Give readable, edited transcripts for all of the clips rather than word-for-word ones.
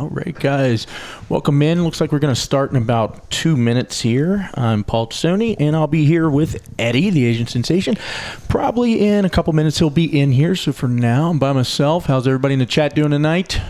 All right, guys, welcome in. Looks like we're going to start in about 2 minutes here. I'm Paul Tassone, and I'll be here with Eddie, the Asian sensation. Probably in a couple minutes he'll be in here, so for now I'm by myself. How's everybody in the chat doing tonight?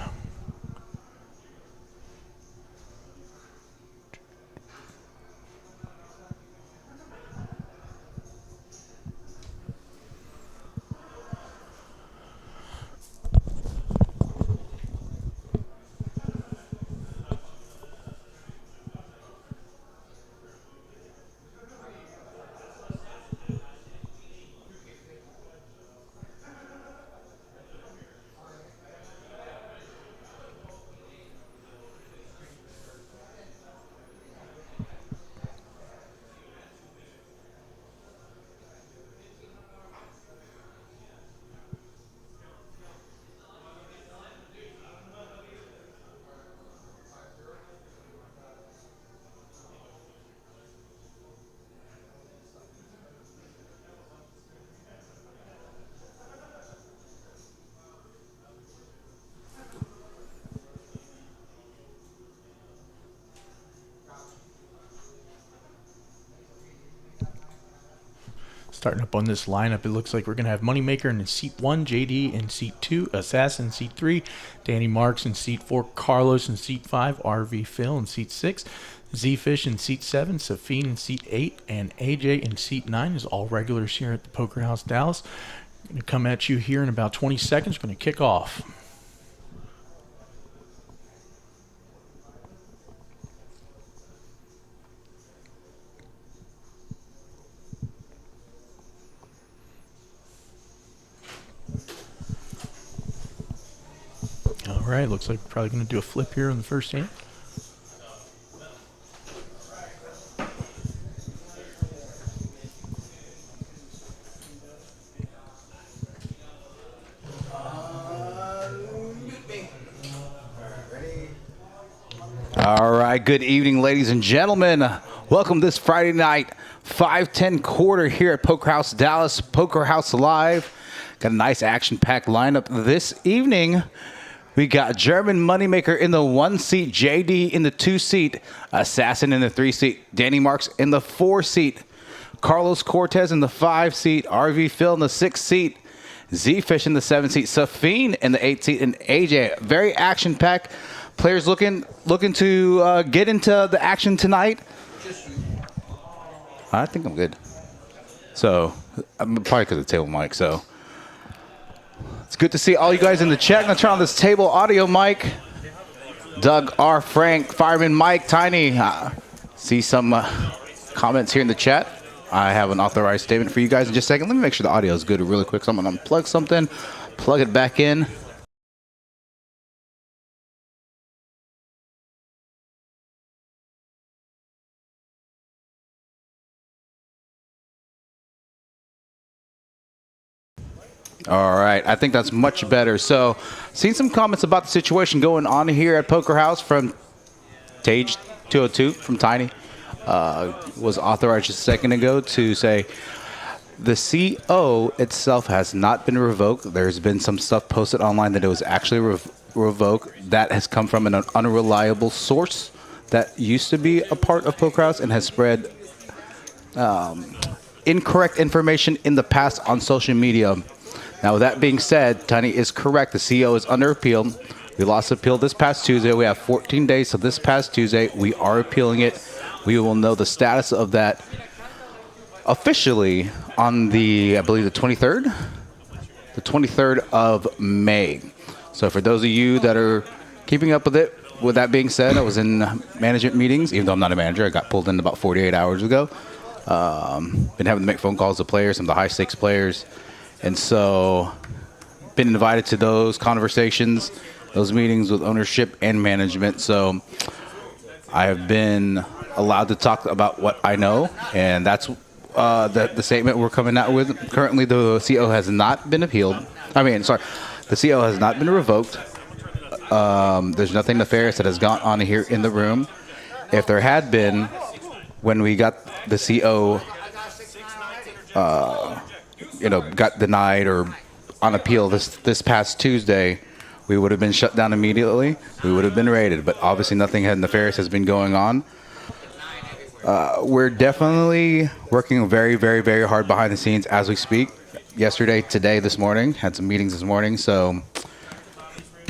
Starting up on this lineup, it looks like we're going to have Moneymaker in seat 1, JD in seat 2, Assassin in seat 3, Danny Marx in seat 4, Carlos in seat 5, RV Phil in seat 6, Zefish in seat 7, Safeen in seat 8, and AJ in seat 9 is all regulars here at the Poker House Dallas. Going to come at you here in about 20 seconds. Going to kick off. All right, looks like we're probably going to do a flip here in the first hand. All right, good evening, ladies and gentlemen. Welcome this Friday night, 5-10 quarter here at Poker House Dallas, Poker House Live. Got a nice action-packed lineup this evening. We got German Moneymaker in the 1 seat, JD in the 2 seat, Assassin in the 3 seat, Danny Marx in the 4 seat, Carlos Cortez in the 5 seat, RV Phil in the 6 seat, Zefish in the 7 seat, Safeen in the 8 seat, and AJ. Very action-packed. Players looking to get into the action tonight. I think I'm good. So, I'm probably because of the table mic, so. It's good to see all you guys in the chat. I'm going to turn on this table audio mic. Doug R. Frank, Fireman Mike, Tiny. See some comments here in the chat. I have an authorized statement for you guys in just a second. Let me make sure the audio is good really quick. So I'm going to unplug something, plug it back in. All right, I think that's much better. So, seen some comments about the situation going on here at Poker House from Tage 202 from Tiny. Was authorized just a second ago to say the CO itself has not been revoked. There's been some stuff posted online that it was actually revoked. That has come from an unreliable source that used to be a part of Poker House and has spread incorrect information in the past on social media. Now, with that being said, Tiny is correct. The CO is under appeal. We lost appeal this past Tuesday. We have 14 days, so this past Tuesday, we are appealing it. We will know the status of that officially on the, I believe, the 23rd? The 23rd of May. So for those of you that are keeping up with it, with that being said, I was in management meetings, even though I'm not a manager. I got pulled in about 48 hours ago. Been having to make phone calls to players, some of the high-stakes players. And so, been invited to those conversations, those meetings with ownership and management. So, I have been allowed to talk about what I know, and that's the statement we're coming out with. Currently, the CO has not been appealed. The CO has not been revoked. There's nothing nefarious that has gone on here in the room. If there had been, when we got the CO got denied or on appeal this past Tuesday, we would have been shut down immediately. We would have been raided, but obviously nothing nefarious has been going on. We're definitely working very, very, very hard behind the scenes as we speak. Yesterday, today, this morning, had some meetings this morning. So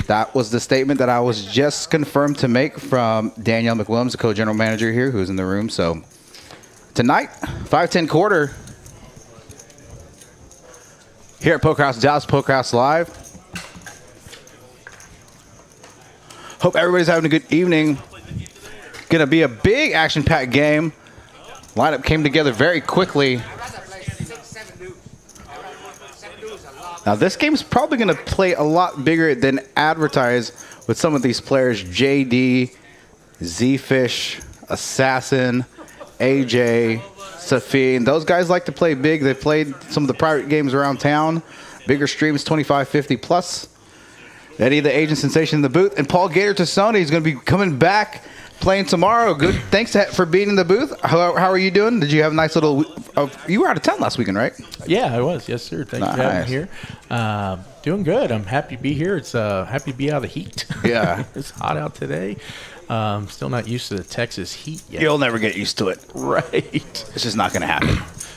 that was the statement that I was just confirmed to make from Danielle McWilliams, the co-general manager here, who's in the room. So tonight, 5-10 quarter here at Poker House Dallas, Poker House Live. Hope everybody's having a good evening. Gonna be a big action-packed game. Lineup came together very quickly. Now this game's probably gonna play a lot bigger than advertised with some of these players. JD, Zefish, Assassin, AJ, Safeen. Those guys like to play big. They played some of the private games around town. Bigger streams, 25, 50 plus. Eddie, the Asian sensation in the booth. And Paul Gator Tassone is going to be coming back playing tomorrow. Good. Thanks for being in the booth. How are you doing? Did you have a nice little... you were out of town last weekend, right? Yeah, I was. Yes, sir. Thanks for having me here. Doing good. I'm happy to be here. It's happy to be out of the heat. Yeah. It's hot out today. Still not used to the Texas heat yet. You'll never get used to it. Right. It's just not going to happen.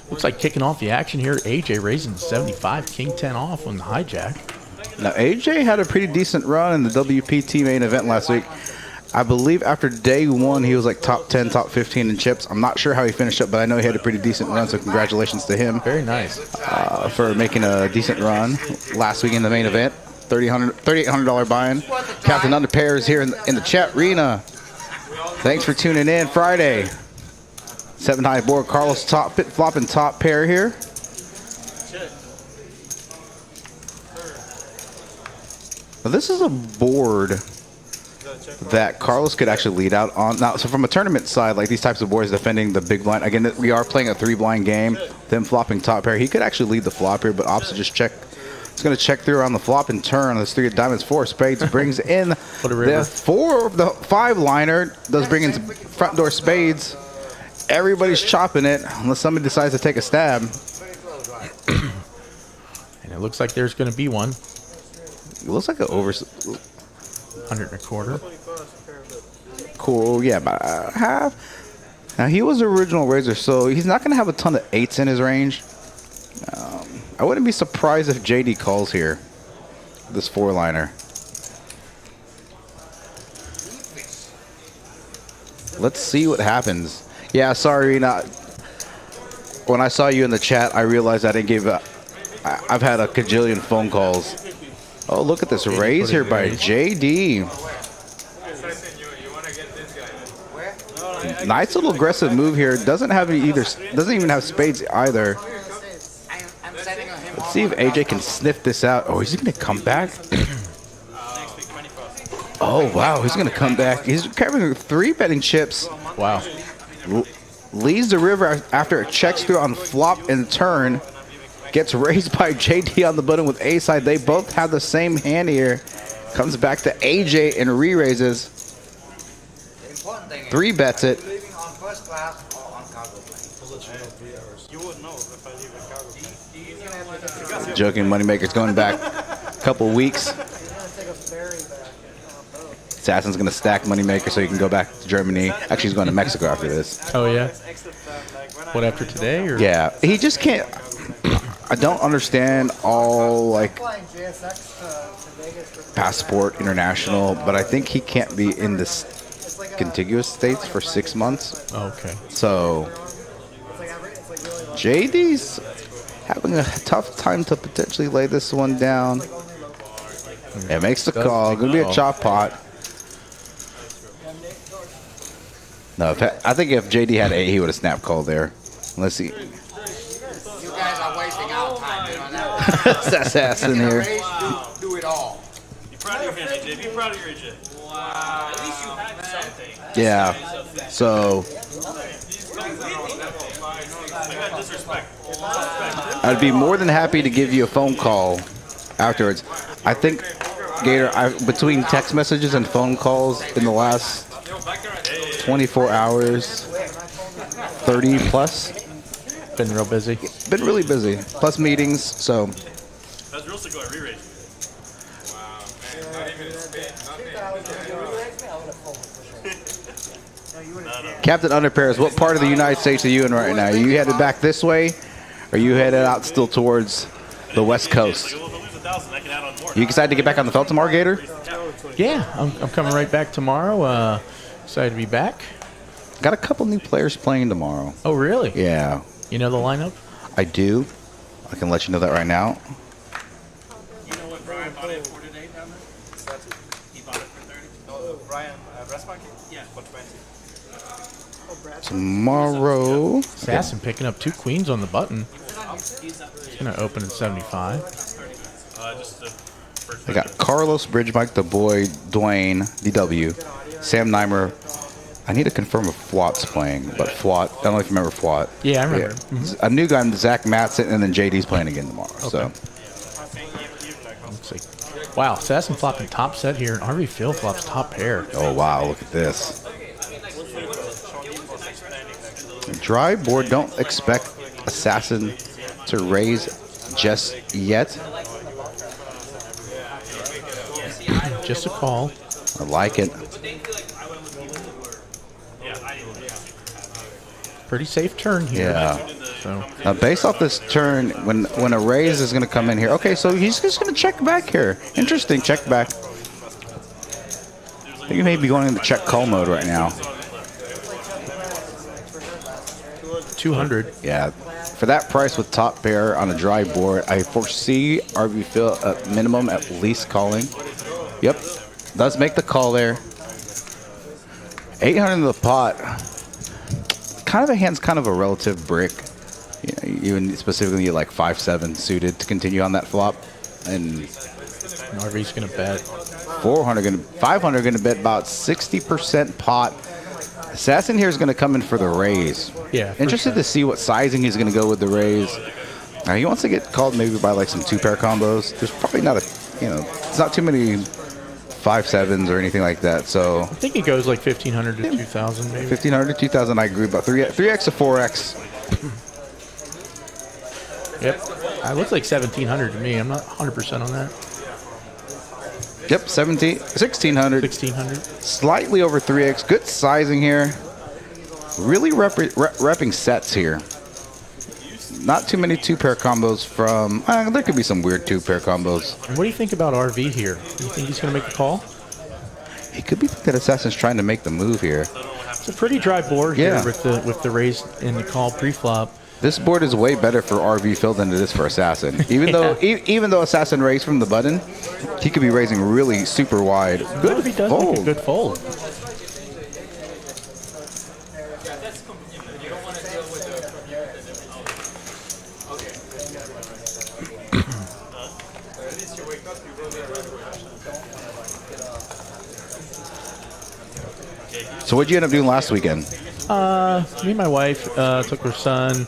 Looks like kicking off the action here. AJ raising 75, king 10 off on the hijack. Now, AJ had a pretty decent run in the WPT main event last week. I believe after day one, he was like top 10, top 15 in chips. I'm not sure how he finished up, but I know he had a pretty decent run, so congratulations to him. Very nice. For making a decent run last week in the main event. $3,800 buy-in. Captain Under Pairs here in the chat arena. Thanks for tuning in. Friday. 7 high board. Carlos top pit flopping top pair here. Now, this is a board that Carlos could actually lead out on. Now, so from a tournament side, like these types of boards defending the big blind, again, we are playing a 3-blind game, them flopping top pair. He could actually lead the flop here, but opposite just check. It's going to check through on the flop and turn. There's 3 of diamonds, 4 of spades, brings in the 5-liner, does bring in front door spades. Everybody's chopping it unless somebody decides to take a stab. And it looks like there's going to be one. It looks like an over 100 and a quarter. Cool, yeah, about half. Now he was the original raiser, so he's not going to have a ton of 8s in his range. I wouldn't be surprised if JD calls here. This 4-liner. Let's see what happens. Yeah, sorry, when I saw you in the chat, I realized I didn't give up. I've had a cajillion phone calls. Oh, look at this raise here by JD. Nice little aggressive move here. Doesn't even have spades either. Let's see if AJ can sniff this out. Oh, he's going to come back. Oh, wow, he's going to come back. He's carrying 3 betting chips. Wow. Leads the river after it checks through on flop and turn. Gets raised by JD on the button with A side. They both have the same hand here. Comes back to AJ and re-raises. 3 bets it. Joking, Moneymaker's going back a couple weeks. Assassin's going to stack Moneymaker so he can go back to Germany. Actually, he's going to Mexico after this. Oh, yeah? What, after today? Or? Yeah, he just can't. I don't understand all, like, passport international, but I think he can't be in this contiguous states for 6 months. Okay. So, JD's having a tough time to potentially lay this one down. It makes the call. Going to be a chop pot. No, I think if JD had 8, he would have snap called there. Let's see. You guys are wasting our time on that. Assassin here. Do it all. Be proud of your hand, AJ. Be proud of your AJ. Wow. At least you had something. Yeah. So I got disrespect. I'd be more than happy to give you a phone call afterwards. I think, Gator, between text messages and phone calls in the last 24 hours, 30 plus. Been real busy. Been really busy. Plus meetings, so. That's real sick. Re-raise. Wow, man. Captain Underpairs, what part of the United States are you in right now? Are you headed back this way? Or are you headed out still towards the West Coast? You excited to get back on the felt tomorrow, Gator? Yeah, I'm coming right back tomorrow. Excited to be back. Got a couple new players playing tomorrow. Oh, really? Yeah. You know the lineup? I do. I can let you know that right now. You know what Brian bought it for today down there? He bought it for 30. Oh, Brian Resmarket? Yeah, for 20. Tomorrow. Assassin picking up 2 queens on the button. He's going to open at 75. Just the first. I got Carlos, Bridge Mike, the boy, Dwayne, DW, Sam Nimer. I need to confirm if Fwat's playing, but Fwat, I don't know if you remember Fwat. Yeah, I remember. A new guy, Zach Matson, and then JD's playing again tomorrow. So, Looks like, wow, Assassin flopping top set here, and RV Phil flops top pair. oh wow, look at this. Dry board, don't expect Assassin to raise just yet. Just a call. I like it. Pretty safe turn here. Yeah. So Now, based off this turn, when a raise is going to come in here. Okay, so he's just going to check back here. Interesting, check back. I think he may be going into check call mode right now. 200. Yeah. For that price with top pair on a dry board, I foresee RV Phil at minimum at least calling. Yep. Does make the call there. 800 in the pot. Kind of a hand's kind of a relative brick. You know, specifically like 5-7 suited to continue on that flop. And RV's going to bet. 500 going to bet about 60% pot. Assassin here is going to come in for the raise. Yeah. Interested to see what sizing he's going to go with the raise. Now he wants to get called maybe by like some 2-pair combos. There's probably not it's not too many 5-7s or anything like that. So I think it goes like 1,500 to 2,000 maybe. 1,500 to 2,000, I agree. About 3x to 4x. Yep. It looks like 1,700 to me. I'm not 100% on that. Yep, 1,600. 1,600. Slightly over 3x. Good sizing here. Really repping sets here. Not too many 2-pair combos from... there could be some weird 2-pair combos. And what do you think about RV here? Do you think he's going to make the call? It could be that Assassin's trying to make the move here. It's a pretty dry board Yeah. here with the raise and the call pre-flop. This board is way better for RV Phil than it is for Assassin. Even though Assassin raised from the button, he could be raising really super wide. Good RV does fold. make a good fold. So what'd you end up doing last weekend? Me and my wife took her son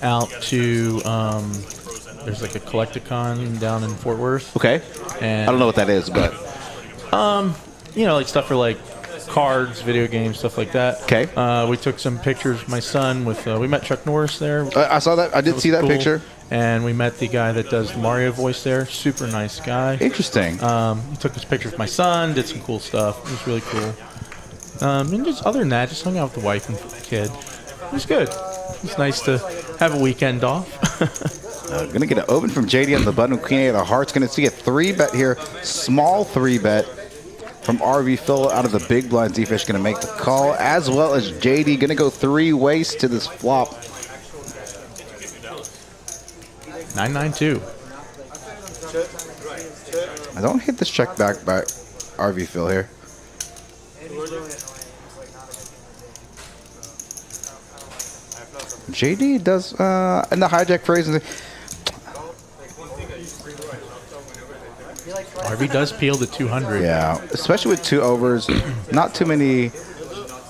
out to there's like a Collecticon down in Fort Worth. Okay. And I don't know what that is, but you know, like stuff for like cards, video games, stuff like that. Okay. We took some pictures. My son with we met Chuck Norris there. I saw that. I did see that Cool. picture. And we met the guy that does the Mario voice there. Super nice guy. Interesting. He took this picture with my son. Did some cool stuff. It was really cool. And just other than that, just hung out with the wife and kid. It was good. It's nice to have a weekend off. Gonna get an open from JD on the button. Queen 8 of hearts. Gonna see a 3-bet here. Small 3-bet from RV Phil out of the big blind. Zefish gonna make the call, as well as JD. Gonna go 3 ways to this flop. 992. I don't hit this check back by RV Phil here. JD does in the hijack phrase. RV does peel to 200. Yeah, especially with 2 overs. Not too many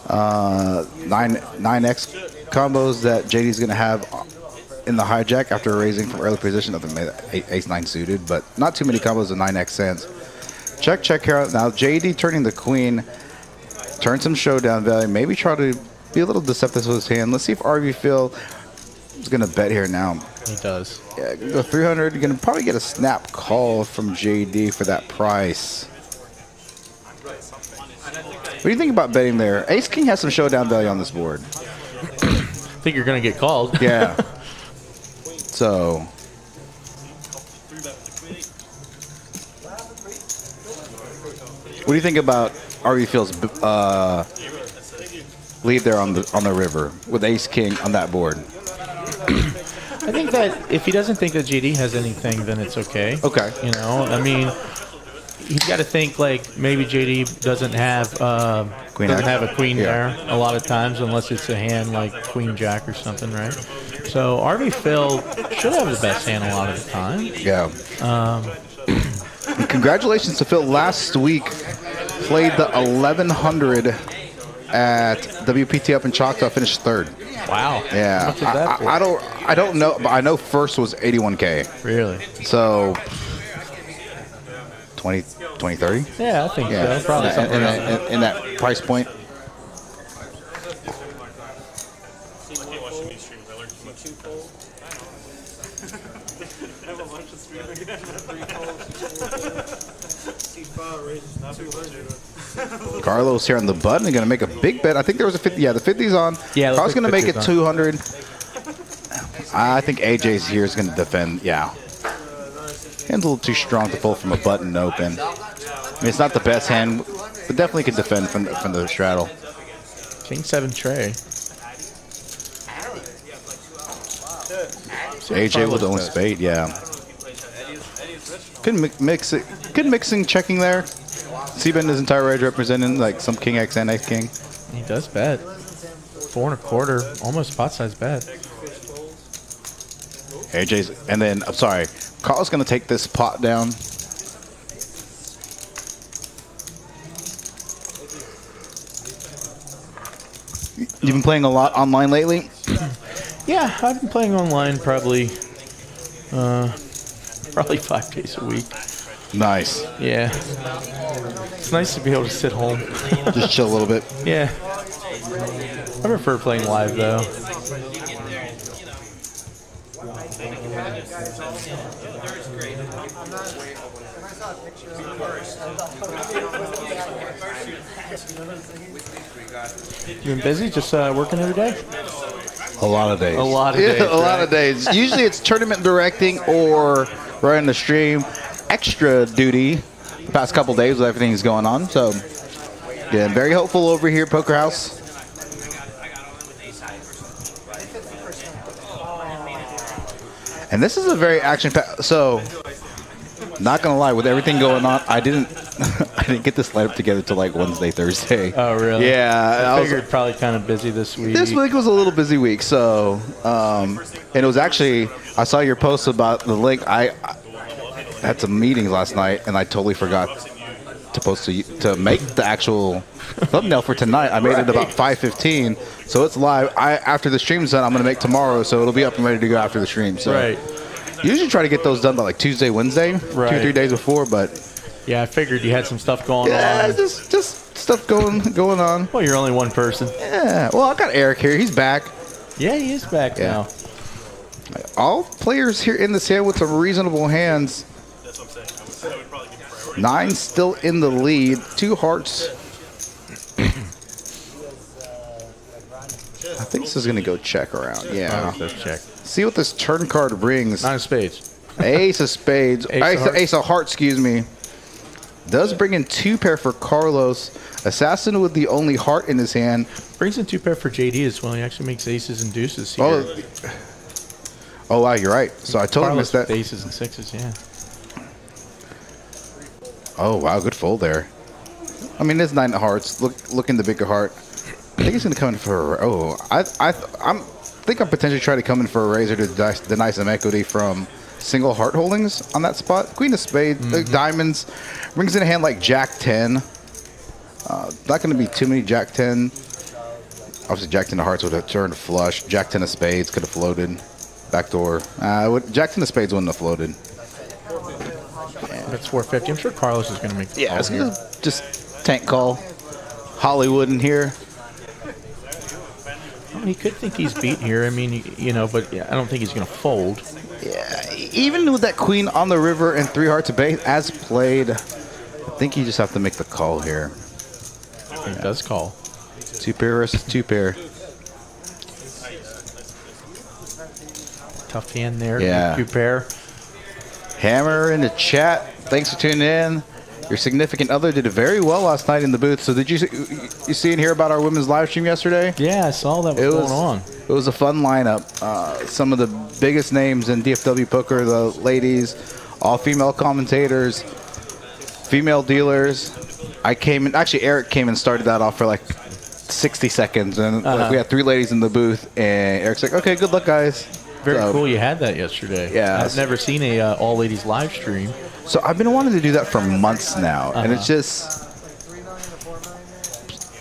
9x combos that JD's going to have in the hijack after raising from early position. Other than ace-9 suited, but not too many combos of 9x hands. Check here. Now JD turning the queen. Turn some showdown value. Maybe try to be a little deceptive with his hand. Let's see if RV Phil is going to bet here now. He does. Yeah, go 300. You're going to probably get a snap call from JD for that price. What do you think about betting there? Ace King has some showdown value on this board. I think you're going to get called. Yeah. So. What do you think about RV Phil's lead there on the river with Ace King on that board? I think that if he doesn't think that JD has anything, then it's okay. Okay. You know, I mean, he's got to think like maybe JD doesn't have a queen there a lot of times unless it's a hand like Queen Jack or something, right? So RV Phil should have the best hand a lot of the time. Yeah. And congratulations to Phil. Last week played the 1100 at WPT up in Choctaw, finished third. Wow. Yeah. How much is that for? I don't know, but I know first was 81K. Really? So 20, 30? Yeah, I think so. Probably something around in that price point. Carlos here on the button. They're going to make a big bet. I think there was a 50. Yeah, the 50's on. Yeah, Carlos going to make it on. 200. I think AJ's here is going to defend. Yeah. Hand's a little too strong to pull from a button open. I mean, it's not the best hand, but definitely can defend from the straddle. King 7 tray. So AJ with the only spade, yeah. Good mixing checking there. C-Ben his entire range representing like some King X and Ace King. He does bet. 4 1/4, almost pot size bet. AJ's, and then, I'm sorry, Carl's going to take this pot down. You've been playing a lot online lately? Yeah, I've been playing online probably 5 days a week. Nice. Yeah. It's nice to be able to sit home. Just chill a little bit. Yeah. I prefer playing live though. You been busy? Just working every day? A lot of days. A lot of days. A lot of days. Usually it's tournament directing or running the stream. Extra duty the past couple days with everything that's going on. So, yeah, very hopeful over here, Poker House. And this is a very action-packed. So, not gonna lie, with everything going on, I didn't get this lineup together till like Wednesday, Thursday. Oh, really? Yeah, I figured probably kind of busy this week. This week was a little busy week, so and it was actually, I saw your post about the link. I had some meetings last night, and I totally forgot to post to make the actual thumbnail for tonight. I made it about 5:15, so it's live. After the stream's done, I'm gonna make tomorrow, so it'll be up and ready to go after the stream. So right. Usually try to get those done by like Tuesday, Wednesday, right. 2 or 3 days before, but yeah, I figured you had some stuff going on. Yeah, just stuff going on. Well, you're only one person. Yeah. Well, I got Eric here. He's back. Yeah, he is back now. All players here in this hand with some reasonable hands. 9 still in the lead. 2 hearts. I think this is going to go check around. Yeah. Let's check. See what this turn card brings. 9 of spades. Ace of spades. Ace of hearts, excuse me. Does bring in 2 pair for Carlos. Assassin with the only heart in his hand. Brings in 2 pair for JD as well. He actually makes aces and deuces here. Oh wow, you're right. So I totally missed that. Aces and sixes, yeah. Oh wow, good fold there. I mean, it's 9 of hearts. Look in the bigger heart. I think he's gonna come in for. I think I'm potentially trying to come in for a razor to deny some equity from single heart holdings on that spot. Queen of spades, diamonds, brings in a hand like Jack 10. Not gonna be too many Jack 10. Obviously, Jack 10 of hearts would have turned flush. Jack 10 of spades could have floated. Backdoor. Jack 10 of spades wouldn't have floated. That's 450. I'm sure Carlos is going to make the call it's here. just tank call. Hollywood in here. Well, he could think he's beat here. I mean, but I don't think he's going to fold. Yeah, even with that queen on the river and 3 hearts of base as played, I think you just have to make the call here. He does call. 2 pair versus 2 pair. Tough hand there. Yeah. 2 pair. Hammer in the chat. Thanks for tuning in. Your significant other did very well last night in the booth. So did you see and hear about our women's live stream yesterday? Yeah, I saw that was going on. It was a fun lineup. Some of the biggest names in DFW poker, the ladies, all female commentators, female dealers. I came in, actually Eric came and started that off for like 60 seconds. And we had 3 ladies in the booth and Eric's like, okay, good luck guys. Very cool you had that yesterday. Yeah. I've never seen a all ladies live stream. So I've been wanting to do that for months now, and it's just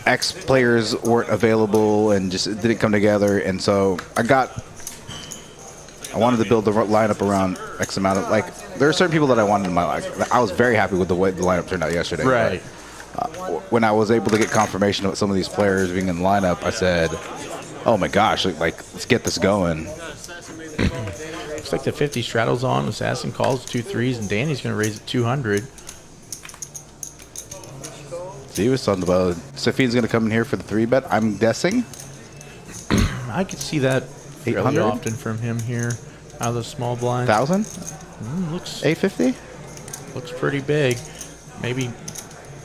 X players weren't available and just it didn't come together, and so I wanted to build the lineup around X amount of, like, there are certain people that I wanted in my life. I was very happy with the way the lineup turned out yesterday. Right. But, when I was able to get confirmation of some of these players being in the lineup, I said, oh my gosh, like let's get this going. Looks like the 50 straddles on. Assassin calls 2 3s, and Danny's going to raise it 200. See what's on the boat. Safeen's going to come in here for the 3-bet, I'm guessing. I could see that fairly 800? often from him here out of the small blind. 1,000? Looks 850? looks pretty big. Maybe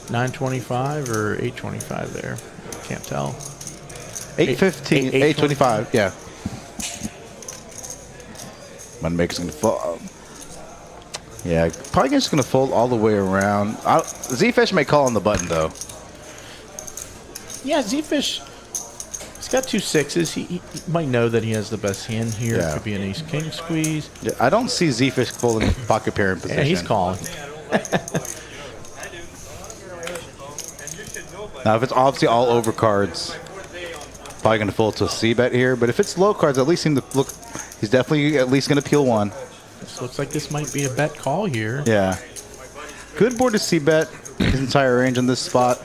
925 or 825 there. Can't tell. 815, 825, yeah. Moneymaker's going to fold. Yeah, probably just going to fold all the way around. Zefish may call on the button, though. Yeah, Zefish, he's got 2 6s. He might know that he has the best hand here. Yeah. Could be an ace-king squeeze. Yeah, I don't see Zefish folding pocket pair in position. Yeah, he's calling. Now, if it's obviously all over cards, probably going to fold to a C-bet here. But if it's low cards, at least seem to look, he's definitely at least going to peel 1. This looks like this might be a bet call here. Yeah. Good board to C-bet his entire range on this spot.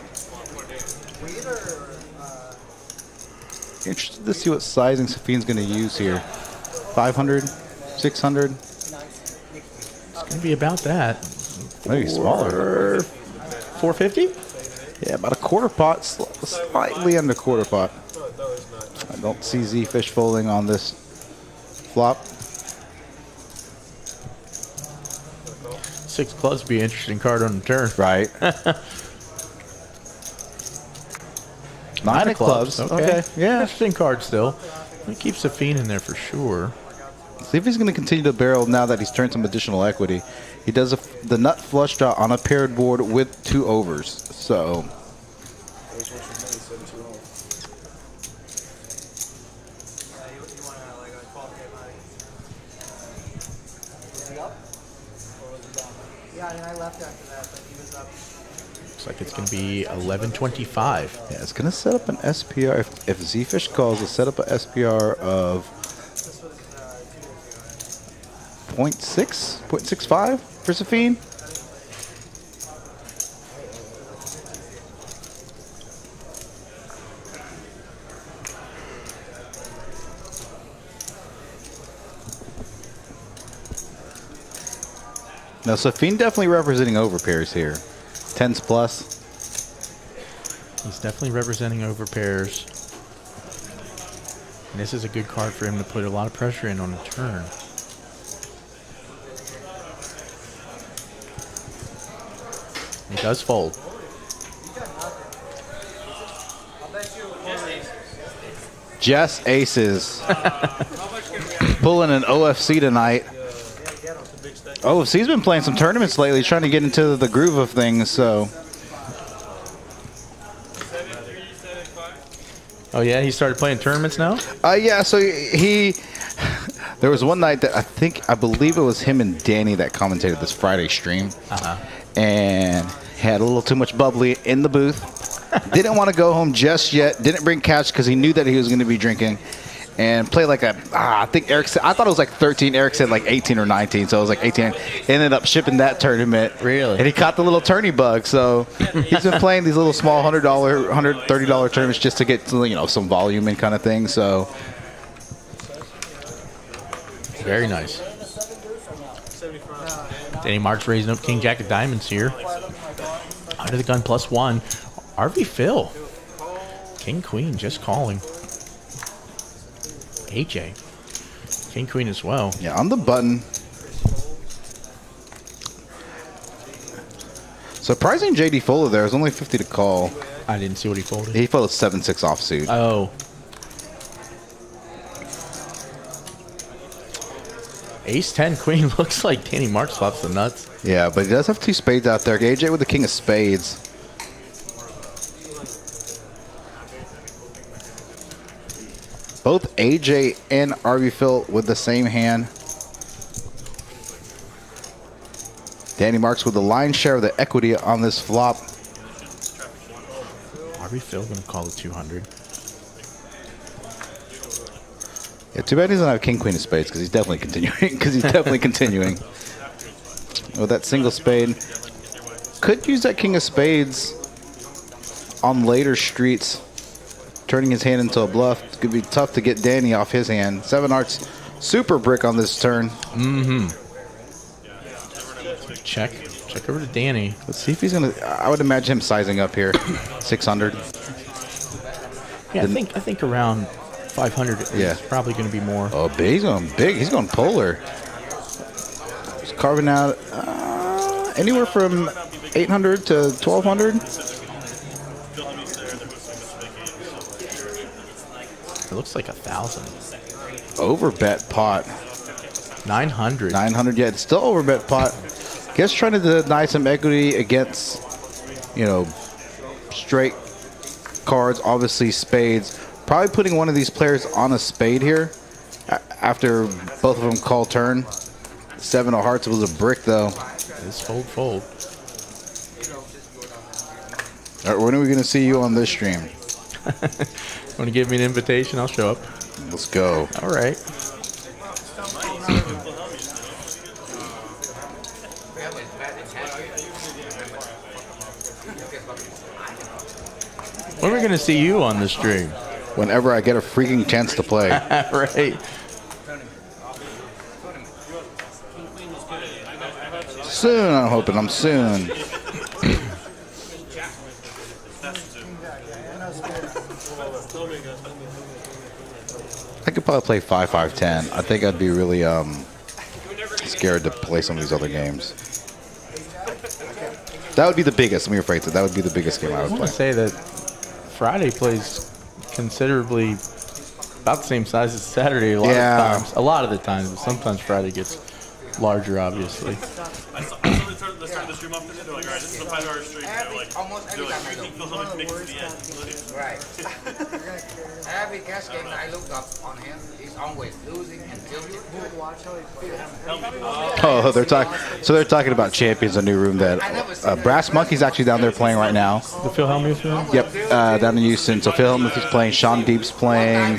Interested to see what sizing Safeen's going to use here. 500, 600. It's going to be about that. Maybe smaller. 450? Yeah, about a quarter pot, slightly under quarter pot. I don't see Zefish folding on this flop. 6 clubs would be an interesting card on the turn. Right. 9 of clubs. Okay. Yeah. Interesting card still. He keeps Safeen in there for sure. See if he's going to continue to barrel now that he's turned some additional equity. He does the nut flush draw on a paired board with 2 overs. So. Looks like it's going to be 1125. Yeah, it's going to set up an SPR. If Zefish calls, it'll set up an SPR of 0.6, 0.65 for Safeen. Now, Safeen definitely representing overpairs here. 10s plus. He's definitely representing overpairs. And this is a good card for him to put a lot of pressure in on the turn. He does fold. Jess Aces. Pulling an OFC tonight. OFC's been playing some tournaments lately. He's trying to get into the groove of things, so. Oh yeah, he started playing tournaments now? Yeah, so he there was one night that I believe it was him and Danny that commentated this Friday stream. And had a little too much bubbly in the booth. Didn't want to go home just yet. Didn't bring cash because he knew that he was going to be drinking. And play like I think Eric said, I thought it was like 13. Eric said like 18 or 19, so it was like 18. Ended up shipping that tournament. Really? And he caught the little tourney bug. So he's been playing these little small $100, $130 tournaments just to get, some volume and kind of thing. So very nice. Danny Marks raising up King Jack of Diamonds here. Under the gun +1. RV Phil. King Queen just calling. AJ. King Queen as well. Yeah, on the button. Surprising JD folded there. It was only 50 to call. I didn't see what he folded. He folded 7-6 offsuit. Oh. Ace 10 Queen looks like Danny Marks flops the nuts. Yeah, but he does have 2 spades out there. AJ with the king of spades. Both AJ and RV Phil with the same hand. Danny Marks with the lion's share of the equity on this flop. RV Phil gonna call it 200. Yeah, too bad he doesn't have king queen of spades because he's definitely continuing. With that single spade, could use that king of spades on later streets, turning his hand into a bluff. It's gonna be tough to get Danny off his hand. 7 hearts, super brick on this turn. Check over to Danny. Let's see if he's gonna. I would imagine him sizing up here, 600. Yeah, I think around 500 is probably going to be more. Oh, big. He's going big. He's going polar. He's carving out anywhere from 800 to 1200. It looks like 1,000. Overbet pot. 900. 900. Yeah, it's still overbet pot. Guess trying to deny some equity against, straight cards, obviously spades. Probably putting one of these players on a spade here after both of them call turn. 7 of hearts was a brick, though. It's fold. All right, when are we going to see you on this stream? Want to give me an invitation? I'll show up. Let's go. All right. When are we going to see you on the stream? Whenever I get a freaking chance to play. Right. Soon, I'm hoping. I'm soon. I could probably play 5-5-10. I think I'd be really scared to play some of these other games. That would be the biggest. Let me rephrase it. That would be the biggest game I would I play. want to say that Friday plays considerably about the same size as Saturday a lot of times. A lot of the times, but sometimes Friday gets larger, obviously. I saw they started the stream up today. They're like, all right, this is a 5-hour stream. They're like, Almost every time I look. Phil Hellmuth makes it to the end. Right. Every cash game I look up on him, he's always losing until you Oh, they're talking about Champions, a new room that Brass Monkey's actually down there playing right now. The Phil Hellmuth room? Yep, down in Houston. So Phil Hellmuth is playing, Sean Deep's playing,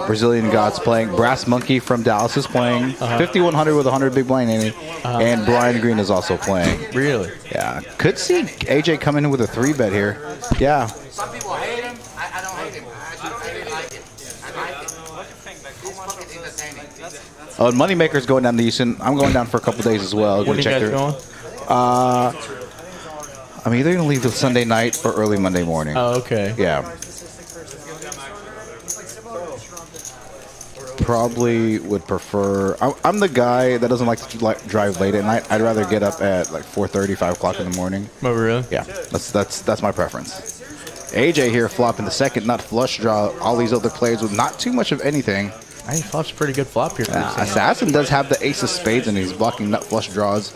Brazilian God's playing, Brass Monkey from Dallas is playing, 5100 with 100 big blind, Amy, and Brian Green is also playing. Really? Yeah, could see AJ come in with a 3-bet here. Yeah. Some people hate him. I don't hate him. I really like it. I like it. He's fucking entertaining. Oh, and Moneymaker's going down to Houston. I'm going down for a couple days as well. When are you guys going? I'm either going to leave Sunday night or early Monday morning. Oh, okay. Yeah. Probably would prefer. I'm the guy that doesn't like to drive late at night. I'd rather get up at like 4:30, 5 o'clock in the morning. Oh, really? Yeah, that's my preference. AJ here flopping the second nut flush draw. All these other players with not too much of anything. I think flop's a pretty good flop here. Assassin does have the ace of spades and he's blocking nut flush draws.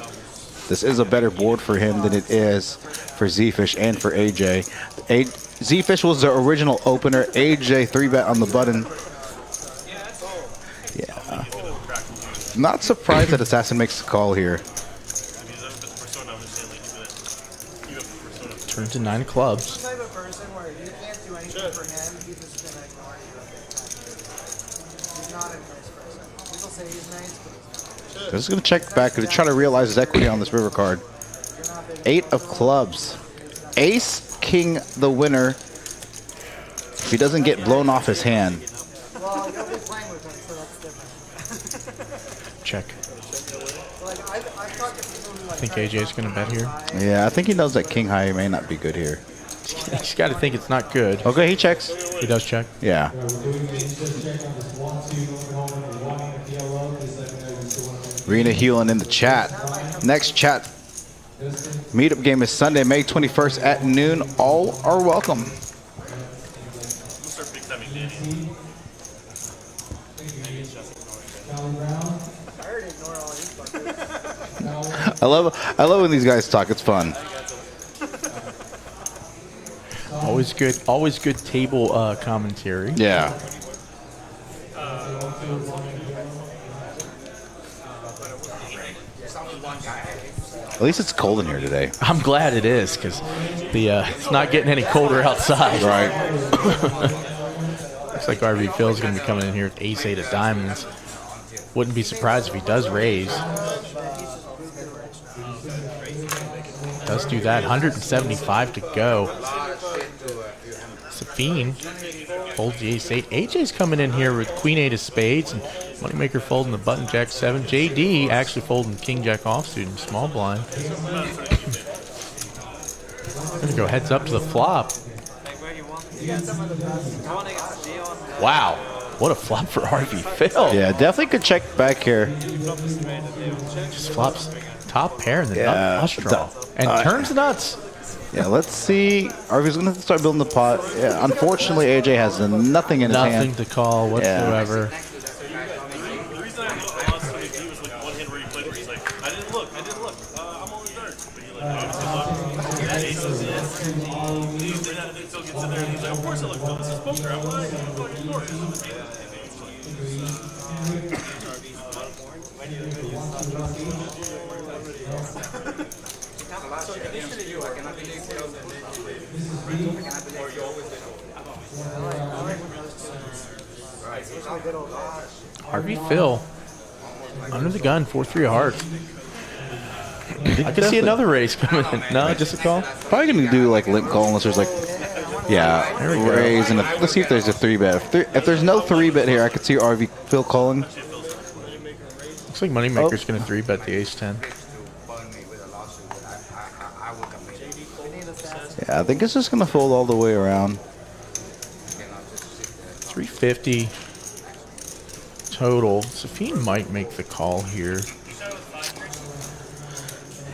This is a better board for him than it is for Zefish and for AJ. Zefish was the original opener. AJ 3-bet on the button. Yeah. Not surprised that Assassin makes the call here. Turn to 9 clubs. Type of person where you can't do anything for him, he's just gonna ignore you. He's not a nice person. People say he's nice, but he's not. Just gonna check back to try to realize his equity on this river card. 8 of clubs. Ace, king, the winner. If he doesn't get blown off his hand. Well, you'll be playing with him, so that's different. Check. Like, I've talked to people who I think AJ's going to bet here. Yeah, I think he knows that king high may not be good here. He's got to think it's not good. Okay, he checks. He does check. Yeah. Rena Hewlin in the chat. Next chat meetup game is Sunday, May 21st at noon. All are welcome. I love when these guys talk. It's fun. Always good table commentary. Yeah. At least it's cold in here today. I'm glad it is, because it's not getting any colder outside. Right. Looks like RV Phil's going to be coming in here with ace-8 of diamonds. Wouldn't be surprised if he does raise. Does do that. 175 to go. Safeen folds the ace-8. AJ's coming in here with queen-8 of spades, and Moneymaker folding the button jack-7. JD actually folding king-jack offsuit in small blind. Gonna go heads up to the flop. Wow, what a flop for RV Phil. Yeah, definitely could check back here. Just flops top pair and the nut flush draw. And turns nuts. Yeah, let's see. RV's going to start building the pot. Yeah, unfortunately, AJ has nothing in his hand. Nothing to call whatsoever. The reason I asked him if he was like one hand where he played where he's like, I didn't look. I'm only third. But he like obviously looked. That ace is in. He still gets in there and he's like, of course I look. No, this is poker. I'm like, fucking ignore it. RV Phil under the gun, 4-3 of hearts. I could see another race coming in. No, just a call. Probably going to do like limp call unless there's like, raise. And let's see if there's a 3-bet. If there's no 3-bet here, I could see RV Phil calling. Looks like Moneymaker's going to 3-bet the ace-10. Yeah, I think it's just going to fold all the way around. 350 total. Safeen might make the call here.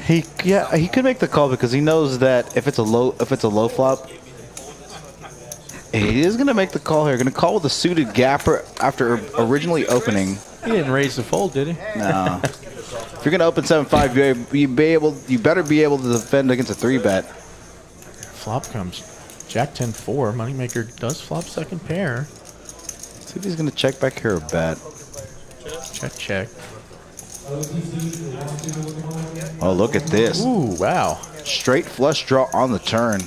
He could make the call because he knows that if it's a low flop, he is going to make the call here. Going to call with a suited gapper after originally opening. He didn't raise the fold, did he? No. If you're going to open 7-5, you better be able to defend against a 3-bet. Flop comes jack 10-4. Moneymaker does flop second pair. See if he's going to check back here or bet. Check. Oh, look at this. Ooh, wow. Straight flush draw on the turn.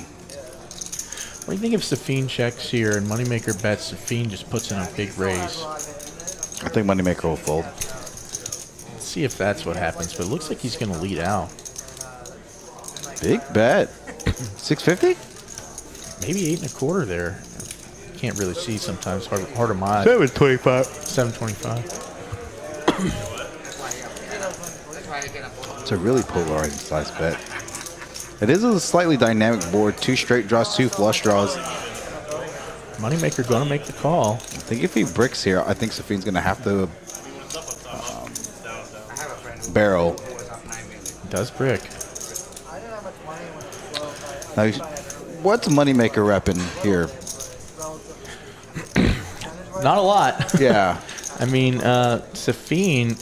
What do you think if Safeen checks here and Moneymaker bets? Safeen just puts in a big raise. I think Moneymaker will fold. Let's see if that's what happens, but it looks like he's going to lead out. Big bet. 650? Maybe 8 1/4 there. Can't really see sometimes. Hard to mind. 725. 725. It's a really polarizing size bet. It is a slightly dynamic board. 2 straight draws, 2 flush draws. Moneymaker going to make the call. I think if he bricks here, I think Safeen's going to have to barrel. He does brick. Now, what's Moneymaker repping here? Not a lot. Yeah. I mean, Safeen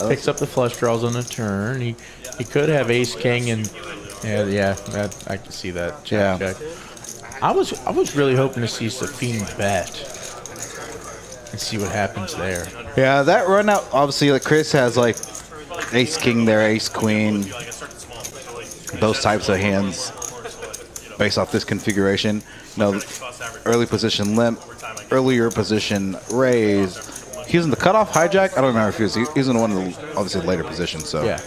picks up the flush draws on the turn. He could have ace king and that I can see that. Check. I was really hoping to see Safeen bet and see what happens there. Yeah, that run out obviously like Chris has like ace king there, ace queen, those types of hands based off this configuration. You know, early position limp, earlier position raise. He was in the cutoff hijack. I don't remember if he was. He was in one of the obviously later positions. So yeah.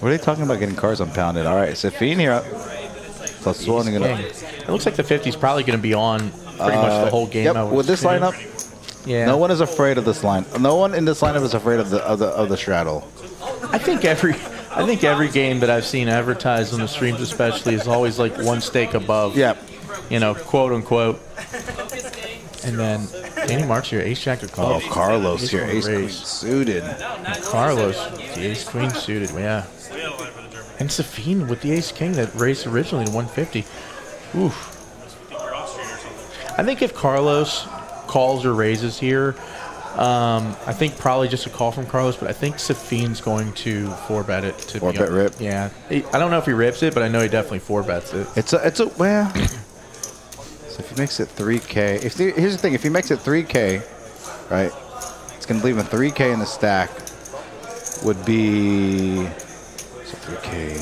What are they talking about getting cars unpounded? All right, Safeen here. Plus one. King. It looks like the 50 is probably going to be on pretty much the whole game. Yep. With this lineup, yeah. no one is afraid of this line. No one in this lineup is afraid of the straddle. I think every game that I've seen advertised on the streams, especially, is always like one stake above. Yep. You know, quote unquote. And then Danny Marks here, ace jack of clubs. Oh, Carlos He's here, gonna ace queen raise. suited. Carlos, the ace queen suited, yeah. And Safeen with the ace king that raised originally to 150. Oof. I think if Carlos calls or raises here, I think probably just a call from Carlos, but I think Safeen's going to 4-bet it. To 4-bet rip? Yeah. I don't know if he rips it, but I know he definitely 4-bets it. It's a well. So if he makes it 3K, here's the thing: if he makes it 3K, right, it's gonna leave him 3K in the stack. Would be so 3K.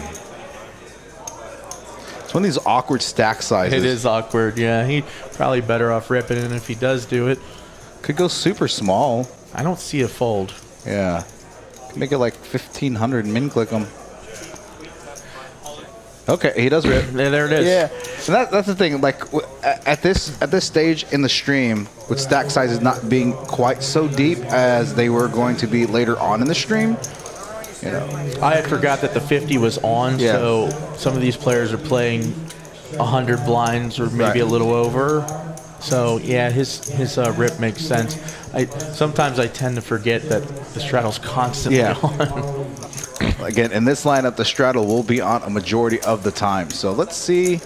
It's one of these awkward stack sizes. It is awkward, yeah. He probably better off ripping it, and if he does do it, Could go super small. I don't see a fold. Yeah. Could make it like 1,500 and min click him. Okay, he does rip. There it is. Yeah, and that's the thing. Like at this stage in the stream, with stack sizes not being quite so deep as they were going to be later on in the stream, you know. I had forgot that the 50 was on, Yeah. so some of these players are playing 100 blinds or maybe a little over. So yeah, his rip makes sense. Sometimes I tend to forget that the straddle's constantly on. Again, in this lineup, the straddle will be on a majority of the time. So let's see.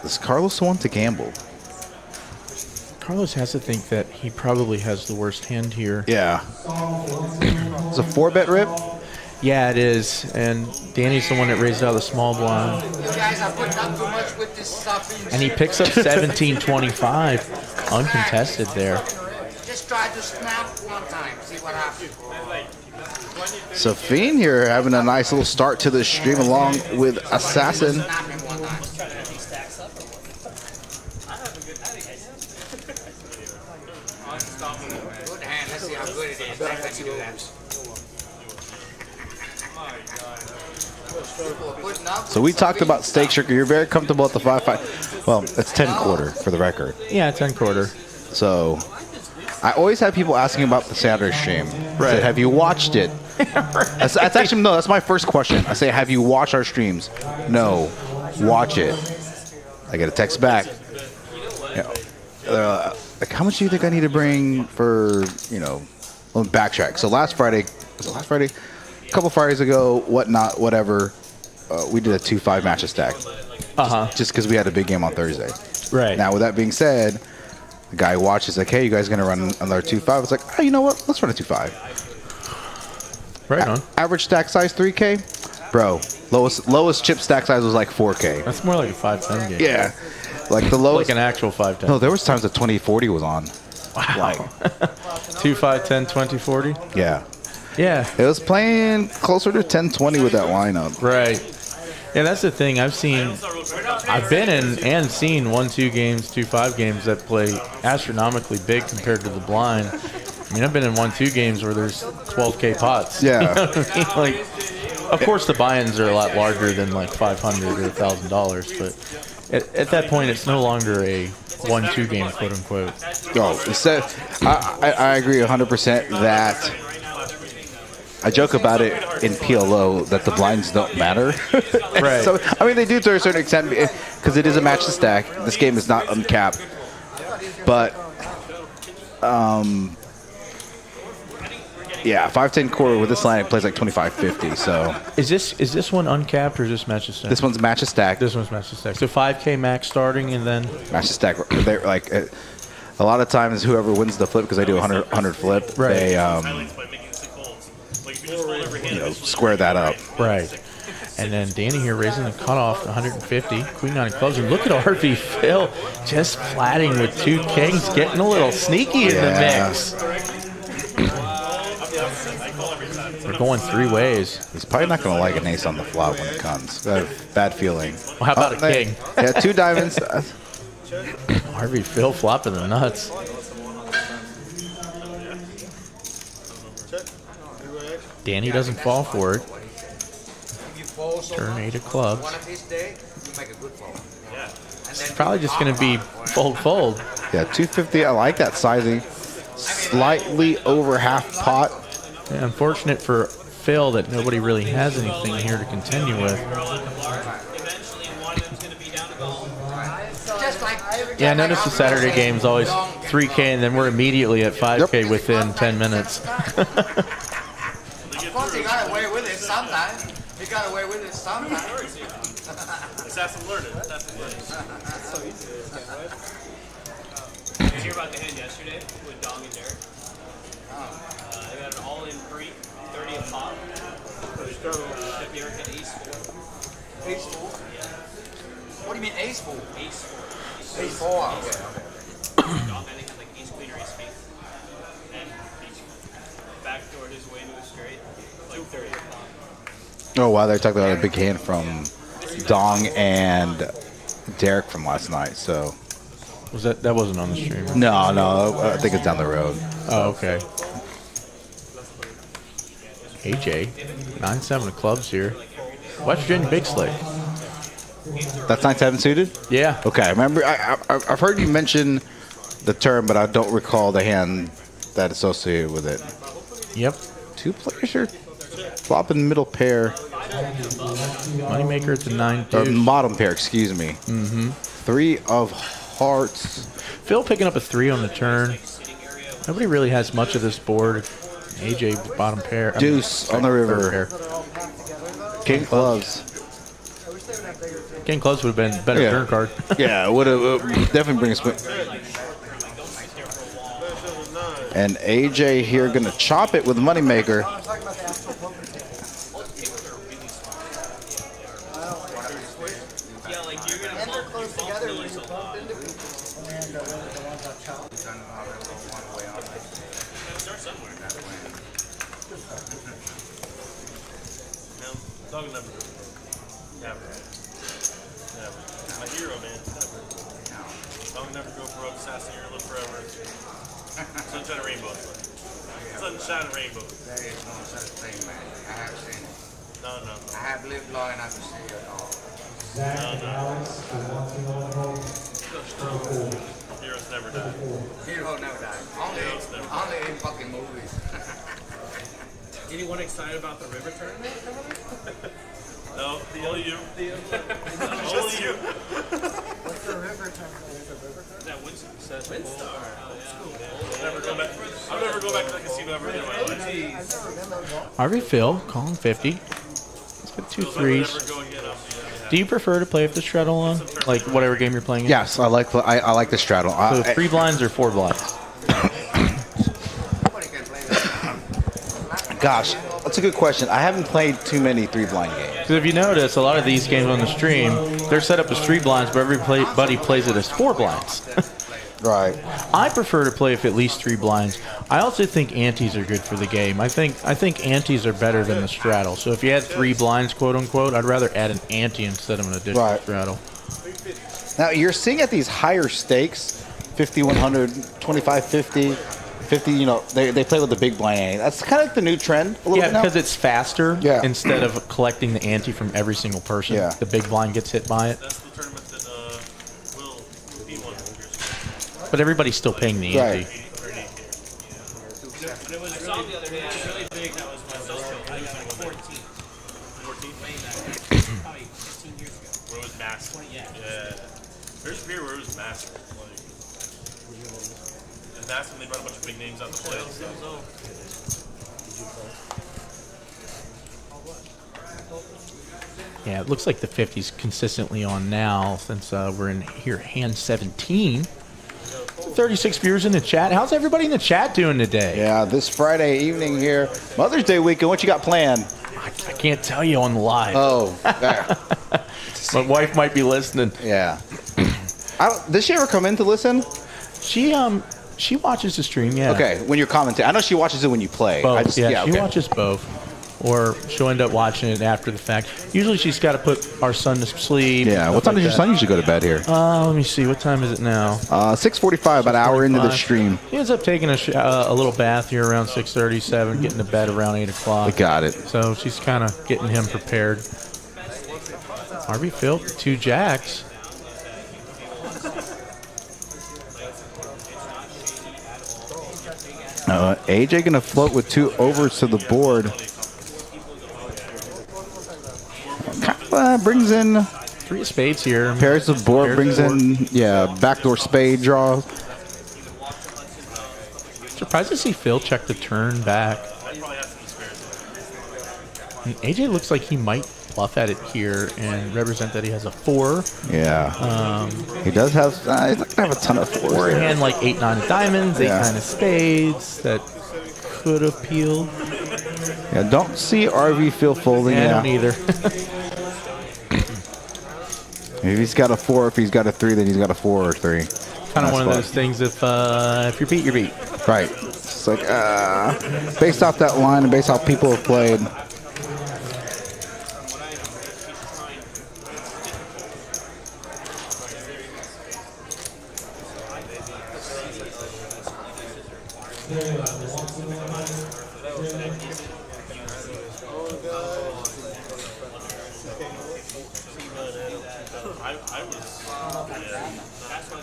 Does Carlos want to gamble? Carlos has to think that he probably has the worst hand here. Yeah. It's a 4-bet rip. Yeah, it is. And Danny's the one that raised out of the small blind. You guys are putting up too much with this stuff. And he picks up 1725, uncontested there. Just try to snap one time, see what happens. Safeen here having a nice little start to the stream along with Assassin. Snapping one time. Good hand. Let's see how good it is. Next time you do that. So we talked about stake shaker. You're very comfortable at the 5-5. Well, it's 10-quarter for the record. Yeah, 10-quarter. So I always have people asking about the Saturday stream. Right. Say, have you watched it? That's actually, no, that's my first question. I say, have you watched our streams? No. Watch it. I get a text back. You know, like, how much do you think I need to bring for, you know, let me backtrack. So last Friday, was it last Friday? A couple Fridays ago, whatever, we did a 2-5 match stack. Just because we had a big game on Thursday. Right. Now, with that being said, the guy watches like, hey, you guys going to run another 2-5? It's like, oh, you know what? Let's run a 2-5. Right on. Average stack size 3K? Bro, lowest chip stack size was like 4K. That's more like a 5-10 game. Yeah. Like the lowest. Like an actual 5-10. No, there was times that 2040 was on. Wow. Like, 2-5-10, 20-40? yeah. Yeah. It was playing closer to 10-20 with that lineup. Right. Yeah, that's the thing. I've been in and seen 1-2 games, 2-5 games that play astronomically big compared to the blind. I mean, I've been in 1-2 games where there's 12K pots. Yeah. You know what I mean? Like, of course, the buy-ins are a lot larger than like $500 or $1,000, but at that point, it's no longer a 1-2 game, quote unquote. Oh, I agree 100% that. I joke about it in PLO that the blinds don't matter. Right. So, I mean, they do to a certain extent because it is a match to stack. This game is not uncapped. But, yeah, 5-10 quarter with this line, it plays like 25-50. So Is this one uncapped or is this match to stack? this one's match to stack. This one's match to stack. So 5K max starting and then Match to stack. They're like a lot of times, whoever wins the flip, because I do 100 flip, Right. they square that up. right. And then Danny here raising the cutoff to 150. Queen 9 of clubs. And look at RV Phil just flatting with 2 kings, getting a little sneaky in the mix. We're going 3 ways. He's probably not going to like an ace on the flop when it comes. Bad feeling. Well, how about a king? Yeah, 2 diamonds. RV Phil flopping the nuts. Danny doesn't fall for it. If you fold so Turn much 8 of clubs. one of these days, you make a good fold. Yeah. It's probably just going to be fold. Yeah, 250. I like that sizing. Slightly over half pot. Yeah, unfortunate for Phil that nobody really has anything here to continue with. Just like Yeah, I noticed the Saturday game is always 3K, and then we're immediately at 5K within 10 minutes. Of course, he got away with it sometimes. He got away with it sometimes. Let's have some learning. Let's have some learning. Did you hear about the hand yesterday with Dong and Derek? They got an all-in free, 30 a pop. Derek had ace 4. Ace four? Yeah. What do you mean ace four? Ace 4. Ace four. Okay. Dong, I think, had like ace queen or ace king. And he backdoored his way into a straight, like 30 a pop. Oh, wow. They're talking about a big hand from Dong and Derek from last night. So, Was that wasn't on the stream? no, I think it's down the road. Oh, okay. AJ, 9-7 of clubs here. West Virginia Big Slate. That's 9-7 suited? Yeah. Okay, remember, I've heard you mention the term, but I don't recall the hand that associated with it. Yep. 2 players are flopping middle pair, Moneymaker at the 9 or deuce. bottom pair, excuse me. 3 of hearts. Phil picking up a 3 on the turn. Nobody really has much of this board. AJ bottom pair. Deuce on the river. Third pair. King clubs. King clubs would have been a better Yeah. turn card. Yeah, it would have definitely bring us. And AJ here gonna chop it with Moneymaker. I'm talking about the actual poker table. Yeah, like you're gonna And they're bump, close you bump together when these you a bump lot. into people. And the ones that chop. Start somewhere. No, dog never. Never. Never. My hero, man. Never. Dog never go broke. Sassy or live forever. Sunshine and rainbow. Sunshine and rainbow. There is no such thing, man. I have seen it. No. I have lived long enough to see it all. Heroes never die. Hero never died. Only in fucking movies. Anyone excited about the river tournament? No, only you. Only you. What's the river tournament? Is it river tournament? That Windstar. Oh, yeah. I'll never go back. I'll never go back to the casino ever again in my life. I've never been there before. RV Phil, calling 50. He's got 2 I'll never threes. go again. I'll see you. Do you prefer to play with the straddle on? Like whatever game you're playing in? Yes, I like the straddle. So 3 blinds or 4 blinds? Nobody can play that. Gosh, that's a good question. I haven't played too many 3-blind games. Because if you notice, a lot of these games on the stream, they're set up as 3 blinds, but everybody plays it as 4 blinds. Right. I prefer to play with at least 3 blinds. I also think antes are good for the game. I think antes are better than the straddle. So if you had 3 blinds, quote unquote, I'd rather add an ante instead of an additional Right. straddle. Now you're seeing at these higher stakes, 50, 100, 25, 50, 50. You know, they play with the big blind ante. That's kind of like the new trend a little Yeah, bit now. because it's faster. Yeah. Instead of collecting the ante from every single person, Yeah. the big blind gets hit by it. That's the tournament that will be one of years. But everybody's still paying the ante. Right. But it was really, the other day, it was really big. That was my social. I got like 14. 14. Playing that probably 15 years ago. Where it was massive. Yeah. There's a period where it was massive. Like, and that's when they brought a bunch of big names out to play. So. Yeah, it looks like the 50's consistently on now since we're in here hand 17. 36 viewers in the chat. How's everybody in the chat doing today? Yeah, this Friday evening here, Mother's Day weekend. What you got planned? I can't tell you on the live. Oh, there. My wife might be listening. Yeah. Does she ever come in to listen? She watches the stream, yeah. Okay, when you're commenting. I know she watches it when you play. Both. I just, yeah, she okay. watches both. or she'll end up watching it after the fact. Usually she's got to put our son to sleep. Yeah. What time does your son usually go to bed here? Let me see. What time is it now? 6:45, about an hour into the stream. He ends up taking a little bath here around 6:37, getting to bed around 8 o'clock. Got it. So she's kind of getting him prepared. RV Phil, 2 jacks. AJ gonna float with 2 overs to the board. Brings in 3 of spades here. pairs of board. Brings in backdoor spade draw. Surprised to see Phil check the turn back. And AJ looks like he might bluff at it here and represent that he has a 4. Yeah. He does have. He's not gonna have a ton of 4s. Or a here. hand like 8-9 of diamonds, 8-9 of spades that could have peeled. Yeah. Don't see RV Phil folding. I don't either. If he's got a 4, if he's got a 3, then he's got a 4 or 3. Kind of one of those things. If you're beat, you're beat. Right. It's like based off that line and based off people have played.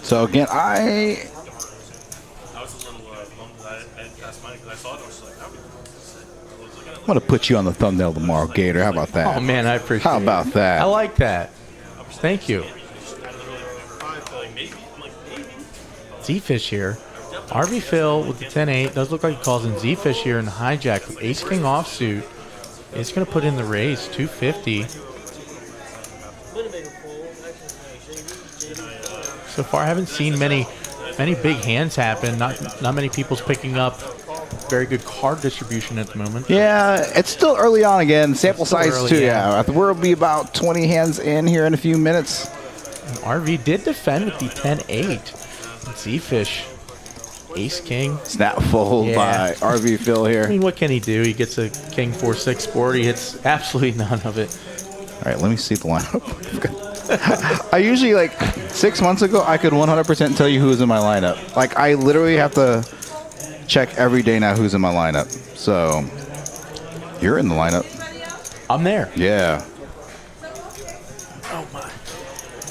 So again, I was a little bummed that I didn't pass mine because I saw it. I was like, that would be sick. I'm gonna put you on the thumbnail tomorrow, Gator. How about that? Oh man, I appreciate it. How about that? I like that. Thank you. Zefish here. RV Phil with the 10-8. Does look like he calls in Zefish here in the hijack with ace king offsuit. It's going to put in the raise, 250. So far, I haven't seen many big hands happen. Not many people's picking up very good card distribution at the moment. Yeah, it's still early on again. Sample size early, too. yeah. Yeah, we'll be about 20 hands in here in a few minutes. And RV did defend with the 10-8. Zefish, ace king. Snap fold by RV Phil I here. mean, what can he do? He gets a king 4-6 board. He hits absolutely none of it. All right, let me see the lineup. I usually, like 6 months ago, I could 100% tell you who's in my lineup. Like, I literally have to check every day now who's in my lineup. So, you're in the lineup. I'm there. Yeah. Oh my.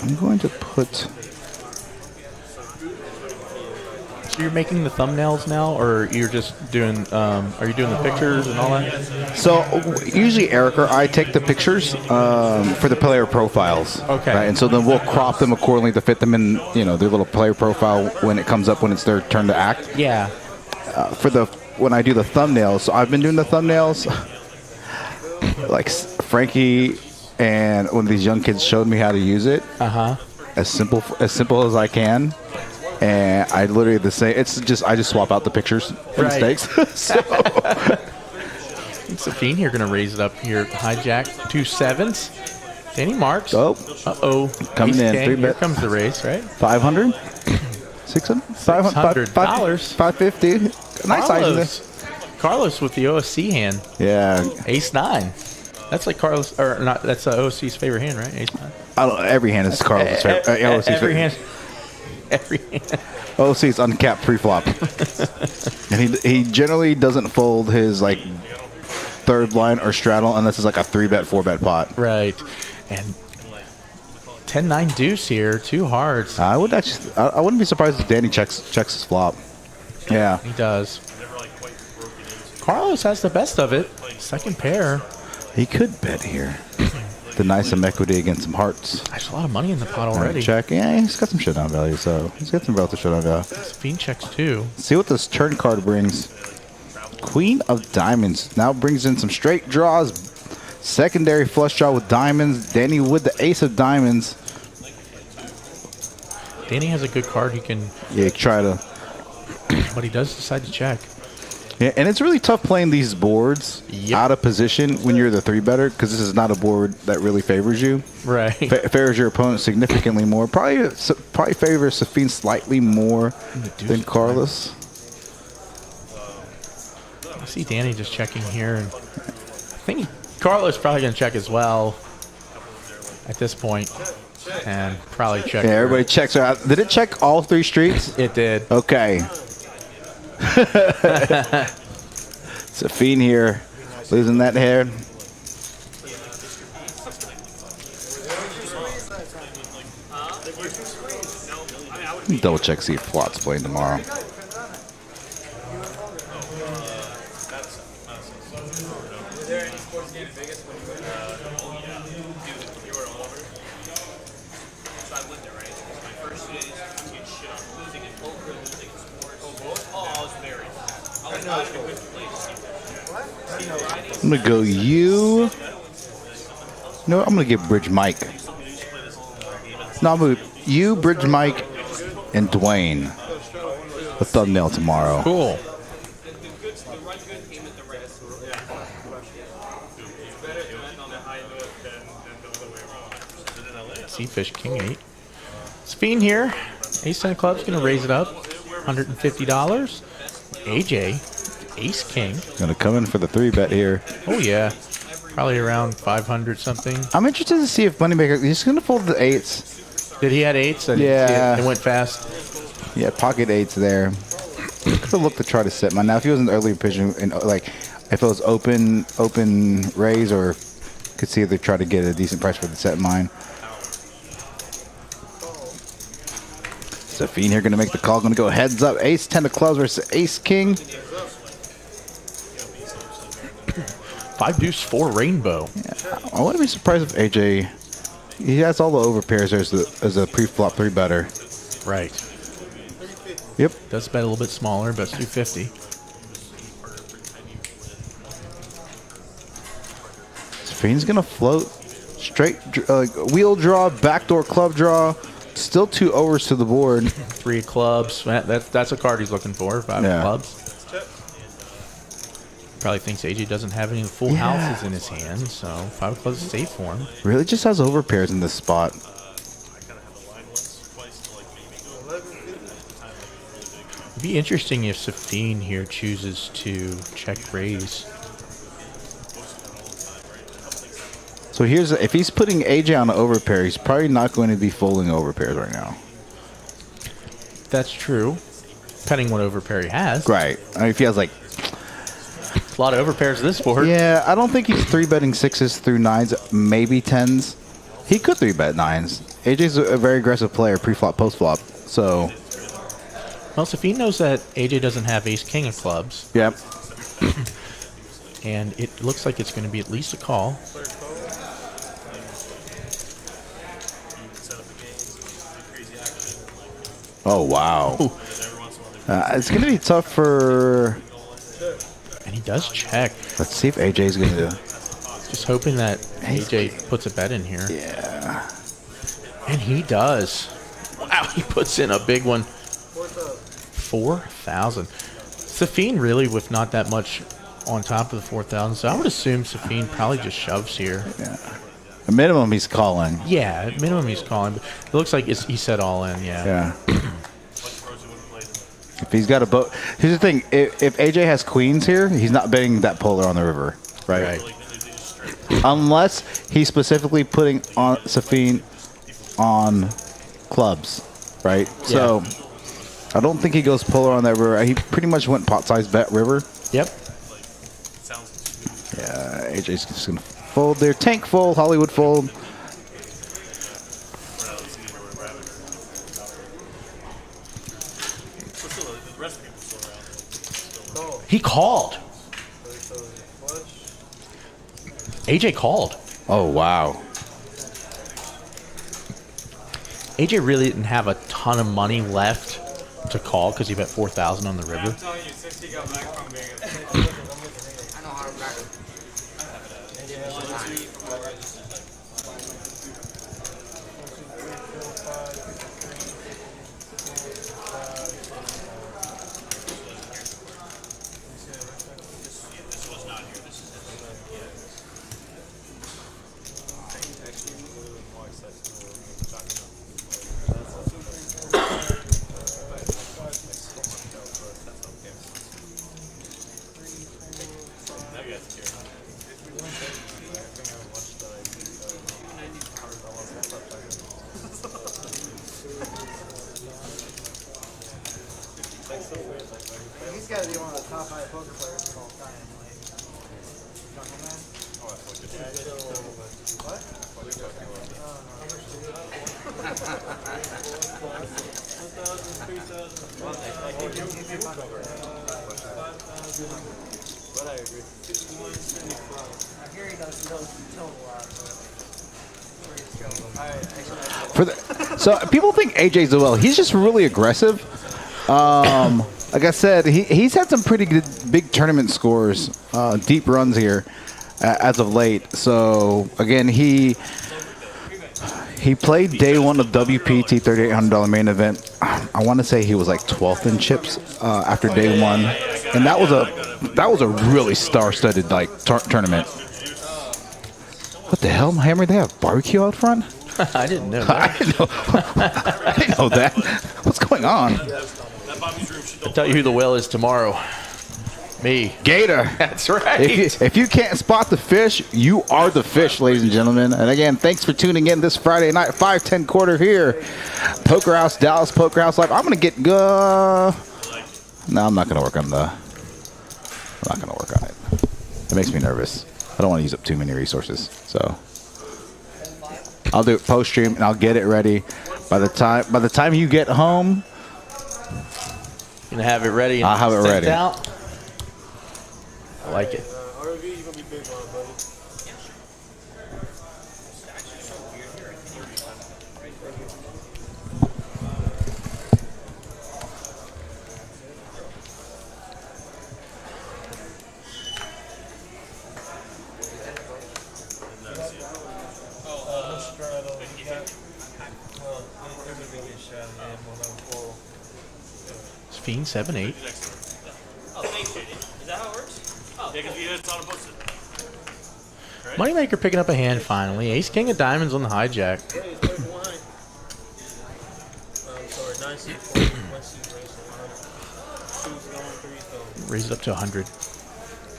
I'm going to put... So you're making the thumbnails now, or you're just doing? Are you doing the pictures and all that? So usually Eric or I take the pictures for the player profiles. Okay. Right? And so then we'll crop them accordingly to fit them in, their little player profile when it comes up when it's their turn to act. Yeah. When I do the thumbnails, so I've been doing the thumbnails. Like Frankie and one of these young kids showed me how to use it. As simple as I can. And I literally I just swap out the pictures for mistakes. So Safeen here going to raise it up here. Hijack 2 7s. Danny Marks. Oh. Uh-oh. Coming Ace in. king. 3 Here bet. comes the race, right? 500? 600? $600. 550. Nice size. Carlos with the OSC hand. Yeah. Ace 9. That's like Carlos, or not, that's OSC's favorite hand, right? Ace 9. Every hand is Carlos' favorite. Every hand. Every hand. OC's uncapped pre-flop. And he generally doesn't fold his like third line or straddle unless it's like a 3-bet, 4-bet pot. Right. And 10-9 deuce here, 2 hearts. I wouldn't be surprised if Danny checks his flop. Yeah. He does. Carlos has the best of it. Second pair. He could bet here. The nice equity against some hearts. There's a lot of money in the pot already. Check. Yeah, he's got some showdown value, so he's got some relative showdown value. Safeen checks 2. See what this turn card brings. Queen of Diamonds now brings in some straight draws. Secondary flush draw with diamonds. Danny with the ace of diamonds. Danny has a good card. He can, Try to. but he does decide to check. Yeah, and it's really tough playing these boards out of position when you're the 3-better because this is not a board that really favors you. Right. Favors your opponent significantly more. Probably favors Safeen slightly more than Carlos. I see Danny just checking here. And think Carlos probably going to check as well at this point, and probably check. Yeah, everybody checks her out. Did it check all 3 streets? It did. Okay. Safeen here, losing that hair. Double check, see if Flot's playing tomorrow. I'm gonna go you. No, I'm gonna give Bridge Mike. No, I'm gonna you, Bridge Mike, and Dwayne. The thumbnail tomorrow. Cool. Zefish, King 8. Safeen here. Ace 10 club's going to raise it up. $150. AJ, Ace King. Gonna come in for the 3-bet here. Oh, yeah. Probably around 500 something. I'm interested to see if Moneymaker, he's gonna fold the 8s. Did he had 8s? Yeah. It went fast. Yeah, pocket 8s there. Could have looked to try to set mine. Now, if he was an early position, and like if it was open raise, or could see if they try to get a decent price for the set mine. Safeen here gonna make the call. Gonna go heads up. Ace 10 of clubs versus Ace King. 5 deuce 4 rainbow. Yeah, I wouldn't be surprised if AJ. He has all the overpairs as a pre-flop 3-better. Right. Yep. Does bet a little bit smaller, but it's 250. Safeen's gonna float straight wheel draw, backdoor club draw. Still 2 overs to the board. 3 of clubs. That's a card he's looking for. 5 of clubs. Probably thinks AJ doesn't have any full houses in his hand, so 5 of clubs is safe for him. Really just has overpairs in this spot. It'd be interesting if Safeen here chooses to check raise. So here's if he's putting AJ on an overpair, he's probably not going to be folding overpairs right now. That's true. Depending what overpair he has. Right. I mean, if he has like a lot of overpairs this board. Yeah, I don't think he's 3-betting 6s through 9s, maybe 10s. He could 3-bet 9s. AJ's a very aggressive player, pre-flop, post-flop. So, well, Safeen knows that AJ doesn't have Ace King of clubs. Yep. And it looks like it's going to be at least a call. Oh, wow. It's going to be tough for... And he does check. Let's see if AJ's going to... Just hoping that AJ puts a bet in here. Yeah. And he does. Wow, he puts in a big one. 4,000. Safeen really with not that much on top of the 4,000. So I would assume Safeen probably just shoves here. Yeah. At minimum, he's calling. Yeah, at minimum he's calling. But it looks like he said all in, yeah. If he's got a boat... Here's the thing. If AJ has queens here, he's not betting that polar on the river. Right? Unless he's specifically putting on Safeen on clubs. Right? Yeah. So, I don't think he goes polar on that river. He pretty much went pot-size bet river. Yep. Yeah, AJ's just going to fold there. Tank fold, Hollywood fold. He called. AJ called. Oh, wow. AJ really didn't have a ton of money left to call because he bet 4,000 on the river. I'm telling you, since he got back from Vegas. I know how to back it. He's got to be one of the top 5 poker players of all time. Like, Jungle Man. What? I hear he does tilt a lot. For the, so people think AJ's well. He's just really aggressive. Like I said, he's had some pretty good big tournament scores, deep runs here as of late. So again, he played day 1 of WPT $3,800 main event. I want to say he was like 12th in chips after day 1, and that was a really star-studded like tournament. What the hell, Hammer? They have barbecue out front? I didn't know that. I didn't know that. What's going on? I'll tell you who the whale is tomorrow. Me. Gator. That's right. If you can't spot the fish, you are the fish, ladies and gentlemen. And again, thanks for tuning in this Friday night, 5-10 quarter here. Poker House, Dallas Poker House Live. I'm going to get No, I'm not going to work on it. It makes me nervous. I don't want to use up too many resources. So I'll do it post stream and I'll get it ready. By the time you get home, Gonna have it ready. And I'll have it sent ready. Out. I like it. RV, you gonna be big on, buddy. Safeen 7-8. Oh, thanks, JD. Is that how it works? Oh, Yeah, because it's on a post-it. Moneymaker picking up a hand finally. Ace King of Diamonds on the hijack. Hey, it's right behind. Sorry, 9 seat 4, 1 seat race, 2's going, 3's going. Raise it up to 100.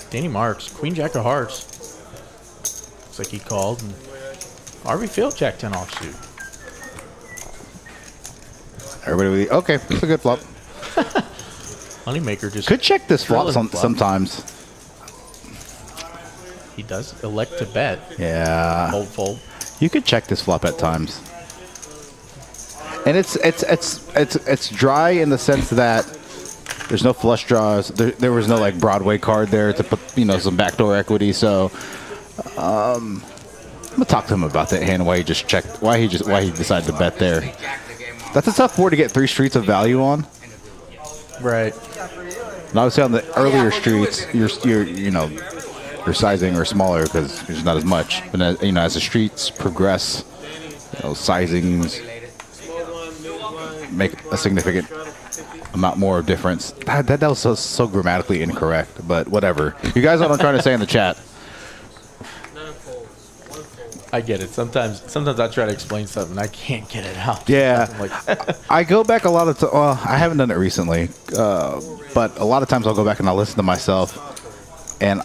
Danny Marks. Queen Jack of Hearts. Looks like he called. And RV Field Jack 10 offsuit. everybody, okay, it's a good flop. Moneymaker just Could check this flop drilling flop. sometimes. He does elect to bet. Yeah. Fold. You could check this flop at times. And it's dry in the sense that there's no flush draws. There was no like Broadway card there to put some backdoor equity. So I'm gonna talk to him about that hand. Why he decided to bet there. That's a tough board to get 3 streets of value on. Right. And obviously on the earlier streets, your sizing are smaller because there's not as much. But as the streets progress, sizings make a significant amount more of difference. That was so grammatically incorrect, but whatever. You guys know what I'm trying to say in the chat. I get it. Sometimes I try to explain something, I can't get it out. Yeah, Like, I go back a lot of well, I haven't done it recently, but a lot of times I'll go back and I'll listen to myself and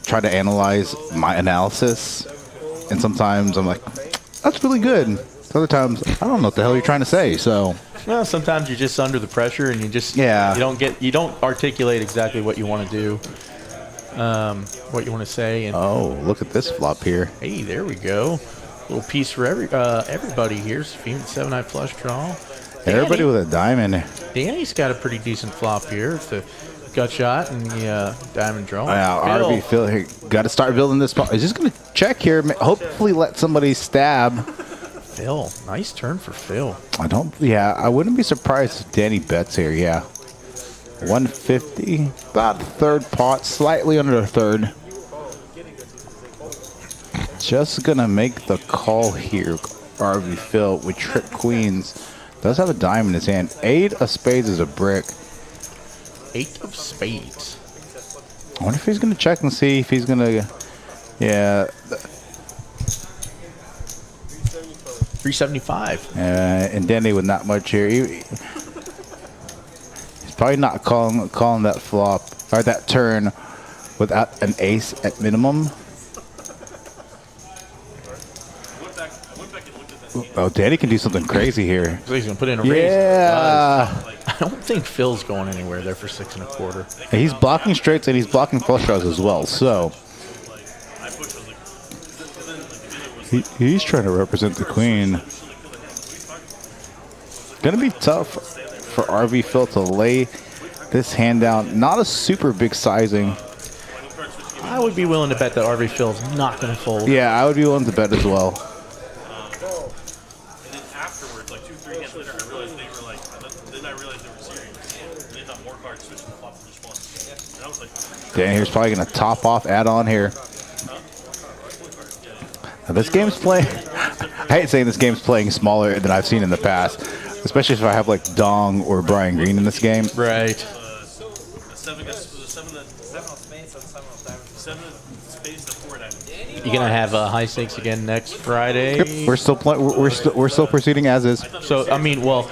try to analyze my analysis. And sometimes I'm like, that's really good. Other times, I don't know what the hell you're trying to say. So, well, sometimes you're just under the pressure and you just you don't articulate exactly what you want to do, what you want to say. And oh, look at this flop here. hey, there we go. Little piece for everybody here. Safeen 7-9 flush draw. Everybody with a diamond. Danny's got a pretty decent flop here. It's the gut shot and the diamond draw. RV Phil, got to start building this. Is just going to check here. Hopefully, let somebody stab. Phil, nice turn for Phil. I wouldn't be surprised if Danny bets here. Yeah, 150, about the third pot, slightly under the third. Just gonna make the call here. RV Phil with trip queens. Does have a dime in his hand. 8 of spades is a brick. 8 of spades. I wonder if he's gonna check and see if he's gonna. Yeah. 375. And Danny with not much here. He's probably not calling that flop or that turn without an ace at minimum. Oh, Danny can do something crazy here. So he's gonna put in a raise. Yeah. don't think Phil's going anywhere there for 6 1/4. He's blocking straights and he's blocking flush draws as well. So he's trying to represent the queen. Gonna be tough for RV Phil to lay this hand down. Not a super big sizing. I would be willing to bet that RV Phil's not going to fold. Yeah, I would be willing to bet as well. And then afterwards, like 2-3 hands later, I realized they were like, then I realized they were serious. And they thought more cards switched the flop for just one. And I was like, Dan here's probably going to top off add-on here. Now this game's playing, I hate saying this game's playing smaller than I've seen in the past, especially if I have like Dong or Brian Green in this game. Right. seven of spades to 4 diamonds. You're going to have high stakes again next Friday. Yep, we're still we're still proceeding as is. So, I mean, well,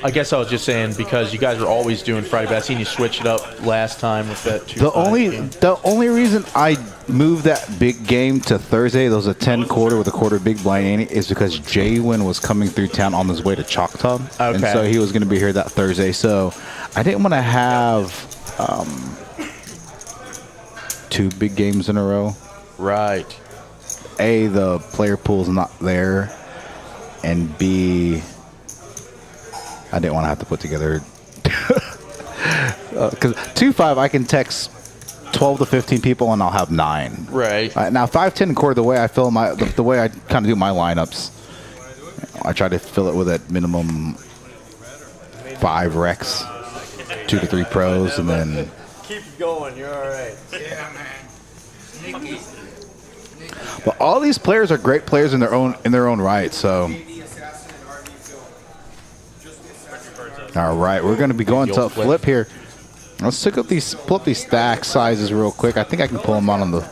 I guess I was just saying because you guys were always doing Friday, but I seen you switch it up last time with that 2-5 game. The only reason I moved that big game to Thursday, those a 10 quarter with a quarter big blind ante, is because Jaywin was coming through town on his way to Choctaw, and so he was going to be here that Thursday. So I didn't want to have 2 big games in a row. Right. A, the player pool's not there, and B, I didn't want to have to put together because 2-5 I can text 12 to 15 people and I'll have 9. Right. Now 5-10 core, the way I fill my the way I kind of do my lineups, I try to fill it with at minimum 5 recs, 2 to 3 pros, and then Keep going, you're all right. Yeah, man. Sneaky. but all these players are great players in their own right. So all right, we're going to be going to flip here. Let's pull up these stack sizes real quick. I think I can pull them out in the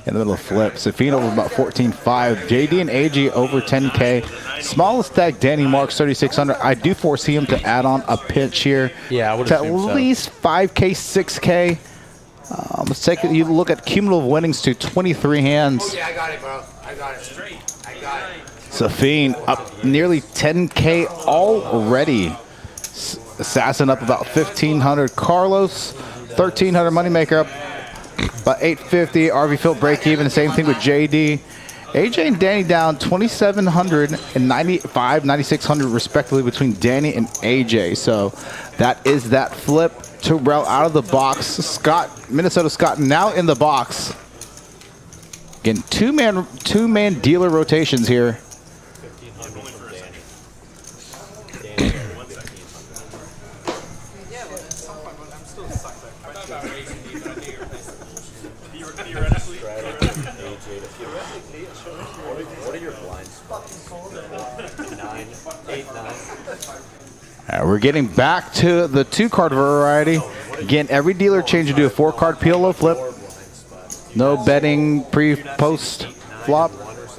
middle of flip. Safeen over about 14.5. JD and AG over 10K. Smallest stack, Danny Marks 3,600. I do foresee him to add on a pinch here. Yeah, I would to assume so. at least 5K, 6K. Let's take you look at cumulative winnings to 23 hands. Oh, yeah, I got it, bro. I got it. I got it. Safeen up nearly 10K already. Assassin up about 1,500. Carlos, 1,300. Moneymaker up about 850. RV Phil break even. Same thing with JD. AJ and Danny down 2,700 and 9,600 respectively between Danny and AJ. So that is that flip to route out of the box. Scott, Minnesota Scott now in the box. Again, two-man dealer rotations here. We're getting back to the 2-card variety. Again, every dealer change to do a 4-card PLO flip. No betting pre-post flop. Looks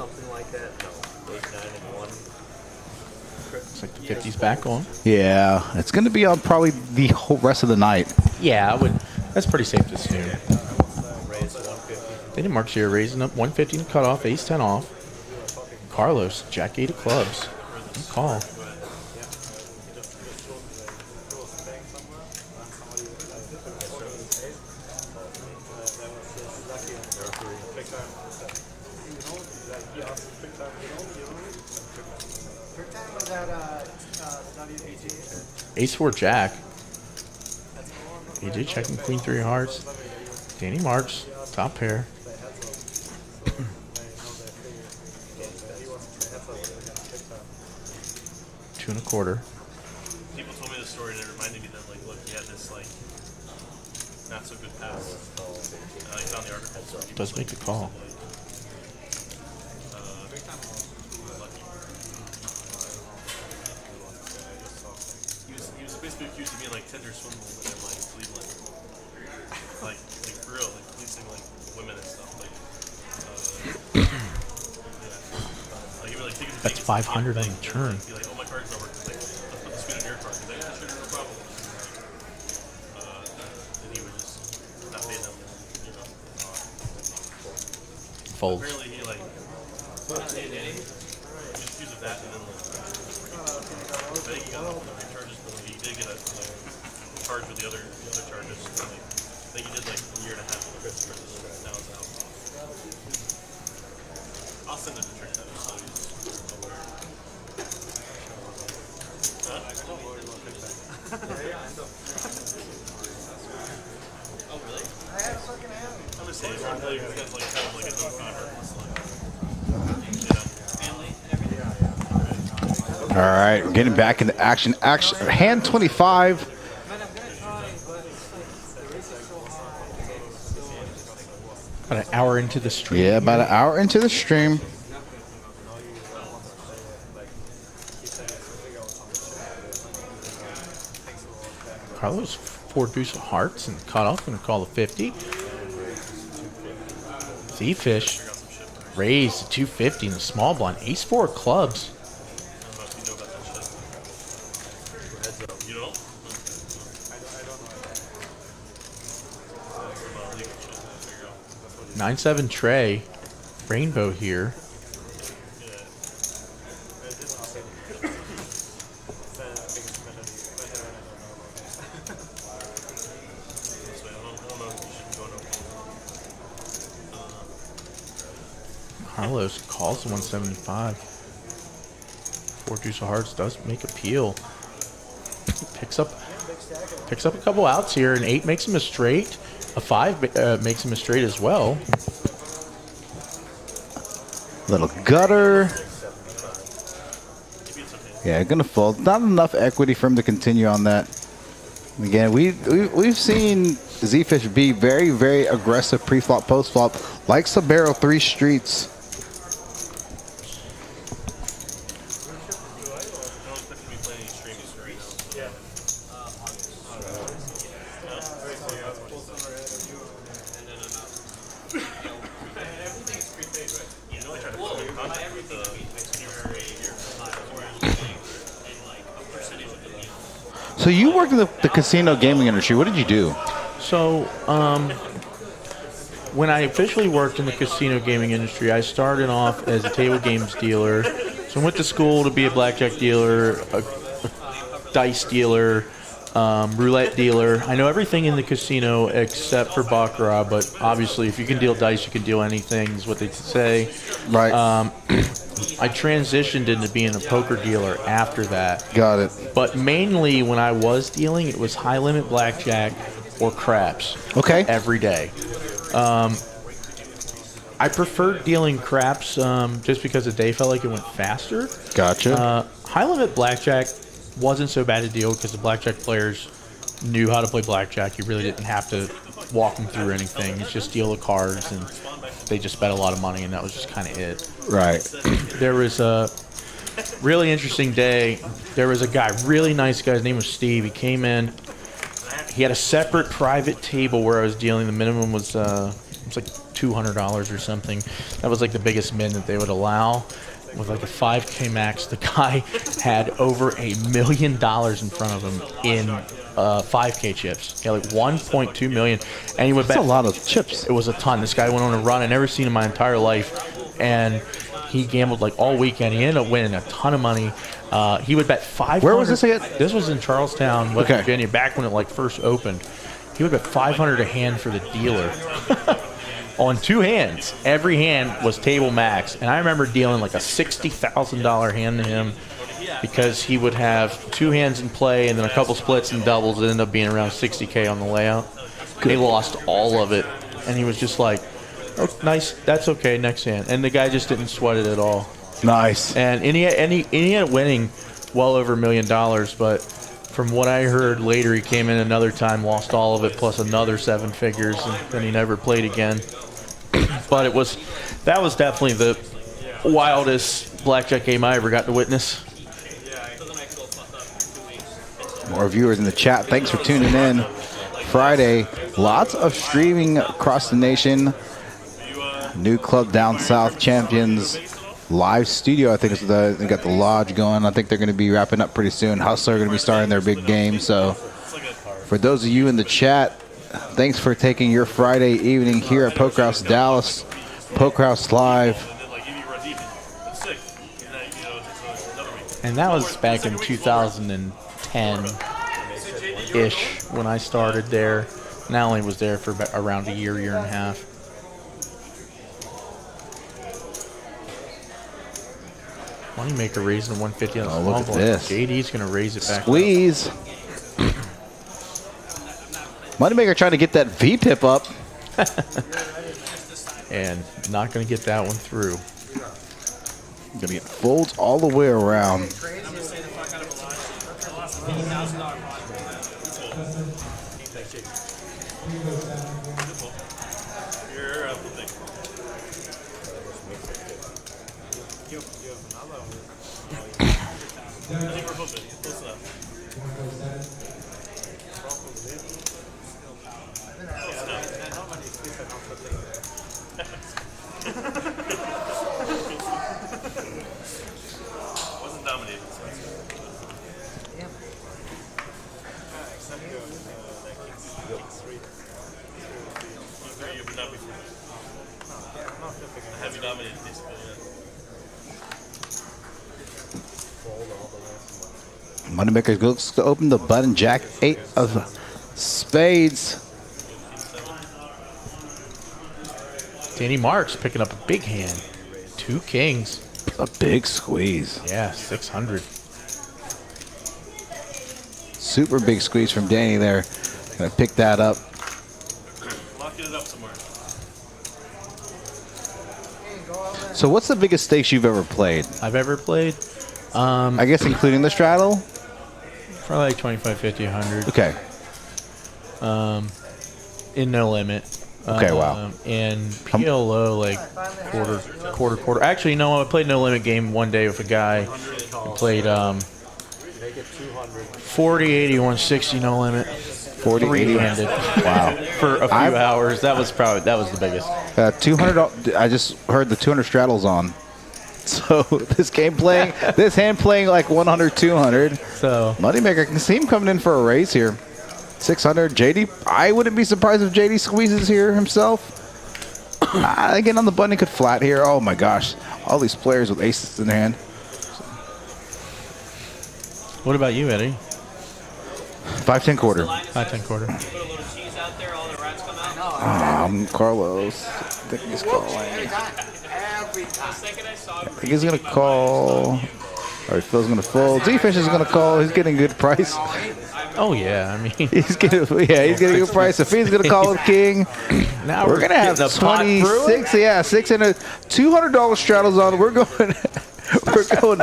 like the 50's back on. Yeah, it's going to be on probably the whole rest of the night. Yeah, I would. That's pretty safe to assume. Danny Marks here raising up 150 to cut off, ace 10 off. Carlos, jack 8 of clubs. Good call. Ace 4 jack. AJ checking queen 3 hearts. Danny Marks, top pair. Two and a quarter. People told me the story and it reminded me that, like, look, he had this, like, not so good pass. I found the article. So Does make the call. He was basically accused of being like Tinder swindling in like Cleveland, like for real, like fleecing like women and stuff. Like, yeah. Like he would like take it to That's 500 on the turn. Be like, oh, my card's not working. Like, let's put the screen on your card. He's like, yeah, sure, no problem. And he would just not pay them, you know. Folds. Apparently he like just accused of that and then like I think he got all the charges for the league. did get charged with the other charges. I think he did like a year and a half with Chris. Now it's out. I'll send him the trick that so he's aware. Oh, really? I have fucking hammer. I'm just saying, it's like kind of like a no contract. Family and everything? All right, we're getting back into action. Hand 25. Man, I'm gonna try, but it's like the race is so hard. About an hour into the stream. Yeah, about an hour into the stream. Carlos, 4 deuce of hearts and cut off. Going to call the 50. Zefish raised to 250 in the small blind. Ace 4 of clubs. You know? 9-7 tray. Rainbow here. Carlos calls the 175. 4 deuce of hearts does make appeal. Picks up a couple outs here. An 8 makes him a straight. A 5 makes him a straight as well. Little gutter. Yeah, gonna fold. Not enough equity for him to continue on that. Again, we've seen Zefish be very, very aggressive pre-flop, post-flop. Likes to barrel 3 streets. So you worked in the casino gaming industry. What did you do? So, when I officially worked in the casino gaming industry, I started off as a table games dealer. So I went to school to be a blackjack dealer, a dice dealer, roulette dealer. I know everything in the casino except for baccarat, but obviously if you can deal dice, you can deal anything, is what they say. Right. I transitioned into being a poker dealer after that. Got it. But mainly when I was dealing, it was high limit blackjack or craps. Okay. Every day. I preferred dealing craps just because the day felt like it went faster. Gotcha. High limit blackjack wasn't so bad to deal because the blackjack players knew how to play blackjack. You really didn't have to walk them through anything. You just deal the cards and they just bet a lot of money, and that was just kind of it. Right. There was a really interesting day. There was a guy, really nice guy. His name was Steve. He came in. He had a separate private table where I was dealing. The minimum was it was like $200 or something. That was like the biggest min that they would allow. With like a 5K max, the guy had over $1 million in front of him in 5K chips. He had like 1.2 million, and he would bet. That's a lot of chips. It was a ton. This guy went on a run I never seen in my entire life, and he gambled like all weekend. He ended up winning a ton of money. He would bet 500. Where was this again? This was in Charlestown, West Virginia, back when it like first opened. He would bet 500 a hand for the dealer. On 2 hands. Every hand was table max. And I remember dealing like a $60,000 hand to him because he would have 2 hands in play and then a couple splits and doubles. It ended up being around 60K on the layout. They lost all of it. And he was just like, oh, nice, that's okay, next hand. And the guy just didn't sweat it at all. Nice. And he ended up winning well over $1 million, but from what I heard later, he came in another time, lost all of it, plus another 7 figures, and then he never played again. But that was definitely the wildest blackjack game I ever got to witness. More viewers in the chat. Thanks for tuning in. Friday, lots of streaming across the nation. New club down south champions. Live studio, I think, they got the lodge going. I think they're going to be wrapping up pretty soon. Hustler are going to be starting their big game. So for those of you in the chat, thanks for taking your Friday evening here at Poker House Dallas, Poker House Live. And that was back in 2010. ish when I started there. And I only was there for about around a year and a half. Moneymaker raising 150 on the Oh, small look at board. this. JD's going to raise it back. Squeeze. Moneymaker trying to get that V-pip up. And not going to get that one through. Gonna get folds all the way around. You're up with I think we're flipping. Close enough. Wasn't dominated. So that's good. You would not be flipping. Have you dominated basically? Yeah. Moneymaker looks to open the button. Jack 8 of spades. Danny Marks picking up a big hand. 2 kings. A big squeeze. Yeah, 600. Super big squeeze from Danny there. Gonna pick that up. Locking it up somewhere. So what's the biggest stakes you've ever played? I've ever played. I guess including the straddle? Probably like 25, 50, 100. Okay. In no limit. Okay, wow. And PLO like quarter. Actually, no, I played no limit game one day with a guy who played 40, 80, 160 no limit. 40, 80. Three-handed. Wow. For a few hours. That was the biggest. 200. I just heard the 200 straddles on. So this hand playing like 100, 200. So Moneymaker can see him coming in for a raise here. 600. JD, I wouldn't be surprised if JD squeezes here himself. Again, on the button, he could flat here. Oh my gosh. All these players with aces in their hand. what about you, Eddie? 5-10 quarter. 5-10 quarter. Put a little cheese out there, all the rats come out. Carlos. I think he's calling. Every time. Every time. The second I saw him, I think he's going to call. All right, Phil's going to fold. Zefish is going to call. He's getting a good price. Oh yeah, I mean He's getting a good price. Safeen's going to call with king. now We're going to have getting the pot through it. 26. Yeah, 600. $200 straddles on. We're going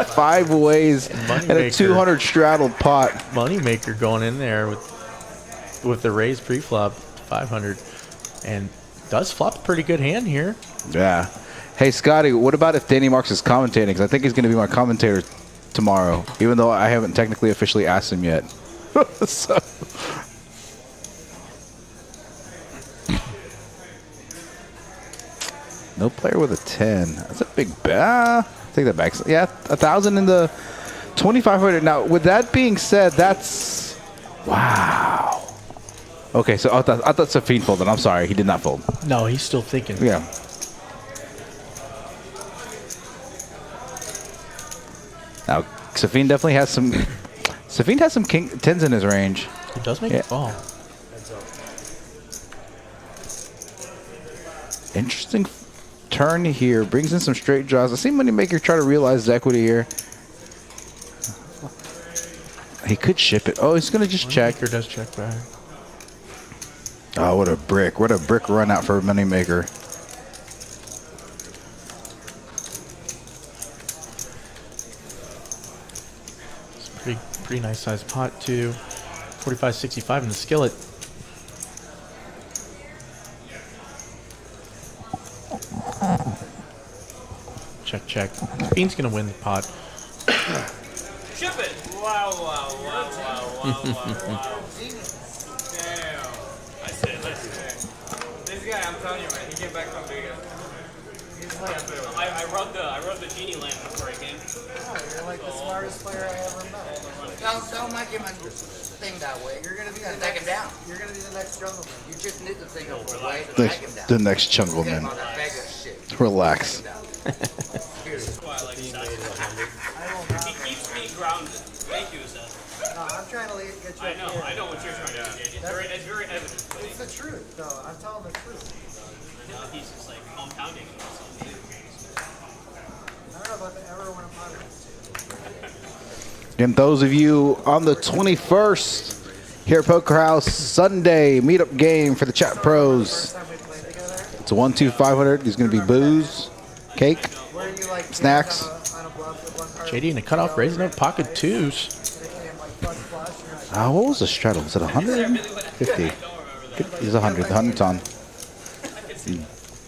5 ways and a Moneymaker. 200 straddle pot. Moneymaker going in there with the raise pre-flop 500 and does flop a pretty good hand here. Yeah. Hey, Scotty, what about if Danny Marks is commentating? Because I think he's going to be my commentator tomorrow, even though I haven't technically officially asked him yet. So. No player with a 10. That's a big bet. Take that back. Yeah, 1,000 in the 2,500. Now, with that being said, that's wow. Okay, so I thought Safeen folded. I'm sorry, he did not fold. No, he's still thinking. Yeah. Now, Safeen definitely has some. Safeen has some king tens in his range. He does make Yeah. it fall. Interesting turn here. Brings in some straight draws. I see Moneymaker try to realize his equity here. He could ship it. Oh, he's going to just check. Moneymaker does check back. Oh, what a brick. What a brick run out for Moneymaker. It's a pretty nice sized pot too. 45.65 in the skillet. Check, check. Bean's gonna win the pot. ship it. Wow, wow, wow, wow, wow, wow. Damn. I say it. This guy, I'm telling you, man, he came back from Vegas. I rubbed the genie lamp before I came. You're like the smartest player I ever met. Don't make him think that way. You're gonna be You the gotta take him down. You're gonna be the next jungle man. You just need to think of a way to take him down. The next jungle Get him man. on that Vegas shit. Relax. That's why I like He keeps me grounded. Thank you, Seth. No, I'm trying to get you I up know. here. I know what you're trying truth, though. I'm telling the truth. Now he's just like compounding it. I don't know about the everyone I'm podcast to. And those of you on the 21st here at Poker House, Sunday meetup game for the chat pros. First time we played together, It's a 1-2-500. There's going to be booze, cake. where you like Snacks. on a bluff with one card. JD in the cutoff raising up pocket twos. They came like flush, you're like, What was the straddle? Was it 150? It's 100. The 100's on.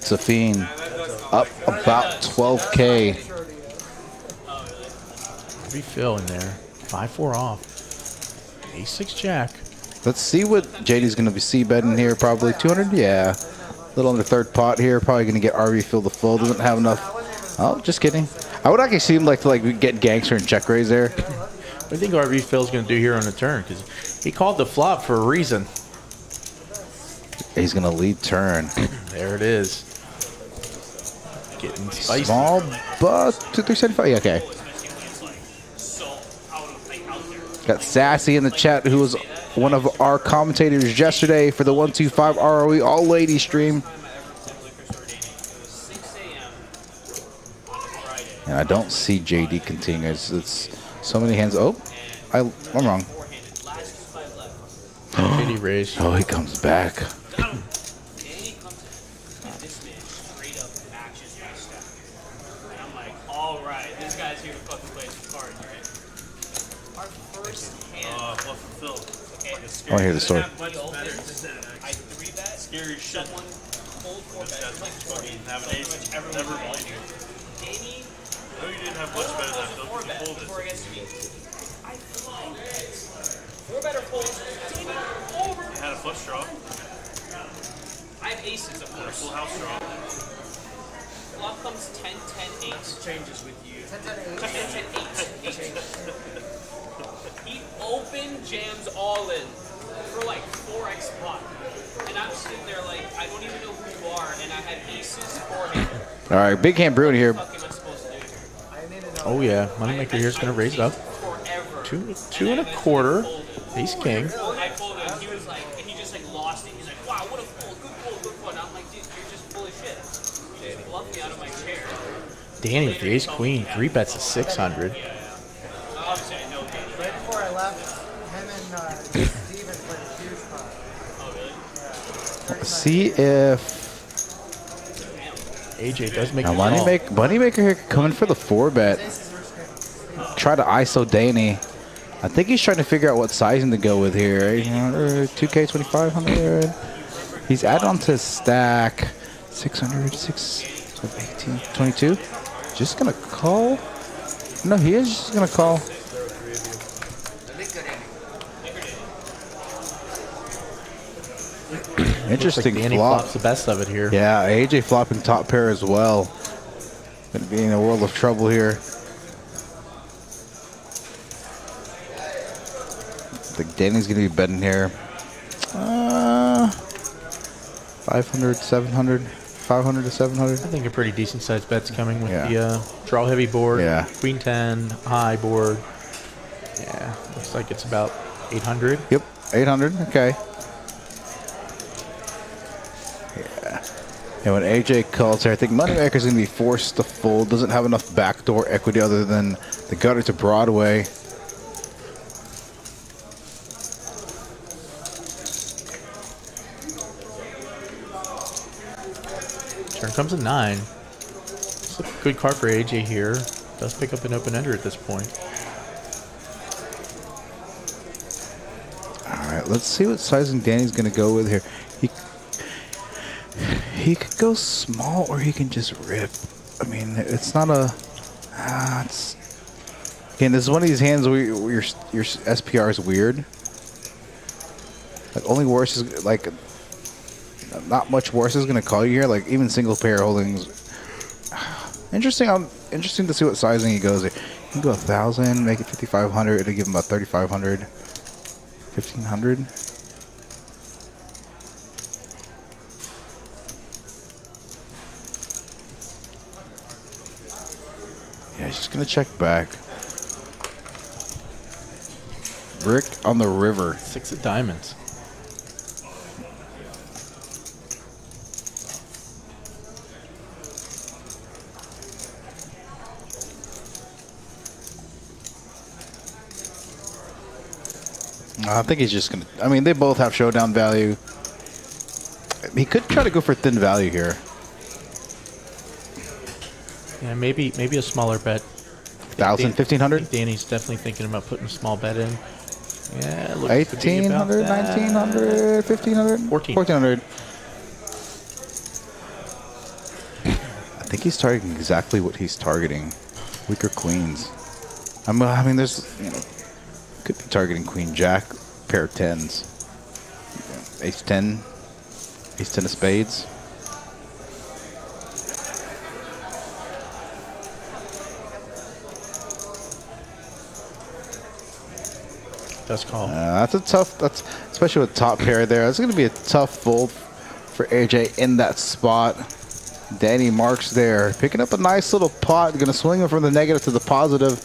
Safeen up about 12K. sure to you. Refill in there. 5-4 off. Ace-6 jack. Let's see what JD's going to be c-betting here. Probably 200. Yeah. A little under third pot here. Probably going to get RV fill the full. Doesn't have enough. Oh, just kidding. I would actually seem like to get gangster and check raise there. What do you think RV Phil's going to do here on the turn? Because he called the flop for a reason. He's going to lead turn. There it is. Getting spicy. Small, but 2-3-75. Yeah, okay. Got Sassy in the chat, who was one of our commentators yesterday for the 125 ROE all lady stream. And I don't see JD continue. It's so many hands. Oh, I'm wrong. JD raised. Oh, he comes back. This guy's here to fucking play some cards, right? Our first hand. Fluff and Phil. Okay. I want to hear the story. Much better than that, I actually. 3-bet. Scary shit. Someone pulled 4 This bets. guy's Like fucking have an ace. everyone Never had believed you. Danny No, you didn't have much better than that. Don't 4 think you bet pulled before it. it gets to me. I fly bets. 4 better folds. Danny over. You had a flush draw. I have aces, of Had a course. full house draw. Flop comes 10, 10, 8. Changes with you. 10, 10, 8. He open jams all in for like 4x pot. And I'm sitting there like, I don't even know who you are. And I had aces for him. All right, big hand brewing here. What the fuck am I supposed to do here? I need to know. Oh, yeah. Moneymaker here's going to raise it up. Forever. 2.25. Ace king. I told him, he was like, and he just like lost it. He's like, wow, what a fold, good fold, good fold. And I'm like, dude, you're just full of shit. You just bluffed me out of my chair. Danny with the ace queen. 3 bets to 600. Obviously, I know Danny. Right before I left, him and Steven played a huge pot. Oh, really? Let's see if AJ does make now the call. Moneymaker here coming for the 4-bet. Try to ISO Danny. I think he's trying to figure out what sizing to go with here. 800, 2K, 2,500. He's added on to his stack. 600, 6, 18, 22. Just gonna call. No, he is just gonna call. Interesting Danny flop. flops the best of it here. Yeah, AJ flopping top pair as well. Gonna be in a world of trouble here. I think Danny's gonna be betting here. 500, 700, 500 to 700. I think a pretty decent sized bet's coming with Yeah. the draw heavy board. Yeah. Queen 10, high board. Yeah, looks like it's about 800. Yep, 800. Okay. Yeah. And when AJ calls here, I think Moneymaker's gonna be forced to fold. Doesn't have enough backdoor equity other than the gutter to Broadway. Turn comes a 9. It's a good card for AJ here. Does pick up an open ender at this point. All right, let's see what sizing Danny's gonna go with here. He could go small or he can just rip. I mean, it's not a. It's again. This is one of these hands where your SPR is weird. Like only worse is like not much worse is gonna call you here. Like even single pair holdings. Interesting. Interesting to see what sizing he goes here. You can go 1,000, make it 5,500. It'll give him about 3,500, 1,500. Yeah, he's just gonna check back. Rick on the river. 6 of diamonds. I think he's just going to... I mean, they both have showdown value. He could try to go for thin value here. Yeah, maybe a smaller bet. 1,000, 1,500? I think Danny's definitely thinking about putting a small bet in. Yeah, it looks to be about 1,800, that. 1,900, 1,500? 1,400. 1,400. I think he's targeting exactly what he's targeting. Weaker queens. I mean, there's, you know, could be targeting queen jack, pair of tens. Ace 10, ace 10 of spades. That's call. That's a tough, that's especially with top pair there. That's going to be a tough fold for AJ in that spot. Danny Marks there, picking up a nice little pot. Going to swing him from the negative to the positive.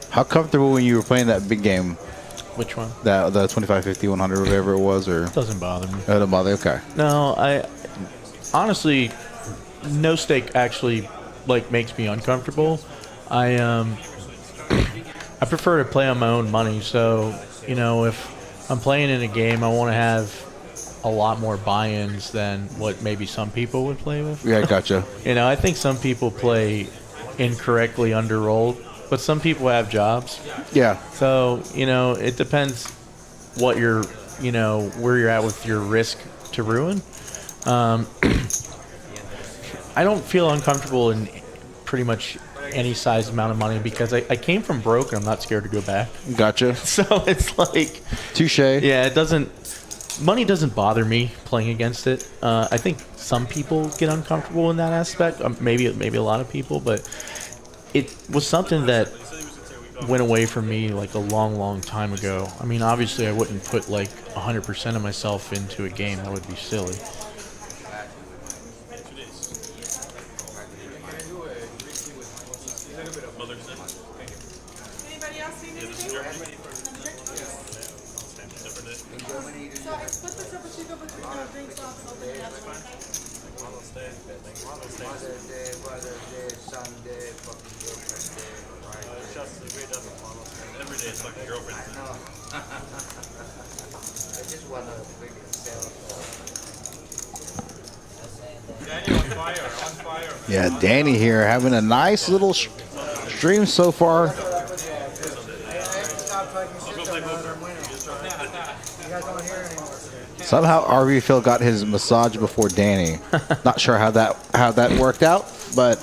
How comfortable when you were playing that big game? Which one? That the 25, 50, 100, whatever it was, or Doesn't bother me. oh, don't bother. Okay. No, I honestly, no stake actually like makes me uncomfortable. I prefer to play on my own money. So you know, if I'm playing in a game, I want to have a lot more buy-ins than what maybe some people would play with. Yeah, gotcha. You know, I think some people play incorrectly underrolled, but some people have jobs. Yeah. So, you know, it depends what you're, you know, where you're at with your risk to ruin. I don't feel uncomfortable in pretty much any size amount of money because I came from broke and I'm not scared to go back. Gotcha. So it's like, Touche. yeah, it doesn't, money doesn't bother me playing against it. I think some people get uncomfortable in that aspect. Maybe a lot of people, but it was something that went away from me like a long time ago. I mean, obviously I wouldn't put like 100% of myself into a game. That would be silly. Anybody else need anything? So I split this up with you, but drinks off and open the other one. Every day it's like a girlfriend. I just want to bring it Danny on fire, on fire. Yeah, Danny here having a nice little stream so far. Stop talking shit though now that I'm winning. You guys don't hear anymore. Somehow RV Phil got his massage before Danny. Not sure how that worked out, but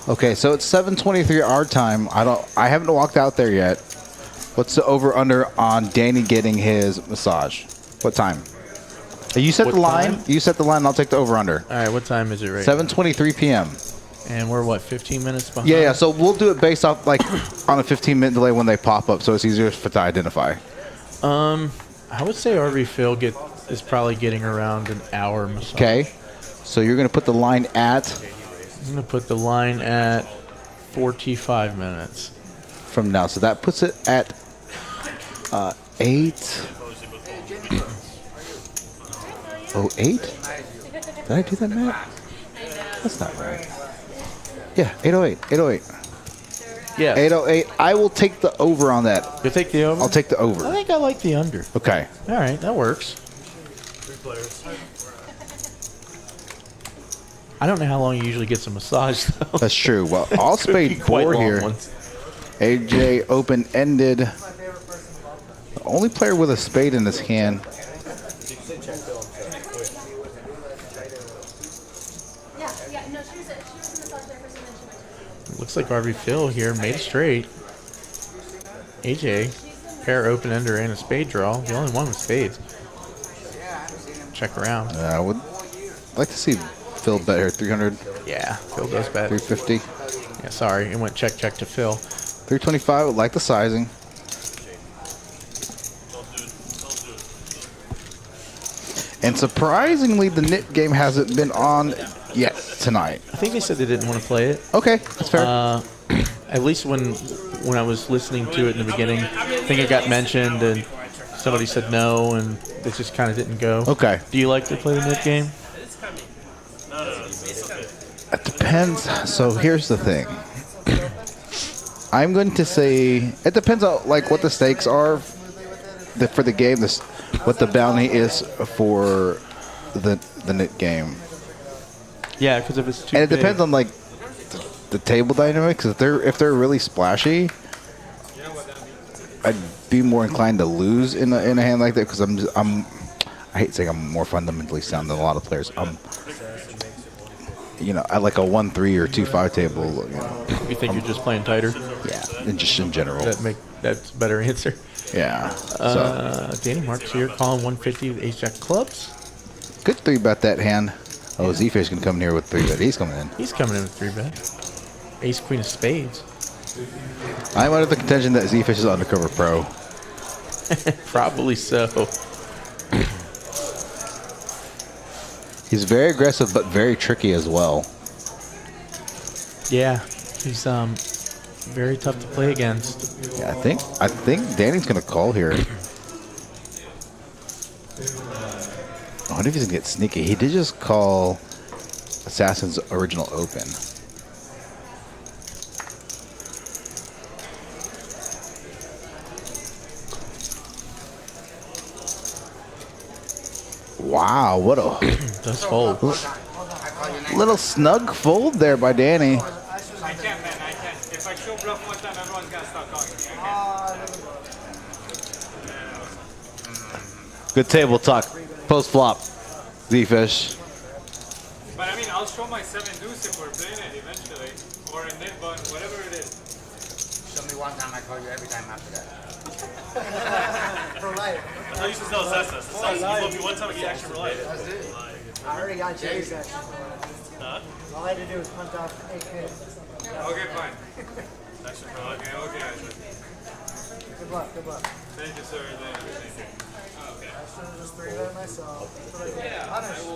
okay. So it's 7:23 our time. I haven't walked out there yet. What's the over under on Danny getting his massage? What time? You set What the line. time? You set the line. I'll take the over under. All right, what time is it right 7:23 p.m. now? And we're what, 15 minutes behind? Yeah. So we'll do it based off like on a 15-minute delay when they pop up, so it's easier to identify. I would say RV Phil is probably getting around an hour massage. Okay. So you're gonna put the line at I'm going to put the line at 45 minutes. from now. So that puts it at 8. Oh, 8? Did I do that, Matt? That's not right. Yeah, 808. 808. Yeah. 808. I will take the over on that. You'll take the over? I'll take the I over. think I like the under. Okay. All right, that works. 3 players. I don't know how long he usually gets a massage, though. That's true. Well, all spade Quite 4 long here. ones. AJ open-ended. The only player with a spade in his hand. Yeah, no, she was in the massage there first and then she went to Looks like RV Phil here made it straight. AJ, pair open ender and a spade draw. The only one with spades. Check around. I would like to see Phil bet here. 300, Yeah, Phil does bet. 350, Yeah, sorry, it went check to Phil. 325. Would like the sizing. And surprisingly, the knit game hasn't been on yet. tonight? I think they said they didn't want to play it. Okay, that's fair. At least when I was listening to it in the beginning, I think it got mentioned and somebody said no, and it just kind of didn't go. Okay. Do you like to play the mid game? It depends. So here's the thing. I'm going to say it depends on like what the stakes are for the game. What the bounty is for the knit game. Yeah, because if it's too And it big, depends on like the table dynamics. If they're really splashy, I'd be more inclined to lose in a hand like that because I hate saying I'm more fundamentally sound than a lot of players. I like a 1-3 or 2-5 table. You think you're just playing tighter? Yeah, and just in general. That's a better answer. Yeah. Danny Marks here calling 150 with ace jack clubs. Good 3-bet that hand. Oh, Zefish can come in here with 3-bet. He's coming in. He's coming in with 3-bet. Ace queen of spades. I'm under the contention that Zefish is undercover pro. Probably so. He's very aggressive, but very tricky as well. Yeah, he's very tough to play against. Yeah, I think Danny's gonna call here. I wonder if he's gonna get sneaky. He did just call Assassin's original open. Wow, what a Does fold. little snug fold there by Danny. I can't, man. I can't. If I show bluff one time, everyone's gonna start calling me. I can't. Good table talk. Post flop. Zefish. But I mean, I'll show my 7 deuce if we're playing it eventually, or a net bun, whatever it is. Show me one time, I call you every time after that. For life. That's how you used to tell Assassin. He told me one time he actually relied. That's it. I already got Jay's action. Huh? All I had to do was punt off 8 kids. Okay, fine. Actually, relied. Okay. Good luck, good luck. Thank you, sir. Thank you. I should have just 3-bet myself.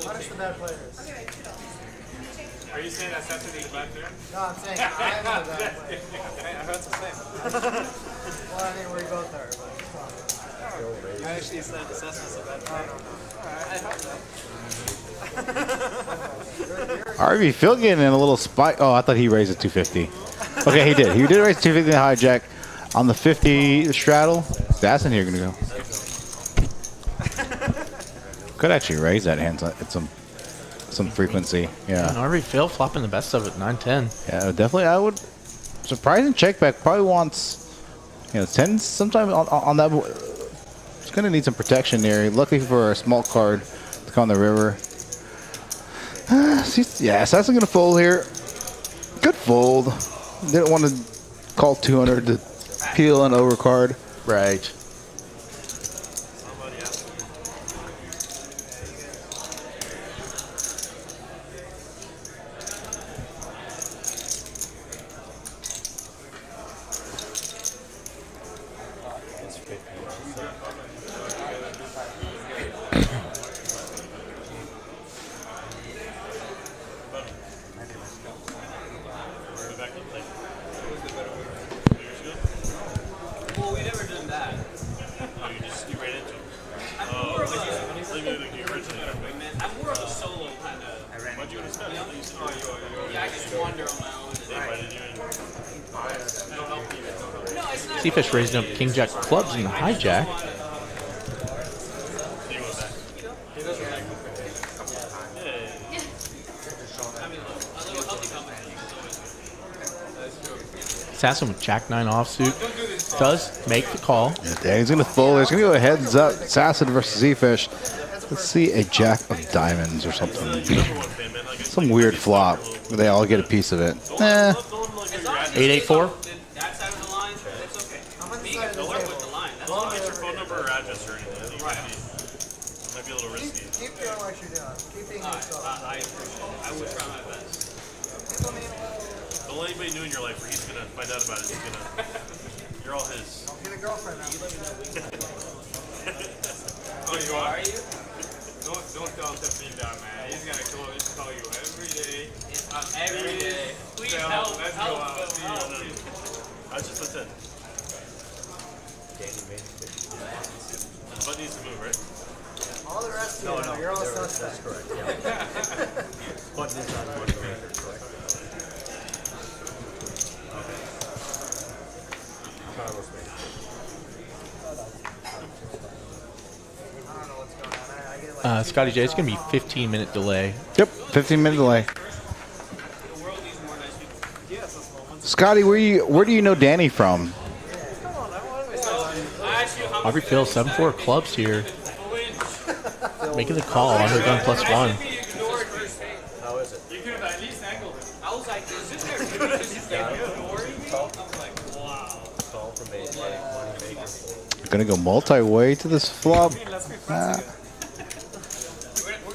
Punish the bad players. Are you saying Assassin is a bad player? No, I'm saying I'm the bad player. I heard the same. Well, I mean, we both are, but I actually said Assassin is a bad player. RV Phil getting in a little spike. Oh, I thought he raised it 250. Okay, he did. He did raise 250 in the hijack. On the 50 straddle, Assassin here gonna go. Could actually raise that hand at some frequency. Yeah. And RV Phil flopping the best of it, 9-10. Yeah, definitely. I would. Surprising check back. Probably wants 10 sometime on that. He's gonna need some protection there. Lucky for a small card to come on the river. Yeah, Assassin gonna fold here. Good fold. Didn't want to call 200 to peel an overcard. Right. Well, we never done that. Oh, you ran into him. I'm more of a, I'm more of a solo kind of. Why'd you understand? Yeah, I just wander on my own. No, it's not. Zefish raising up king jack clubs in the hijack. Assassin with jack 9 offsuit does make the call. Yeah, he's gonna fold. He's gonna go heads up. Assassin versus Zefish. Let's see a jack of diamonds or something. Some weird flop. They all get a piece of it. 8-8-4. That side of the line, it's okay. Being side of the familiar table. with the line, that's Don't fine. get your phone number or address or anything. I think might be a little risky. keep doing what you're doing. Keep being yourself. I appreciate it. I would try my best. Don't let anybody new in your life or he's gonna find out about it. He's gonna. You're all his. Don't get a girlfriend now. Oh, you are? Are you? No, Don't Safeen that, man. He's gonna call you every day. Every day. Please Tell him, help. let's go Help. out. Help. I just put 10. Button needs to move, right? All the rest of you, you're all suspect. Correct, yeah. Button is on Moneymaker, correct. Carlos made it. I don't know what's going on. I get like Scotty J, it's going to be 15-minute delay. Yep, 15-minute delay. Scotty, where do you know Danny from? Aubrey Phil, 7-4 clubs here. Making the call on her gun +1. How is it? You could have at least angled it. I was like, is it there? Just ignoring me? I'm like, wow. Call from Moneymaker. Gonna go multi-way to this flop. Let's be friends again.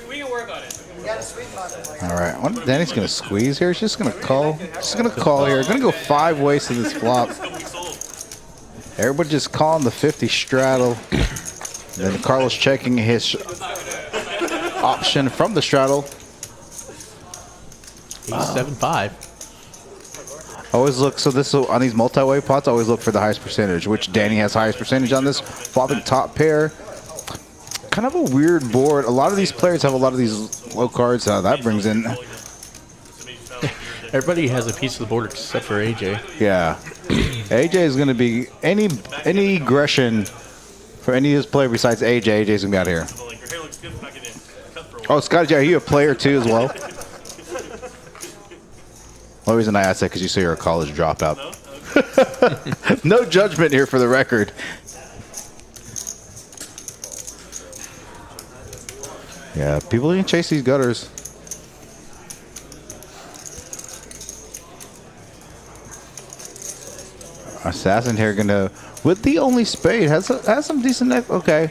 We can work on it. you got a sweet spot. Like, All right, what Danny's gonna squeeze here. She's just gonna call. She's gonna call here. Gonna go 5 ways to this flop. Everybody just calling the 50 straddle. Then Carlos checking his option from the straddle. 8-7-5. Always look, so this on these multi-way pots, always look for the highest percentage, which Danny has highest percentage on this. Flopping top pair. Kind of a weird board. A lot of these players have a lot of these low cards. That brings in, Everybody has a piece of the board except for AJ. yeah. AJ is going to be, any aggression for any of his player besides AJ, AJ's going to be out here. Like, your hair looks good, but I can cut for a while. Oh, Scotty J, are you a player too as well? The reason I asked that because you say you're a college dropout. No judgment here for the record. Yeah, people can chase these gutters. Assassin here gonna, with the only spade, has some decent, okay.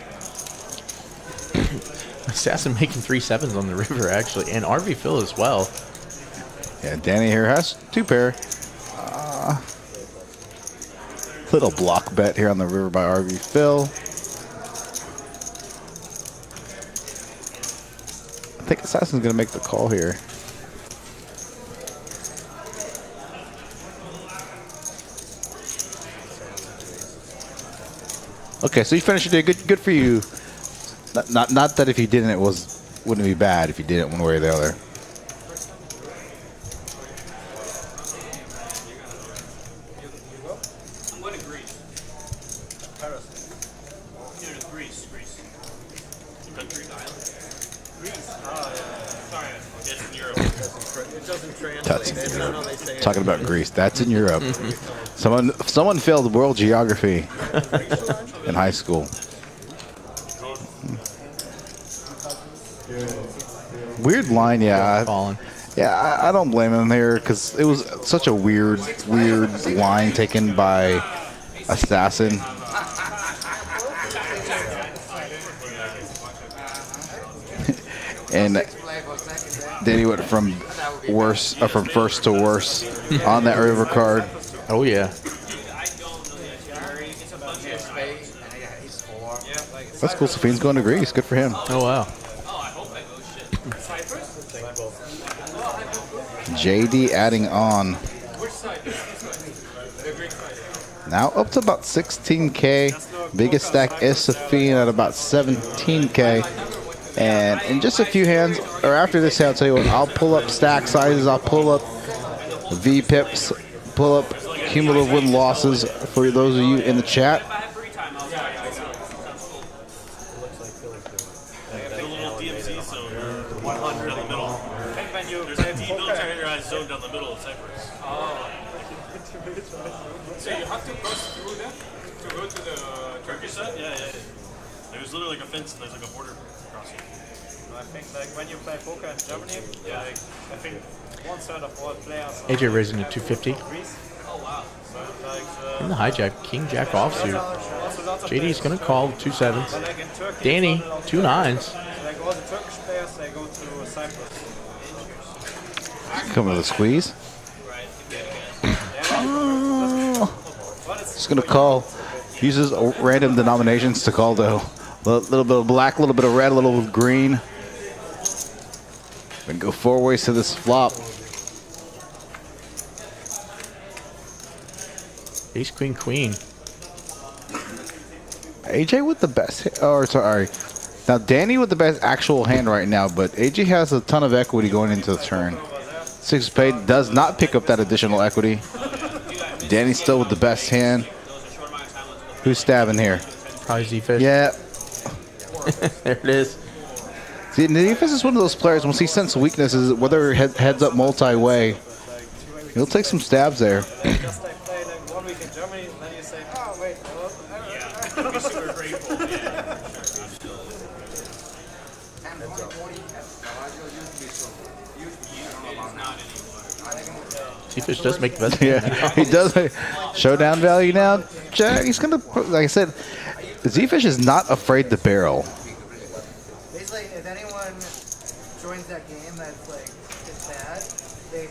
Assassin making 3 7s on the river, actually. And RV Phil as well. Yeah, Danny here has 2 pair. Little block bet here on the river by RV Phil. I think Assassin's gonna make the call here. Okay, so you finished your day. Good for you. Not that if you didn't, wouldn't be bad if you did it one way or the other. I'm going to Greece. Either to Greece. Country? Greece. Oh, yeah. Sorry. It's in Europe. It doesn't translate. That's not how they say it. Talking about Greece, that's in Europe. Someone failed world geography in high school. Weird line, yeah. Falling. Yeah, I don't blame him here because it was such a weird line taken by Assassin. And then he went from first to worse on that river card. Oh, yeah. That's cool. Safeen's going to Greece. Good for him. Oh, wow. JD adding on. Now up to about 16K. Biggest stack is Safeen at about 17K. And in just a few hands, or after this hand, I'll tell you what, I'll pull up stack sizes, I'll pull up V-pips, pull up cumulative win losses for those of you in the chat. The little DMZ zone, 100 down the middle. There's a demilitarized zone down the middle of Cyprus. So you have to cross through that to go to the Turkish side? Yeah. There's literally like a fence and there's like a border crossing. I think like when you play poker in Germany, like I think 1/3 of all players. AJ raising to 250. Greece. Oh wow! So like In the hijack, King Jack offsuit. JD's going to call 2 7s. like in Turkey, Danny, 2 9s. like all the Turkish players, they go to Cyprus. Coming with a squeeze. Just going to call. Uses random denominations to call though. A little bit of black, a little bit of red, a little bit of green. And go 4 ways to this flop. Ace, queen, queen. AJ with the best, or sorry. Now Danny with the best actual hand right now, but AJ has a ton of equity going into the turn. 6 of spade does not pick up that additional equity. Danny's still with the best hand. Who's stabbing here? Probably Zefish. Yeah. There it is. See, Zefish is one of those players, once he senses weaknesses, whether heads up multi-way, he'll take some stabs there. Just like play like 1 week in Germany, then you say, oh wait, Be super grateful. Zefish does make the best. Yeah, he does. Showdown value now. Jack, he's going to, like I said, Zefish is not afraid to barrel. Basically, if anyone joins that game that's like is bad, they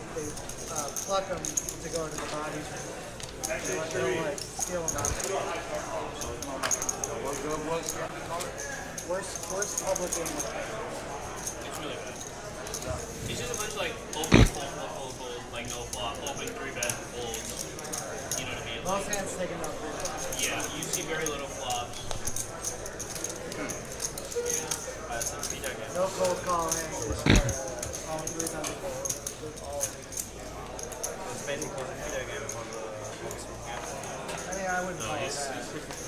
pluck them to go into the bodies. They'll like steal them out. Worst public game. It's really good. It's just a bunch of like open, fold, like no flop, open 3-bet folds. You know what I mean? Most hands taking out 3 bets. Yeah, you see very little flops. No cold calling. Just calling 3 times a fold. it's basically the media game on the I mean, I wouldn't call it that.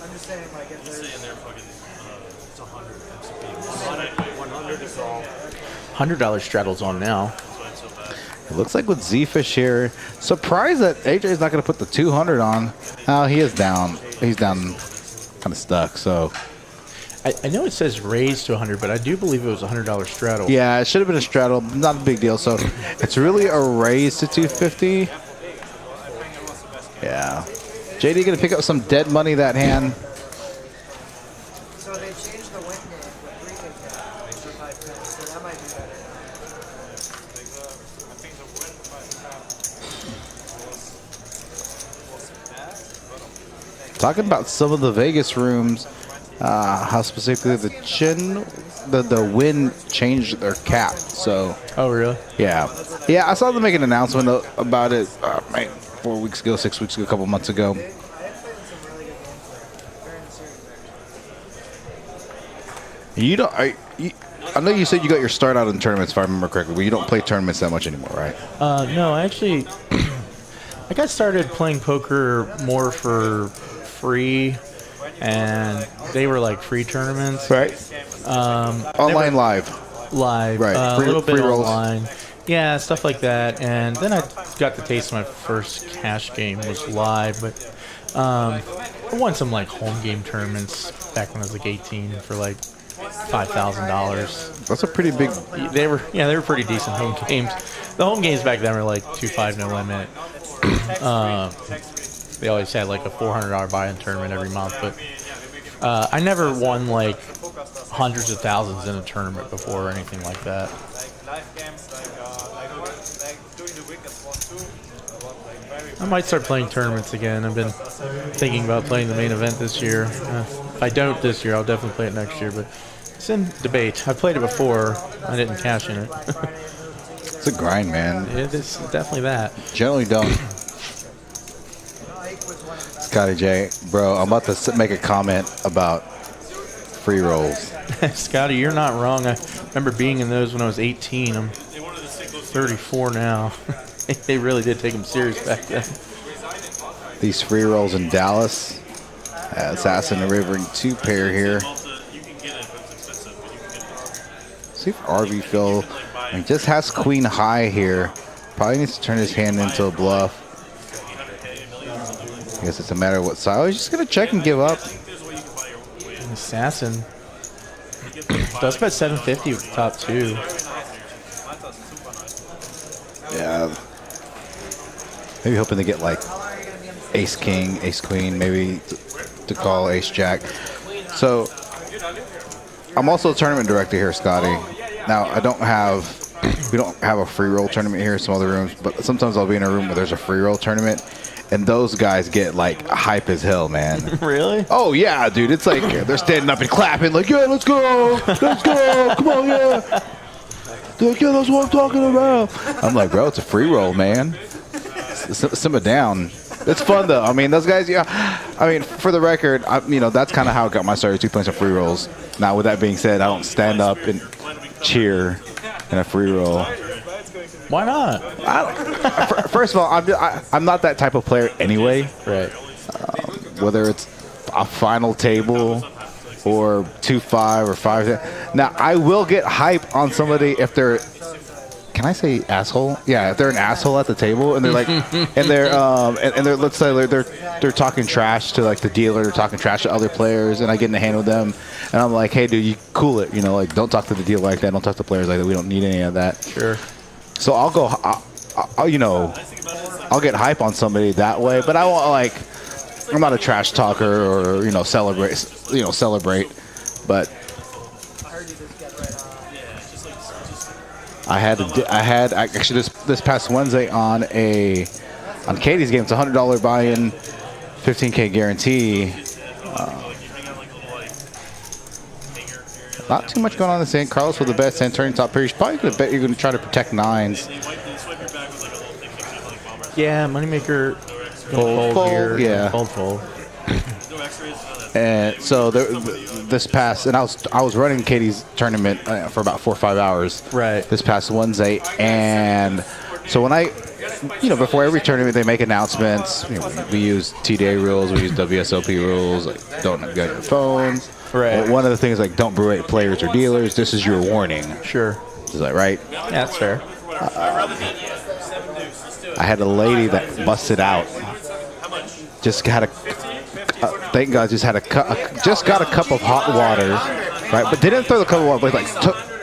I'm just saying, like, if there's... They're fucking, it's 100. 100 is all. $100 straddles on now. It looks like with Zefish here, surprised that AJ is not going to put the 200 on. Oh, he is down. He's down, kind of stuck, so... I know it says raise to 100, but I do believe it was a $100 straddle. Yeah, it should have been a straddle. Not a big deal. So it's really a raise to 250. Yeah. JD going to pick up some dead money that hand. So they changed the win game with 3 big caps for 5 pence, so that might be better. I think the win 5 was bad. Talking about some of the Vegas rooms, how specifically the win changed their cap. So. Oh, really? Yeah. Yeah, I saw them make an announcement about it 4 weeks ago, 6 weeks ago, a couple months ago. I have played in some really good games during the series. You don't. I know you said you got your start out in tournaments, if I remember correctly, but you don't play tournaments that much anymore, right? No, actually, I got started playing poker more for free, and they were like free tournaments. Right. Online live. Live. Right. A little bit free rolls. online. Yeah, stuff like that. And then I got the taste of my first cash game was live, but I won some like home game tournaments back when I was like 18 for like $5,000. That's a pretty big. They were pretty decent home games. The home games back then were like 2-5 no limit. They always had like a $400 buy-in tournament every month, but I never won like hundreds of thousands in a tournament before or anything like that. Like live games, like during the week as well too. I might start playing tournaments again. I've been thinking about playing the main event this year. If I don't this year, I'll definitely play it next year, but it's in debate. I've played it before. I didn't cash in it. It's a grind, man. It is definitely that. Generally don't. Scotty J, bro, I'm about to make a comment about free rolls. Scotty, you're not wrong. I remember being in those when I was 18. I'm 34 now. They really did take them serious back then. These free rolls in Dallas. Assassin and Rivering 2 pair here. See if RV Phil just has queen high here. Probably needs to turn his hand into a bluff. I guess it's a matter of what side. He's just going to check and give up. An Assassin does bet 750 with the top 2. Yeah. Maybe hoping to get like ace king, ace queen, maybe to call ace jack. So I'm also a tournament director here, Scotty. Now we don't have a free roll tournament here in some other rooms, but sometimes I'll be in a room where there's a free roll tournament, and those guys get like hype as hell, man. Really? Oh yeah, dude. It's like they're standing up and clapping, like, yeah, let's go, come on, yeah. They're like, yeah, that's what I'm talking about. I'm like, bro, it's a free roll, man. Simmer down. It's fun though. I mean, those guys. Yeah. I mean, for the record, that's kind of how I got my start. 2 points of free rolls. Now, with that being said, I don't stand up and cheer in a free roll. Why not? First of all, I'm not that type of player anyway. Right. Whether it's a final table or 2-5 or 5. Now, I will get hype on somebody if they're. Can I say asshole? Yeah, if they're an asshole at the table and they're like, and they're let's say they're talking trash to like the dealer, they're talking trash to other players, and I get in the hand with them, and I'm like, hey, dude, you cool it, like don't talk to the dealer like that, don't talk to players like that. We don't need any of that. Sure. So I'll go, I'll get hype on somebody that way, but I won't like. I'm not a trash talker or celebrate, but. I had actually this past Wednesday on Katie's game. It's a $100 buy-in, 15K guarantee. Not too much going on this end. Carlos with the best hand, turning top pair. He's probably going to bet you're going to try to protect 9s. Yeah, Moneymaker. Fold here. Yeah. Fold. And so this past, and I was running Katie's tournament for about 4 or 5 hours. Right. This past Wednesday, and so when before every tournament they make announcements. We use TDA rules, we use WSOP rules. Like, don't get your phones. Right. One of the things like don't berate players or dealers. This is your warning. Sure. Is that right? Yeah, that's fair. I had a lady that busted out. Just got thank God, just got a cup of hot water, right? But didn't throw the cup of water, but like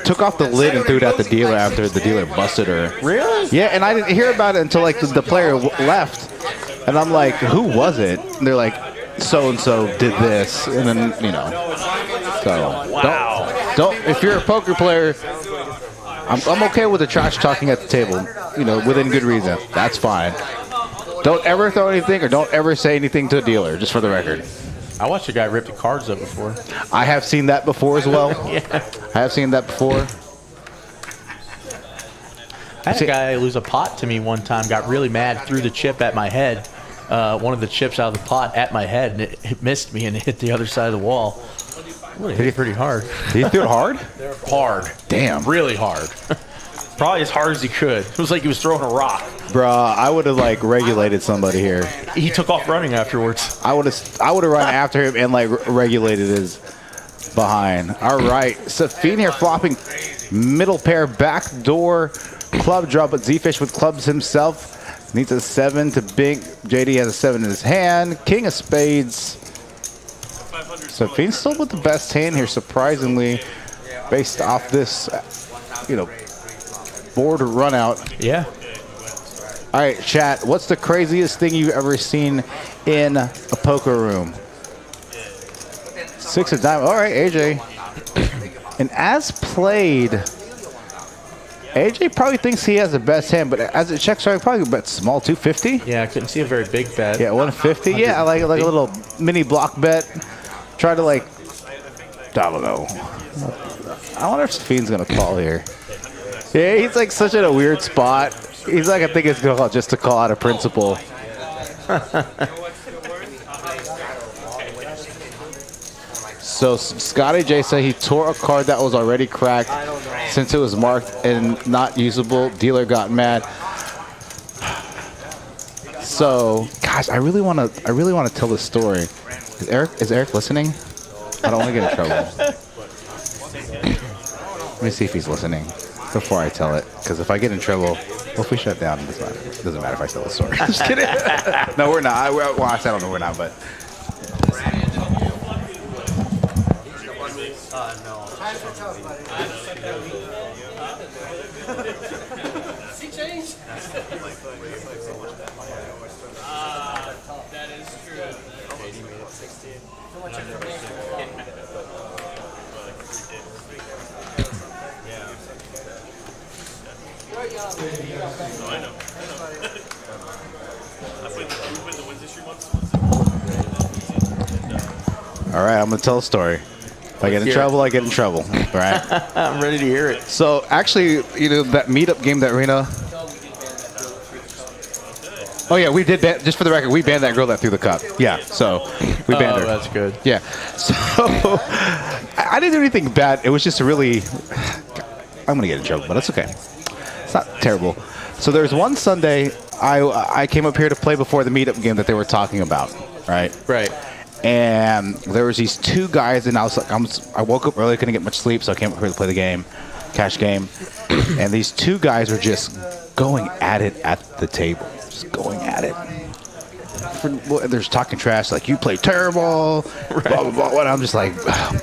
took off the lid and threw it at the dealer after the dealer busted her. Really? Yeah, and I didn't hear about it until like the player left, and I'm like, who was it? And they're like, so and so did this, and then so wow. Don't if you're a poker player, I'm okay with the trash talking at the table, within good reason. That's fine. Don't ever throw anything or don't ever say anything to a dealer, just for the record. I watched a guy rip the cards up before. I have seen that before as well. Yeah. I have seen that before. I had a guy lose a pot to me one time, got really mad, threw the chip at my head. One of the chips out of the pot at my head, and it missed me and it hit the other side of the wall. It hit pretty hard. Did he throw it hard? Hard. Damn. Really hard. Probably as hard as he could. It was like he was throwing a rock. Bruh, I would have like regulated somebody here. He took off running afterwards. I would have run after him and like regulated his behind. All right, Safeen here flopping middle pair backdoor club draw, but Zefish with clubs himself needs a 7 to bink. JD has a 7 in his hand. King of spades. Safeen still with the best hand here, surprisingly, based off this, board run out. Yeah. All right, chat. What's the craziest thing you've ever seen in a poker room? 6 of diamonds. All right, AJ. And as played, AJ probably thinks he has the best hand, but as it checks, right, probably bet small 250. Yeah, I couldn't see a very big bet. Yeah, 150. Yeah, like a little mini block bet. Try to I don't know. I wonder if Safeen's gonna call here. Yeah, he's like such in a weird spot. He's like, I think it's going to call just to call out a principle. So Scotty J said he tore a card that was already cracked since it was marked and not usable. Dealer got mad. So, gosh, I really want to tell this story. Is Eric listening? I don't want to get in trouble. Let me see if he's listening before I tell it, because if I get in trouble, well, if we shut down, it doesn't matter if I tell the story. Just kidding. No, we're not. Well, I don't know we're not, but. See change? That is true. How much information? I know. All right, I'm going to tell a story. If I get in trouble, I get in trouble. Right? I'm ready to hear it. So actually, that meetup game that Rena. Oh yeah, we did ban, just for the record, we banned that girl that threw the cup. Yeah, so we banned her. That's good. Yeah. So I didn't do anything bad. It was just really I'm gonna get in trouble, but that's okay. It's not terrible. So there's one Sunday I came up here to play before the meetup game that they were talking about, right? Right. And there was these two guys, and I was like, I woke up early, couldn't get much sleep, so I came up here to play the game, cash game. And these two guys were just going at it at the table, just going at it. They're just talking trash, like you play terrible, blah blah blah. And I'm just like,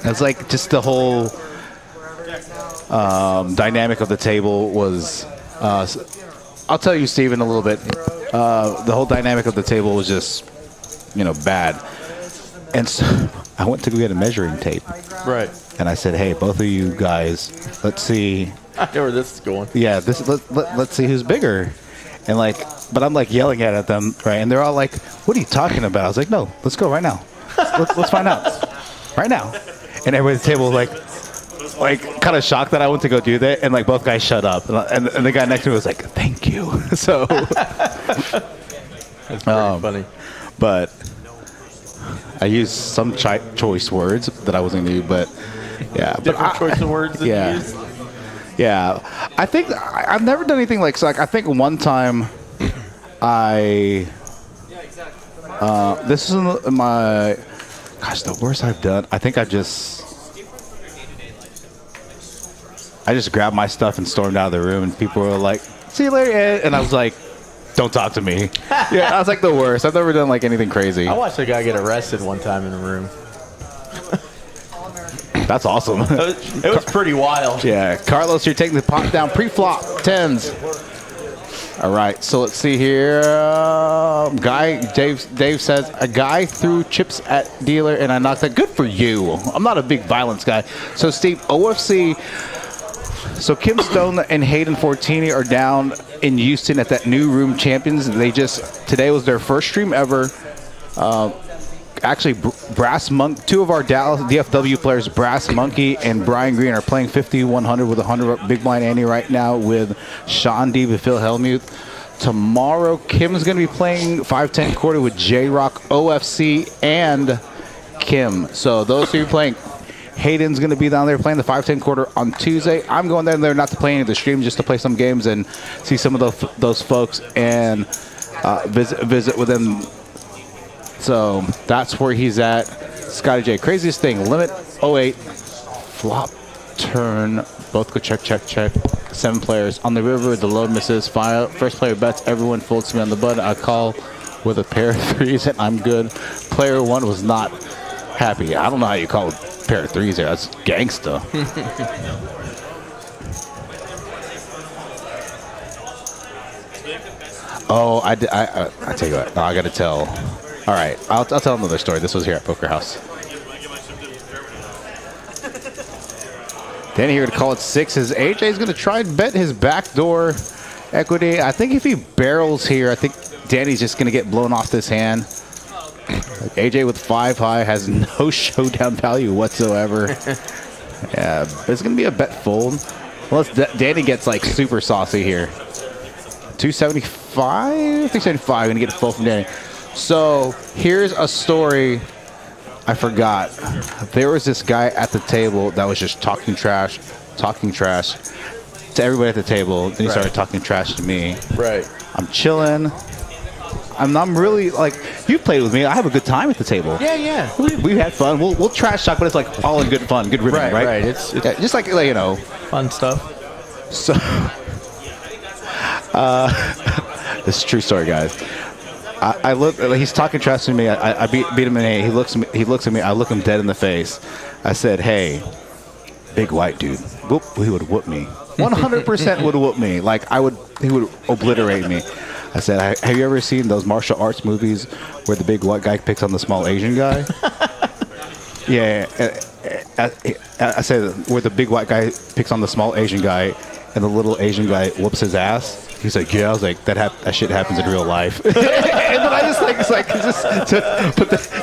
it's like just the whole dynamic of the table was. I'll tell you, Steven, a little bit. The whole dynamic of the table was just, bad. And so I went to go get a measuring tape. Right. And I said, hey, both of you guys, let's see. I know where this is going. Yeah, let's see who's bigger. And but I'm yelling at them, right? And they're all like, what are you talking about? I was like, no, let's go right now. Let's find out. Right now. And everybody at the table was like kind of shocked that I went to go do that. And both guys shut up. And the guy next to me was like, thank you. So. That's pretty funny. But I used some choice words that I wasn't going to use, but yeah. Different choice of words that you used? Yeah. I think I've never done anything like I think one time this is my, gosh, the worst I've done. I think I just grabbed my stuff and stormed out of the room, and people were like, see you later, Ed. And I was like, don't talk to me. Yeah, I was like the worst. I've never done anything crazy. I watched a guy get arrested one time in a room. That's awesome. It was pretty wild. Yeah, Carlos, you're taking the pot down pre-flop 10s. All right, so let's see here. Dave says a guy threw chips at dealer and I knocked it. Good for you. I'm not a big violence guy. So Steve, OFC. So Kim Stone and Hayden Fortini are down in Houston at that new room champions. Today was their first stream ever. Actually, Brass Monk, two of our Dallas DFW players, Brass Monkey and Brian Green, are playing 50-100 with 100 big blind Annie right now with Sean Deeb and Phil Hellmuth. Tomorrow, Kim's going to be playing 5-10 quarter with J-Rock, OFC, and Kim. So those two playing. Hayden's going to be down there playing the 5-10 quarter on Tuesday. I'm going down there not to play any of the streams, just to play some games and see some of those folks and visit with them. So that's where he's at. Scotty J, craziest thing, limit 08, flop, turn, both go check, check, check. 7 players on the river, the load misses, fire, first player bets, everyone folds me on the button. I call with a pair of 3s and I'm good. Player 1 was not happy. I don't know how you call a pair of 3s there. That's gangsta. Oh, I tell you what, I got to tell. All right, I'll tell another story. This was here at Poker House. Danny here to call it 6s. AJ's going to try and bet his backdoor equity. I think if he barrels here, I think Danny's just going to get blown off this hand. AJ with 5 high has no showdown value whatsoever. Yeah, but it's going to be a bet fold. Unless Danny gets super saucy here. 275? 375. Going to get a fold from Danny. So here's a story I forgot. There was this guy at the table that was just talking trash to everybody at the table. Then he started talking trash to me. Right. I'm chilling. I'm really you played with me. I have a good time at the table. Yeah. We had fun. We'll trash talk, but it's all in good fun, good ribbon, right? Right. It's just fun stuff. So this is a true story, guys. I look. He's talking trash to me. I beat him in A. He looks at me. I look him dead in the face. I said, "Hey, big white dude, he would whoop me. 100% would whoop me. He would obliterate me." I said, "Have you ever seen those martial arts movies where the big white guy picks on the small Asian guy?" Yeah. I said, where the big white guy picks on the small Asian guy, and the little Asian guy whoops his ass. He's like, yeah. I was like, that shit happens in real life. And then I just it's like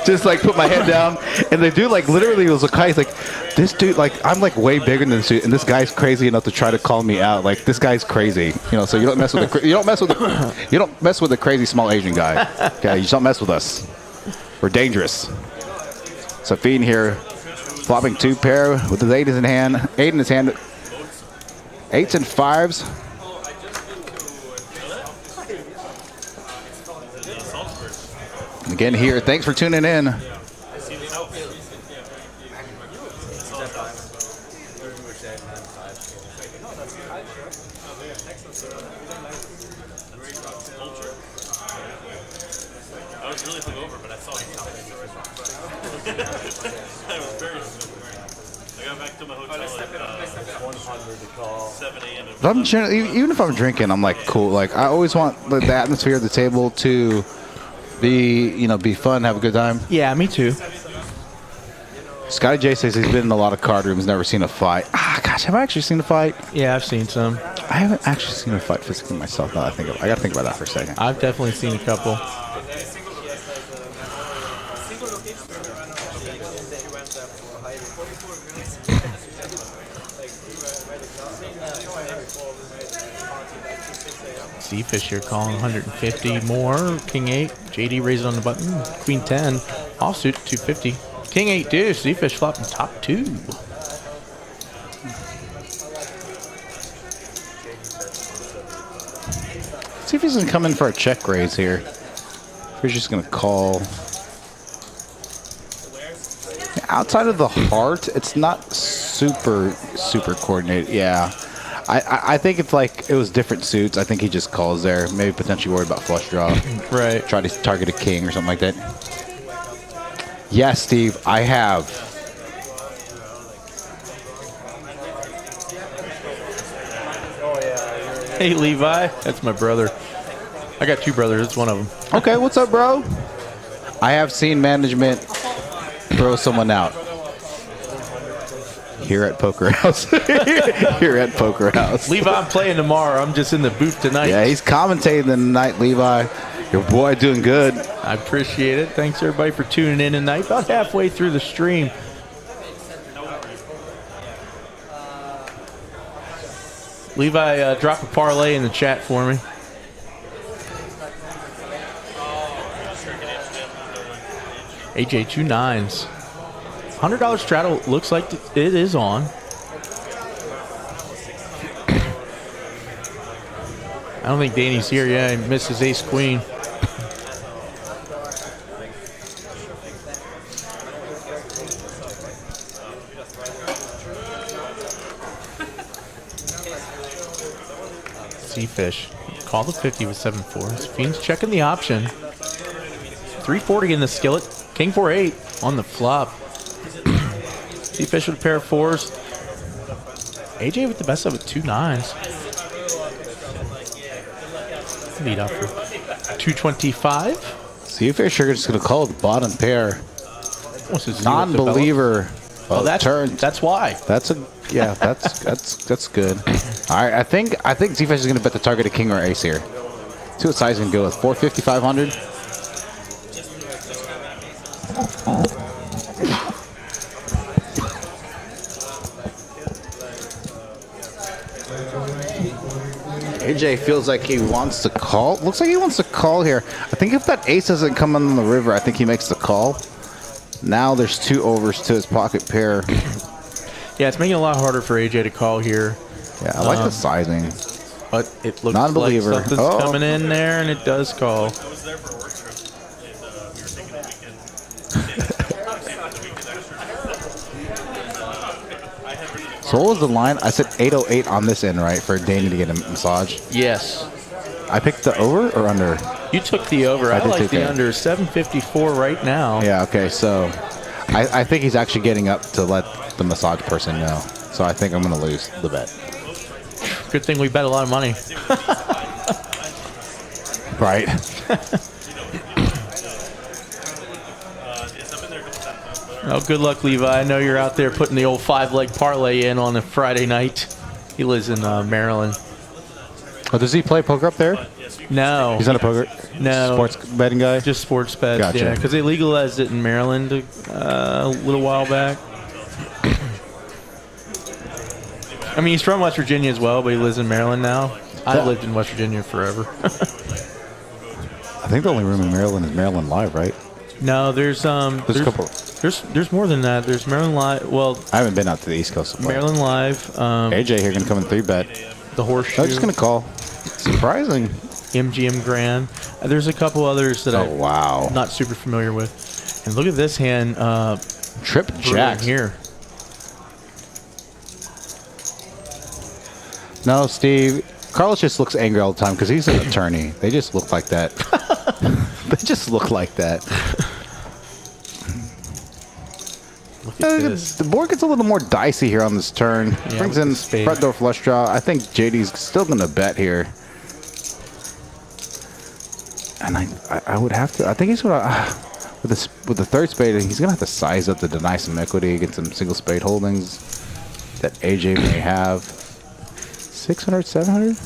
just put my head down, and the dude like literally was like, he's like, this dude like I'm like way bigger than this dude, and this guy's crazy enough to try to call me out. Like this guy's crazy, you know. So you don't mess with you don't mess with the crazy small Asian guy. Okay, you just don't mess with us. We're dangerous. Safeen here, flopping 2 pair with his 8 in hand. 8 in his hand. 8s and 5s. Again here, thanks for tuning in. I was really hungover, but I saw it coming. I was very hungover. I got back to my hotel at 100 to call. 7 a.m. But I'm even if I'm drinking, I'm like cool. Like I always want the atmosphere of the table to be fun, have a good time. Yeah, me too. Scotty J says he's been in a lot of card rooms, never seen a fight. Gosh, have I actually seen a fight? Yeah, I've seen some. I haven't actually seen a fight physically myself. Now that I got to think about that for a second. I've definitely seen a couple. Zefish here calling 150 more. King 8. JD raises on the button. Queen 10. Offsuit 250. King 8 deuce. Zefish flopping top 2. See if he's going to come in for a check raise here. He's just going to call. Outside of the heart, it's not super coordinated. Yeah. I think it's like it was different suits. I think he just calls there. Maybe potentially worried about flush draw. Right. Try to target a king or something like that. Yes, Steve, I have. Hey, Levi. That's my brother. I got 2 brothers. It's one of them. Okay, what's up, bro? I have seen management throw someone out. Here at Poker House. Here at Poker House. Levi, I'm playing tomorrow. I'm just in the booth tonight. Yeah, he's commentating tonight, Levi. Your boy doing good. I appreciate it. Thanks, everybody, for tuning in tonight. About halfway through the stream. Levi, drop a parlay in the chat for me. AJ, 2 9s. $100 straddle looks like it is on. I don't think Danny's here. Yeah, he missed his ace queen. Zefish. Call the 50 with 7-4. Fiend's checking the option. 340 in the skillet. King 4-8 on the flop. Zefish with a pair of 4s. AJ with the best of it, 2 9s. Lead up for 225. Zefish are just going to call the bottom pair. What's his Non-believer. Oh, that's why. That's good. All right, I think Zefish is going to bet the target a king or ace here. See what size he can go with. 450, 500. AJ feels like he wants to call. Looks like he wants to call here. I think if that ace doesn't come on the river, I think he makes the call. Now there's 2 overs to his pocket pair. Yeah, it's making it a lot harder for AJ to call here. Yeah, I like the sizing. But it looks Non-believer. like something's coming in there, and it does call. I was there for a work trip, and we were taking the weekend. So what was the line? I said 808 on this end, right, for Danny to get a massage? Yes. I picked the over or under? You took the over. I did like take the that. under. 754 right now. Yeah, okay, so I think he's actually getting up to let the massage person know. So I think I'm going to lose the bet. Good thing we bet a lot of money. Right. Oh, good luck, Levi. I know you're out there putting the old 5-leg parlay in on a Friday night. He lives in Maryland. Oh, does he play poker up there? No. He's not a poker No. sports betting guy? Just sports bets. Gotcha. Yeah, because they legalized it in Maryland a little while back. I mean, he's from West Virginia as well, but he lives in Maryland now. I've lived in West Virginia forever. I think the only room in Maryland is Maryland Live, right? No, there's a couple. There's more than that. There's Maryland Live. Well, I haven't been out to the East Coast. Maryland Live. AJ here gonna come in 3-bet. The Horseshoe. I'm just gonna call. Surprising. MGM Grand. There's a couple others that I'm wow. not super familiar with. And look at this hand. Trip Jack here. No, Steve. Carlos just looks angry all the time because he's an attorney. They just look like that. They just look like that. Look at this. The board gets a little more dicey here on this turn. Yeah, Brings with in the spade. front door flush draw. I think JD's still going to bet here. And I would have to. I think he's going to. With the third spade, he's going to have to size up to deny some equity, get some single spade holdings that AJ may have. 600, 700?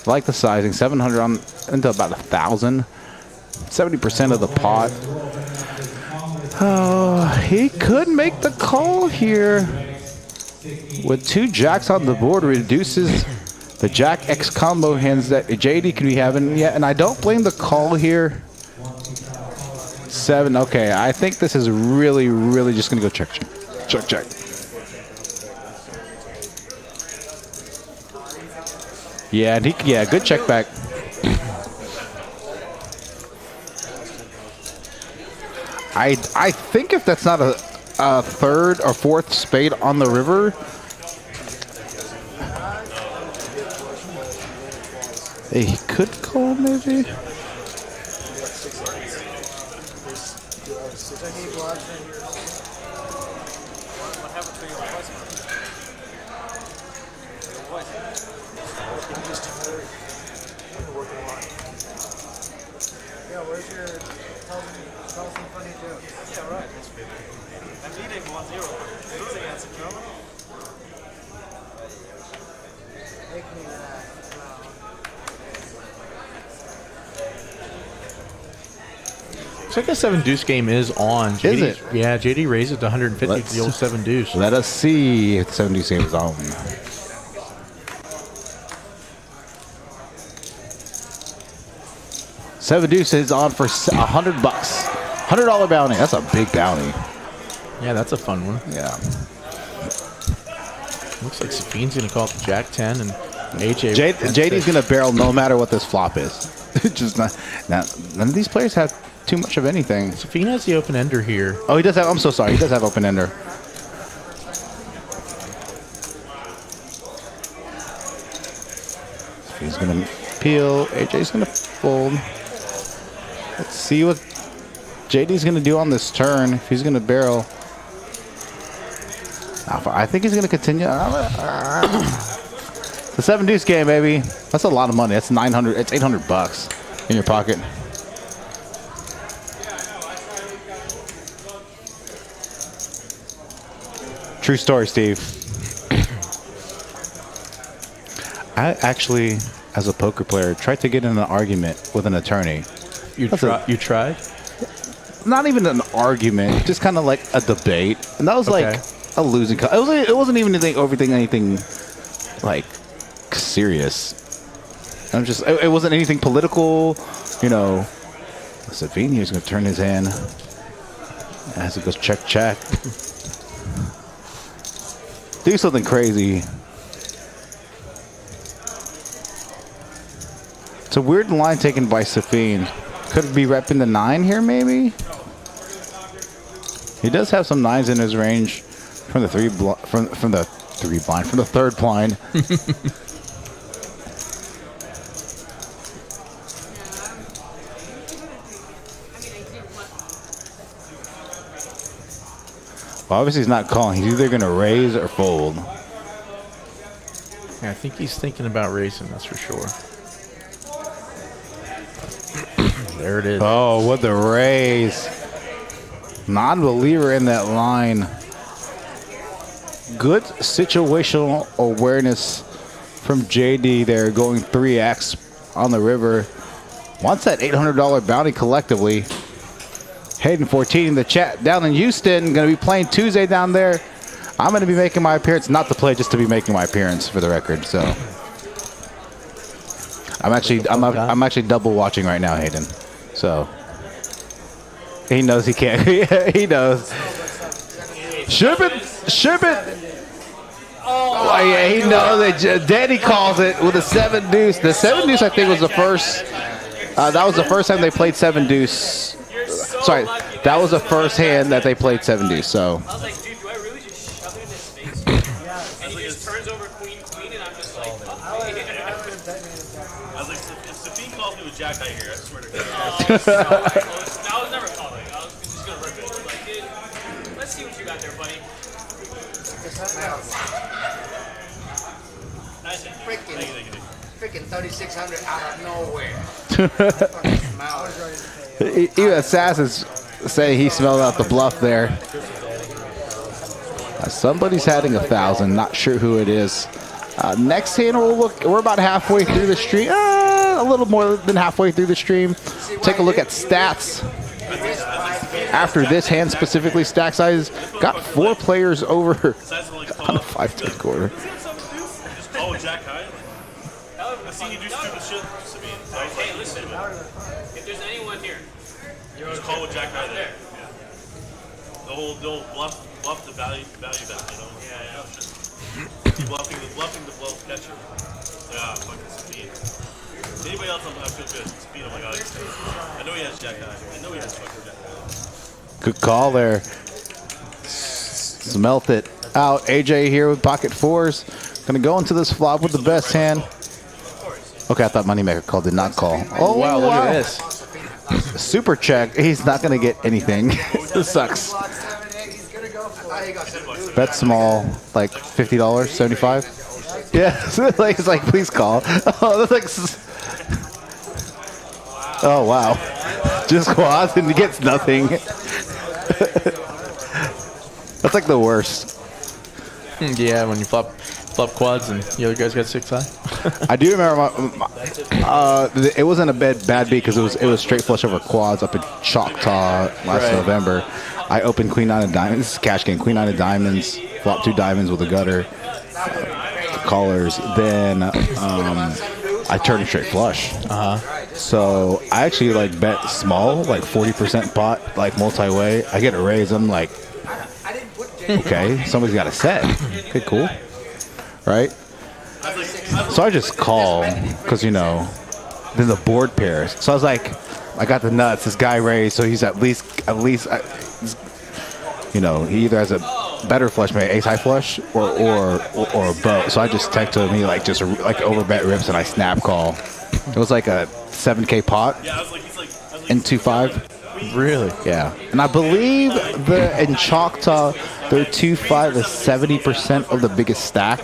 I like the sizing. 700 on into about 1,000. 70% of the pot. Oh, he could make the call here. With 2 jacks on the board, reduces the Jack X combo hands that JD could be having. Yeah, and I don't blame the call here. 7. Okay, I think this is really, really just going to go check, check. Check, check. Yeah, and good check back. I think if that's not a third or fourth spade on the river, he could call maybe. Looks like the 7 deuce game is on. Is it? Yeah, JD raised it to 150 for the old 7 deuce. Let us see if the 7 deuce game is on. Seven deuce is on for $100. $100 bounty. That's a big bounty. Yeah, that's a fun one. Yeah. Looks like Safeen's going to call it the Jack 10 and AJ. JD's going to barrel no matter what this flop is. Just not. Now, none of these players have too much of anything. Safeen has the open ender here. Oh, he does have. I'm so sorry. He does have open ender. He's going to peel. AJ's going to fold. Let's see what JD's going to do on this turn. If he's going to barrel. I think he's going to continue. The 7 deuce game, baby. That's a lot of money. That's 900. It's $800 in your pocket. True story, Steve. I actually, as a poker player, tried to get in an argument with an attorney. You tried? Not even an argument, just kind of like a debate, and that was like a losing. It wasn't even anything like serious. I'm just. It wasn't anything political, you know. Safeen here's going to turn his hand as it goes check check. Do something crazy. It's a weird line taken by Safeen. Could be repping the 9 here, maybe. He does have some 9s in his range from the from the third blind. Well, obviously he's not calling. He's either going to raise or fold. Yeah, I think he's thinking about raising, that's for sure. There it is. Oh, what the raise. Non-believer in that line. Good situational awareness from JD there, going 3x on the river. Wants that $800 bounty collectively. Hayden 14 in the chat down in Houston. Going to be playing Tuesday down there. I'm going to be making my appearance, not to play, just to be making my appearance for the record. So I'm actually double watching right now, Hayden. So he knows he can't. He knows. Ship it. Oh yeah, he knows that. Danny calls it with a 7 deuce. The 7 deuce, I think, was the first. That was the first time they played 7 deuce. Sorry, that was the first hand that they played 7 deuce. So. I was like, dude, do I really just shove it in his face? And he just turns over queen, and I'm just like, I was like, if Safeen calls me with Jack High here, I swear to God. I was never calling. I was just gonna rip it. Like, dude, let's see what you got there, buddy. Nice. Freaking 3,600 out of nowhere. Even Assassin's say he smelled out the bluff there. Somebody's having 1,000. Not sure who it is. Next hand, we'll look. We're about halfway through the stream. A little more than halfway through the stream. Take a look at stats. After this hand specifically, stack size got 4 players over on a 5-10 quarter. Just call with Jack High. I seen you do stupid shit, Safeen. Hey, listen. If there's anyone here, Just call with Jack High there. Yeah. The whole bluff the value bet, you know? Yeah. Keep bluffing the bluff catcher. Yeah, fucking Safeen. Anybody else, I feel good. Safeen, oh my God. I know he has Jack High. I know he has fucking Jack High. Good call there. Smelt it out. AJ here with pocket 4s. Gonna go into this flop with the best hand. Okay, I thought Moneymaker called, did not call. Oh Wow, look at this. Super check. He's not gonna get anything. This sucks. Bet small, like $50, 75. Yeah, like it's like please call. Oh, that's like. Oh wow, just quads and he gets nothing. That's like the worst. Yeah, when you flop quads and the other guys got 6 high. I do remember it wasn't a bad beat because it was straight flush over quads up in Choctaw last November. I opened queen 9 of diamonds, cash game, queen 9 of diamonds, flop 2 diamonds with a gutter, callers. Then I turned straight flush. So I actually like bet small, like 40% pot, like multi-way. I get a raise. I'm like, okay, somebody's got a set. Okay, cool. Right? So I just call because, then the board pairs. So I was like, I got the nuts. This guy raised, so he's at least, he either has a better flush, maybe ace high flush or a boat. So I just texted him, he just overbet rips, and I snap call. It was like a 7K pot in 2-5. Really? Yeah. And I believe in Choctaw, their 2-5 is 70% of the biggest stack.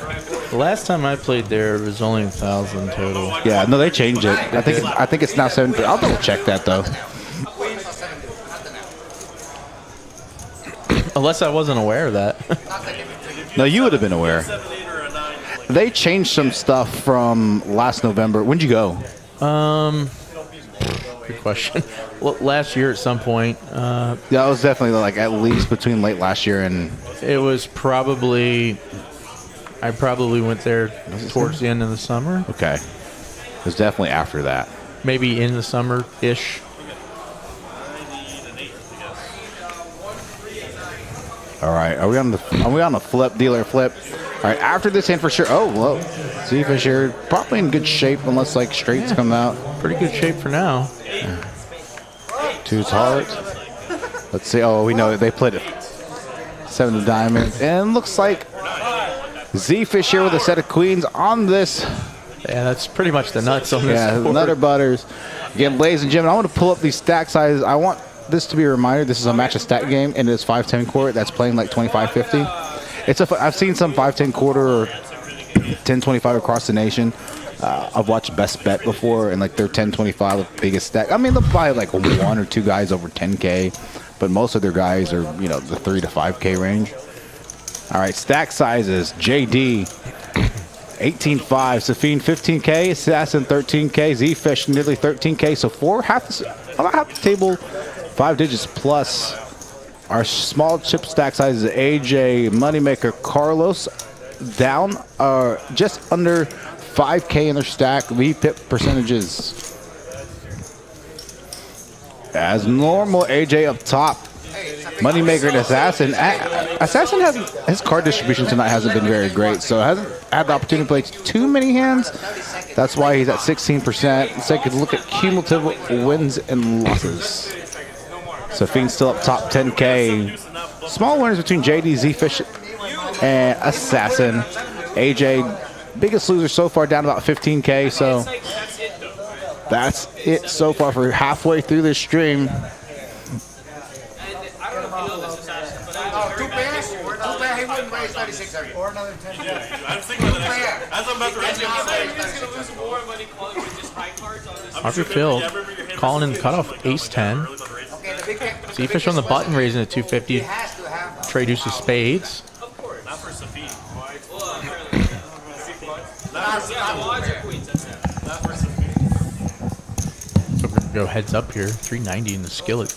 The last time I played there, it was only 1,000 total. Yeah, no, they changed it. I think it's now 7. I'll double check that though. Unless I wasn't aware of that. No, you would have been aware. They changed some stuff from last November. When'd you go? Good question. Well, last year at some point. Yeah, it was definitely at least between late last year and. It was probably. I probably went there towards the end of the summer. Okay. It was definitely after that. Maybe in the summer-ish. All right, are we on the flip, dealer flip? All right, after this hand for sure. Oh, whoa. Zefish here, probably in good shape unless straights come out. Pretty good shape for now. Yeah. 2's heart. Let's see. Oh, we know they played it. 7 of diamonds, and looks like Zefish here with a set of queens on this. Yeah, that's pretty much the nuts on this. Yeah, board. Nutter Butters. Again, ladies and gentlemen, I want to pull up these stack sizes. I want this to be a reminder. This is a match of stack game, and it's 5-10 quarter. That's playing like 25-50. I've seen some 5-10 quarter or 10-25 across the nation. I've watched Best Bet before, and their 10-25 the biggest stack. I mean, they'll buy 1 or 2 guys over 10K, but most of their guys are the 3 to 5K range. All right, stack sizes. JD 18.5. Safeen 15K. Assassin 13K. Zefish nearly 13K. So about half the table, 5 digits plus. Our small chip stack sizes: AJ, Moneymaker, Carlos, down just under 5K in their stack. VPIP percentages. As normal, AJ up top. Moneymaker and Assassin. Assassin hasn't, his card distribution tonight hasn't been very great, so hasn't had the opportunity to play too many hands. That's why he's at 16%. Let's take a look at cumulative wins and losses. Safeen still up top, 10K. Small winners between JD, Zefish, and Assassin. AJ, biggest loser so far, down about 15K. So that's it so far for halfway through this stream. He wouldn't raise 36 every Or another 10. I was thinking about the next one. As I'm about to raise it, I'm saying, He's gonna lose more money calling with just high cards on this. Harvey Phil calling in the cutoff, ace 10. Zefish on the button, raising it 250. Trey deuce of spades. Of course. not for Safeen. Not for Safeen. So we're gonna go heads up here, 390 in the skillet.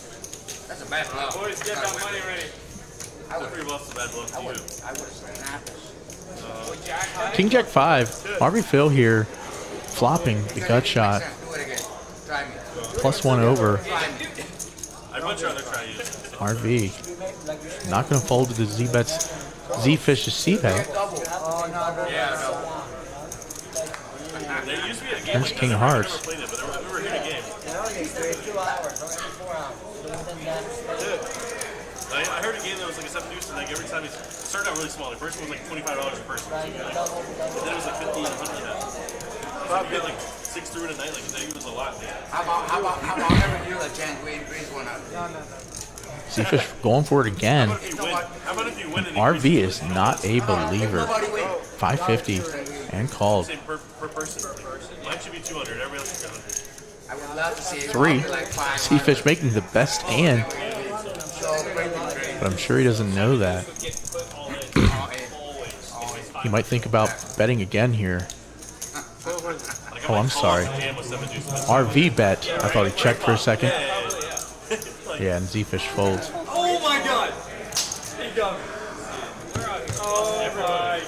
That's a bad bluff. Boys, get that money ready. Pretty well, a bad bluff to you. I would have snapped this. King Jack 5. Harvey Phil here, flopping the gut shot. Do it again. Try me. +1 over. I'd much rather try you. RV. Not going to fold to the Z-bets. Z-Fish's C-bet. There used to be a game There's like King this. of I Hearts. never played it, but we were here in a game. I heard a game that was like a 7 deuce, and like every time it started out really small. The first one was like $25 a person. And then it was like 50 and 100 and half. So we had like 6 through in a night, like it was a lot. How about every year like chance we increase one up? Z-Fish going for it again. How about if you win and RV is not a believer. 550 and called. same per person? Mine should be 200. Everybody else should be 100. I would love to see it. 3. Like 500. Z-Fish making the best hand, but I'm sure he doesn't know that. He might think about betting again here. Oh, I'm sorry. RV bet. I thought he checked for a second. Yeah, and Z-Fish folds. Oh my god! He got me. Oh my god.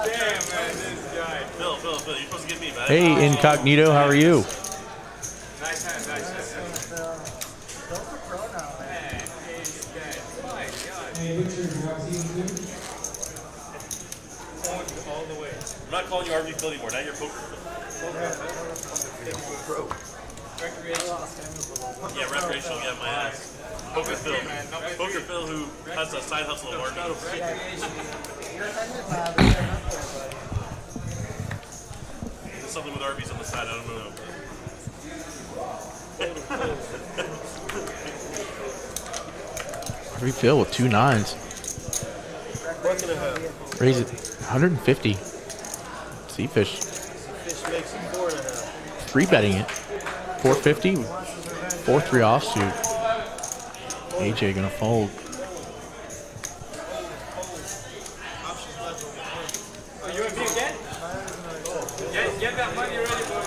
Damn, man, this guy. Phil, you're supposed to get me back. Hey, Incognito, how are you? Nice hand, nice hand. Man, ace dead. My god. All the way. I'm not calling you RV Phil anymore. Now you're Poker Phil. Yeah, recreational. Yeah, my ass. Poker Phil. Poker Phil, who has a side hustle of RV. There's something with RVs on the side. I don't know. RV Phil with 2 9s. Raise it 150. Z-Fish. 3 betting it. 450. 4-3 offsuit. AJ gonna fold. Oh, you want me again? Get that money ready, boy.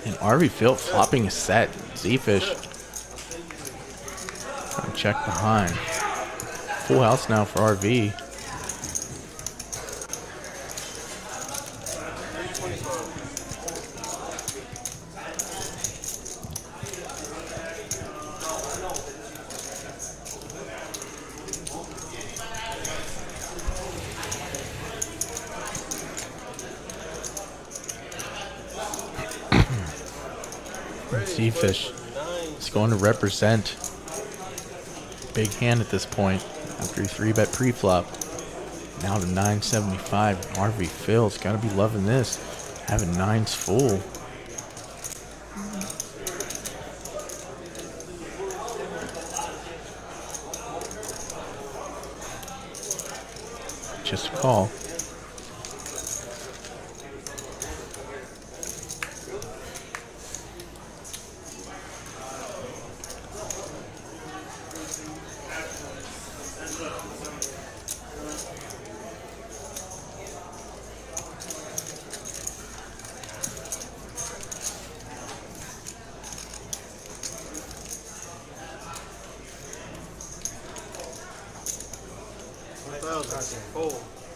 And RV Phil flopping a set. Z-Fish. Trying to check behind. Full house now for RV. Z-Fish is going to represent big hand at this point after he 3-bet pre-flop. Now to 975. RV Phil's got to be loving this. Having 9s full. Just a call.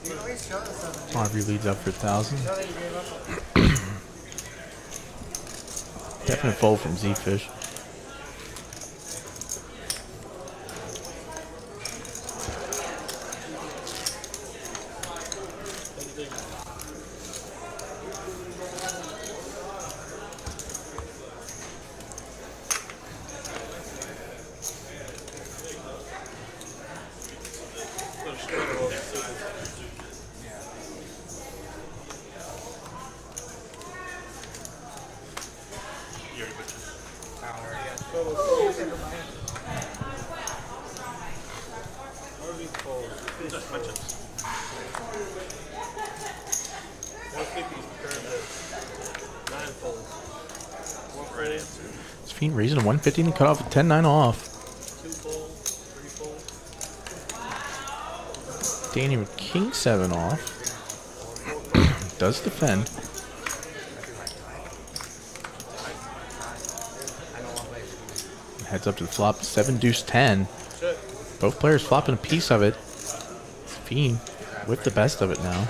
You at least show the 7. Harvey leads up for 1,000. Show that you gave up. Definite fold from Zefish. Safeen raising to 150 and cut off at 10-9 off. Danny with king 7 off. Does defend. Heads up to the flop. 7 deuce 10. Both players flopping a piece of it. Safeen with the best of it now.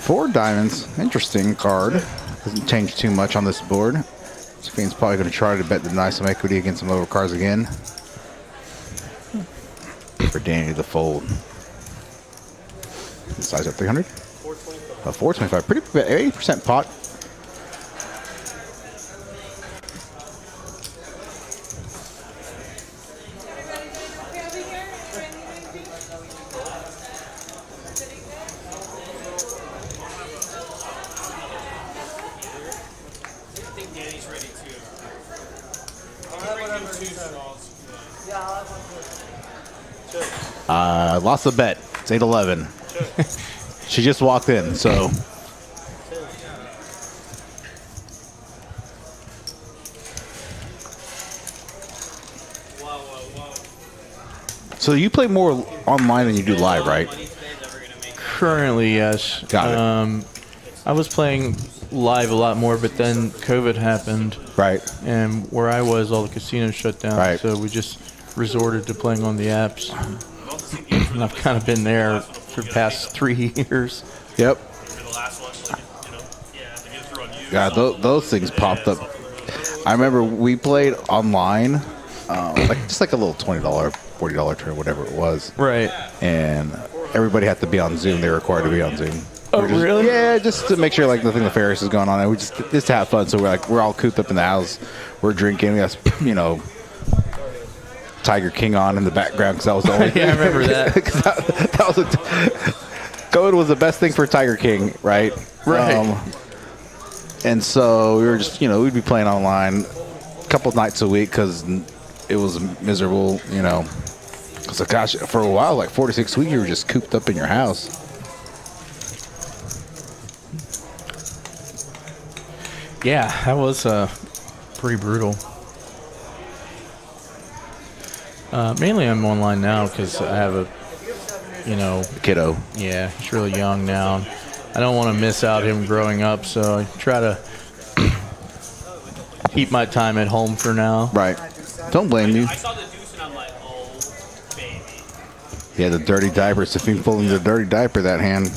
Four diamonds. Interesting card. Doesn't change too much on this board. Safeen's probably going to try to bet the nice some equity against some overcards again. For Danny to fold. Size up 300. 425. Pretty 80% pot. Lost the bet. It's 8-11. She just walked in, so. So you play more online than you do live, right? Currently, yes. Got it. I was playing live a lot more, but then COVID happened. Right. And where I was, all the casinos shut down. Right. So we just resorted to playing on the apps. And I've kind of been there for the past 3 years. Yep. Yeah, those things popped up. I remember we played online, just like a little $20, $40 turn, whatever it was. Right. And everybody had to be on Zoom. They were required to be on Zoom. Oh, really? Yeah, just to make sure like nothing nefarious is going on. And we just to have fun. So we're all cooped up in the house. We're drinking. We got Tiger King on in the background because that was the only Yeah, I remember that. that was COVID was the best thing for Tiger King, right? Right. And so we were just, we'd be playing online a couple of nights a week because it was miserable, Because, gosh, for a while, like 4 to 6 weeks, you were just cooped up in your house. Yeah, that was pretty brutal. Mainly I'm online now because I have a, Kiddo. Yeah, he's really young now. I don't want to miss out him growing up, so I try to keep my time at home for now. Right. Don't blame you. I saw the deuce and I'm like, oh, baby. Yeah, the dirty diaper. Safeen pulling the dirty diaper that hand.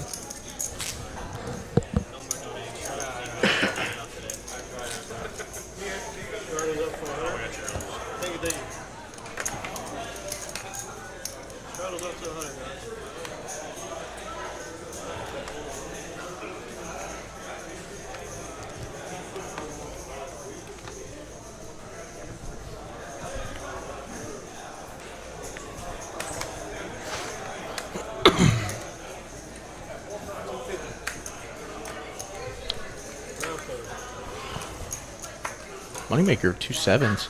Moneymaker, 2 7s.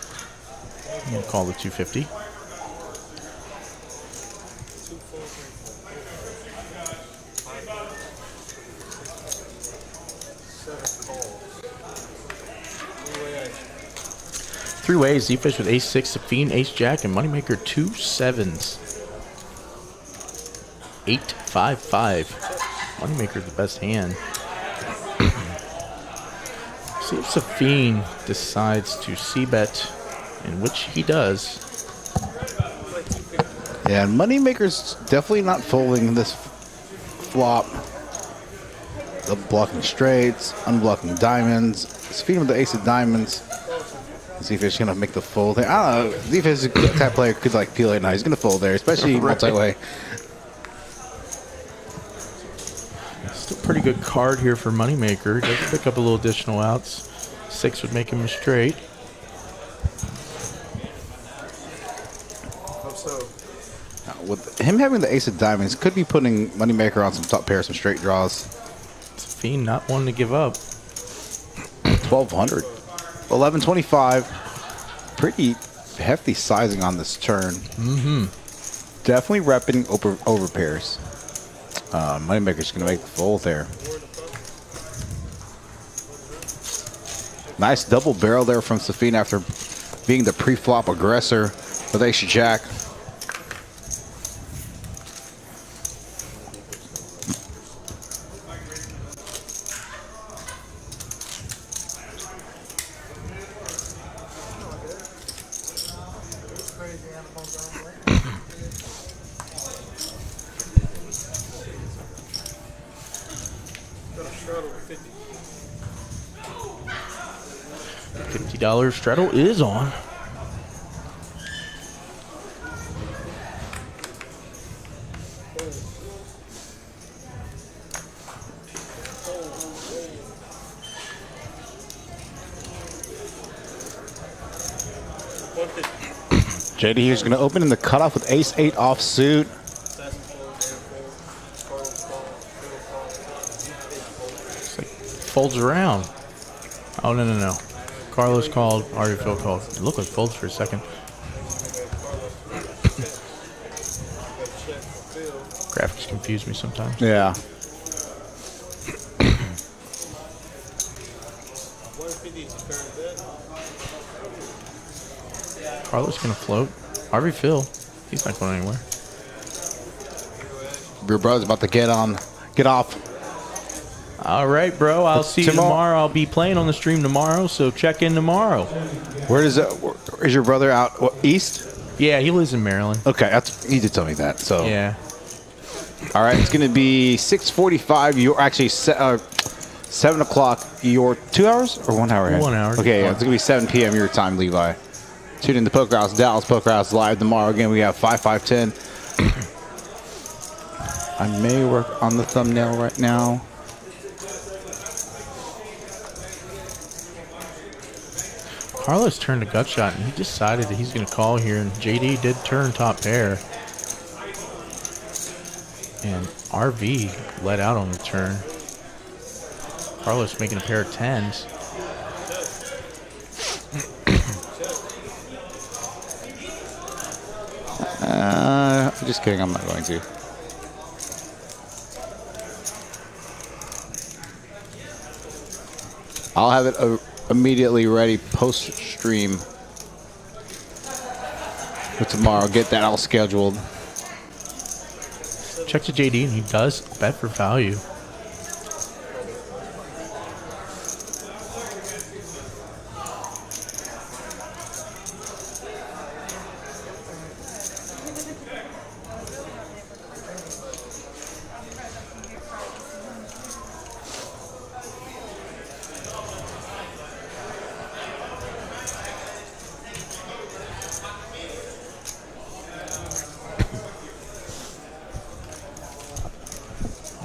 I'm going to call the 250. Three ways, Zefish with ace-6, Safeen, ace-jack, and Moneymaker, 2 7s. 8-5-5. Moneymaker the best hand. See if Safeen decides to c-bet, in which he does. Yeah, and Moneymaker's definitely not folding this flop. The blocking straights, unblocking diamonds. Safeen with the ace of diamonds. Zefish gonna make the fold there. I don't know. Zefish is a type player could like peel it now. He's gonna fold there, especially multi-way. Still pretty good card here for Moneymaker. Does pick up a little additional outs. 6 would make him a straight. With him having the ace of diamonds, could be putting Moneymaker on some top pair, some straight draws. Safeen not wanting to give up. 1200. 1125. Pretty hefty sizing on this turn. Definitely repping over pairs. Moneymaker's going to make the fold there. Nice double barrel there from Safeen after being the pre-flop aggressor with ace-jack. $50 straddle is on. JD here's going to open in the cutoff with ace-8 offsuit. Folds around. Oh, no. Carlos called, RV Phil called. It looked like folds for a second. Graphics confuse me sometimes. Yeah. Carlos gonna float. RV Phil, he's not going anywhere. Your brother's about to get off. All right, bro. I'll see you tomorrow. I'll be playing on the stream tomorrow, so check in tomorrow. Is your brother out east? Yeah, he lives in Maryland. Okay, he did tell me that. So yeah. All right, it's gonna be 6:45. You're actually 7 o'clock. Your 2 hours or 1 hour ahead? 1 hour. Okay, yeah, it's gonna be 7 p.m. your time, Levi. Tune in to Poker House Dallas. Poker House live tomorrow. Again, we have 5-5-10. I may work on the thumbnail right now. Carlos turned a gut shot, and he decided that he's going to call here, and JD did turn top pair. And RV let out on the turn. Carlos making a pair of 10s. I'm just kidding. I'm not going to. I'll have it immediately ready post-stream for tomorrow. Get that all scheduled. Check to JD, and he does bet for value.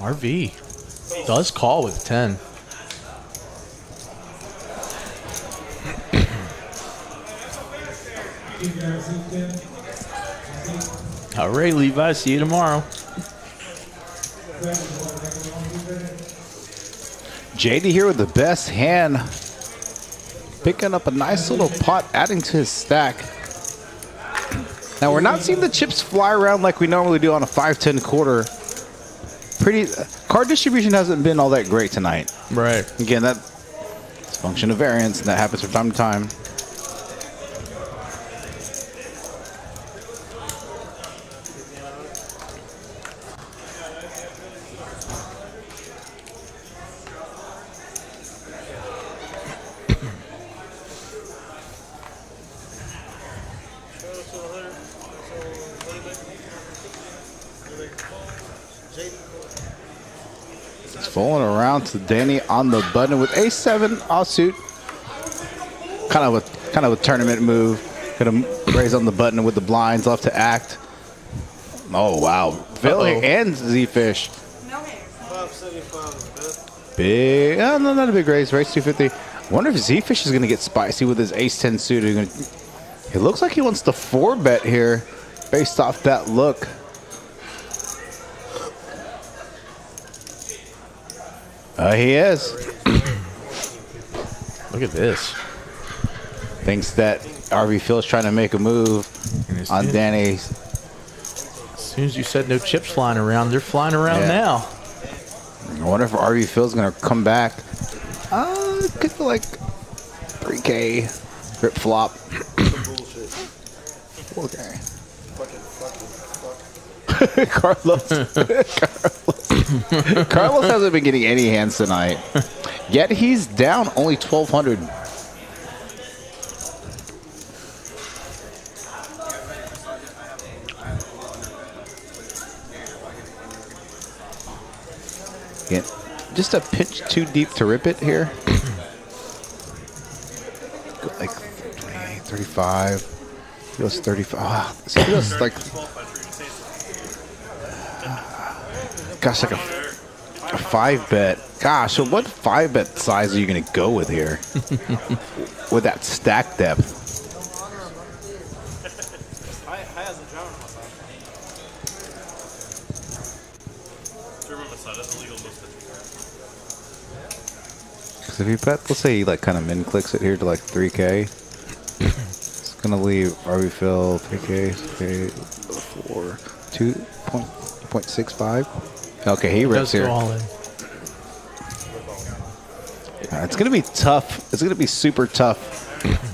RV does call with 10. All right, Levi. See you tomorrow. JD here with the best hand. Picking up a nice little pot, adding to his stack. Now, we're not seeing the chips fly around like we normally do on a 5-10 quarter. Card distribution hasn't been all that great tonight. Right. Again, that's a function of variance, and that happens from time to time. It's falling around to Danny on the button with ace-7 offsuit. Kind of a tournament move. Gonna raise on the button with the blinds left to act. Oh wow, Philly and Zefish. No hands. 575. Big, oh, no, not a big raise. Raise 250. Wonder if Zefish is gonna get spicy with his ace-10 suit. It looks like he wants the 4-bet here, based off that look. He is. Look at this. Thinks that RV Phil is trying to make a move on Danny. As soon as you said no chips flying around, they're flying around now. I wonder if RV Phil's gonna come back. Could be like 3K rip flop. Okay. Carlos. Carlos hasn't been getting any hands tonight. Yet he's down only 1,200. Yeah, just a pinch too deep to rip it here. Go like 28, 35. Feels 35. Ah, this feels like, gosh, like a 5-bet. Gosh, so what 5-bet size are you going to go with here? With that stack depth. Because if you bet, let's say he like kind of min clicks it here to like 3K, it's gonna leave RV Phil 3K, 4, 2.65. Okay, he rips here. It's gonna be tough. It's gonna be super tough.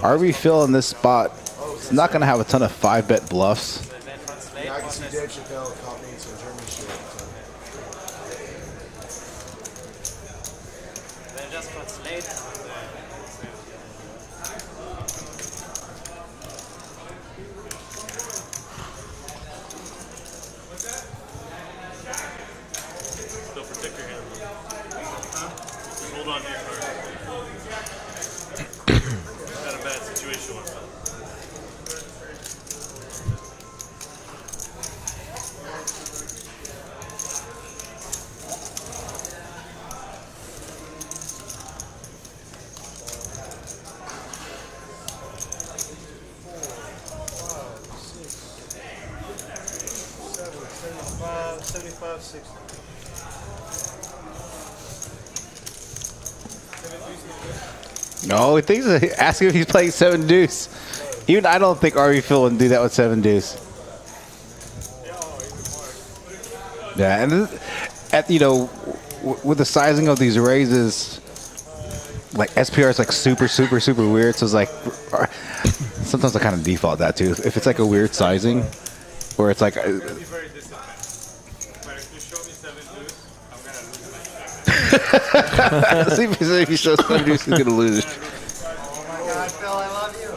RV Phil in this spot is not gonna have a ton of 5-bet bluffs. Yeah, I can see Dave Chappelle copying some German shit. Hold on to your card. Got a bad situation with that. No, he thinks asking if he's playing 7 deuce. Even I don't think RV Phil would do that with 7 deuce. Yeah, and at with the sizing of these raises, like SPR is like super weird. So it's like sometimes I kind of default that too. If it's like a weird sizing, where it's like. See if he shows 7 deuce, he's gonna lose. Oh my God, Phil, I love you.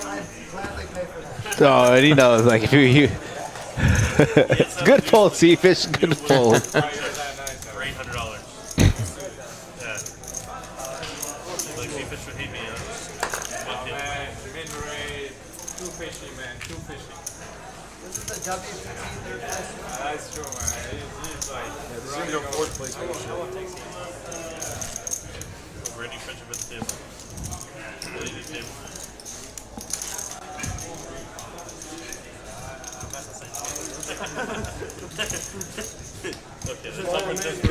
I'll gladly pay for that. Oh, and he knows, like, if you good pull, Zefish, good pull. For $800. Yeah. Like Zefish would hate me. Too fishy, man. Too fishy. This is the W15 third place. That's true, man. He's like, This is your 4th place finish. Brady friendship at the table. Really deep table.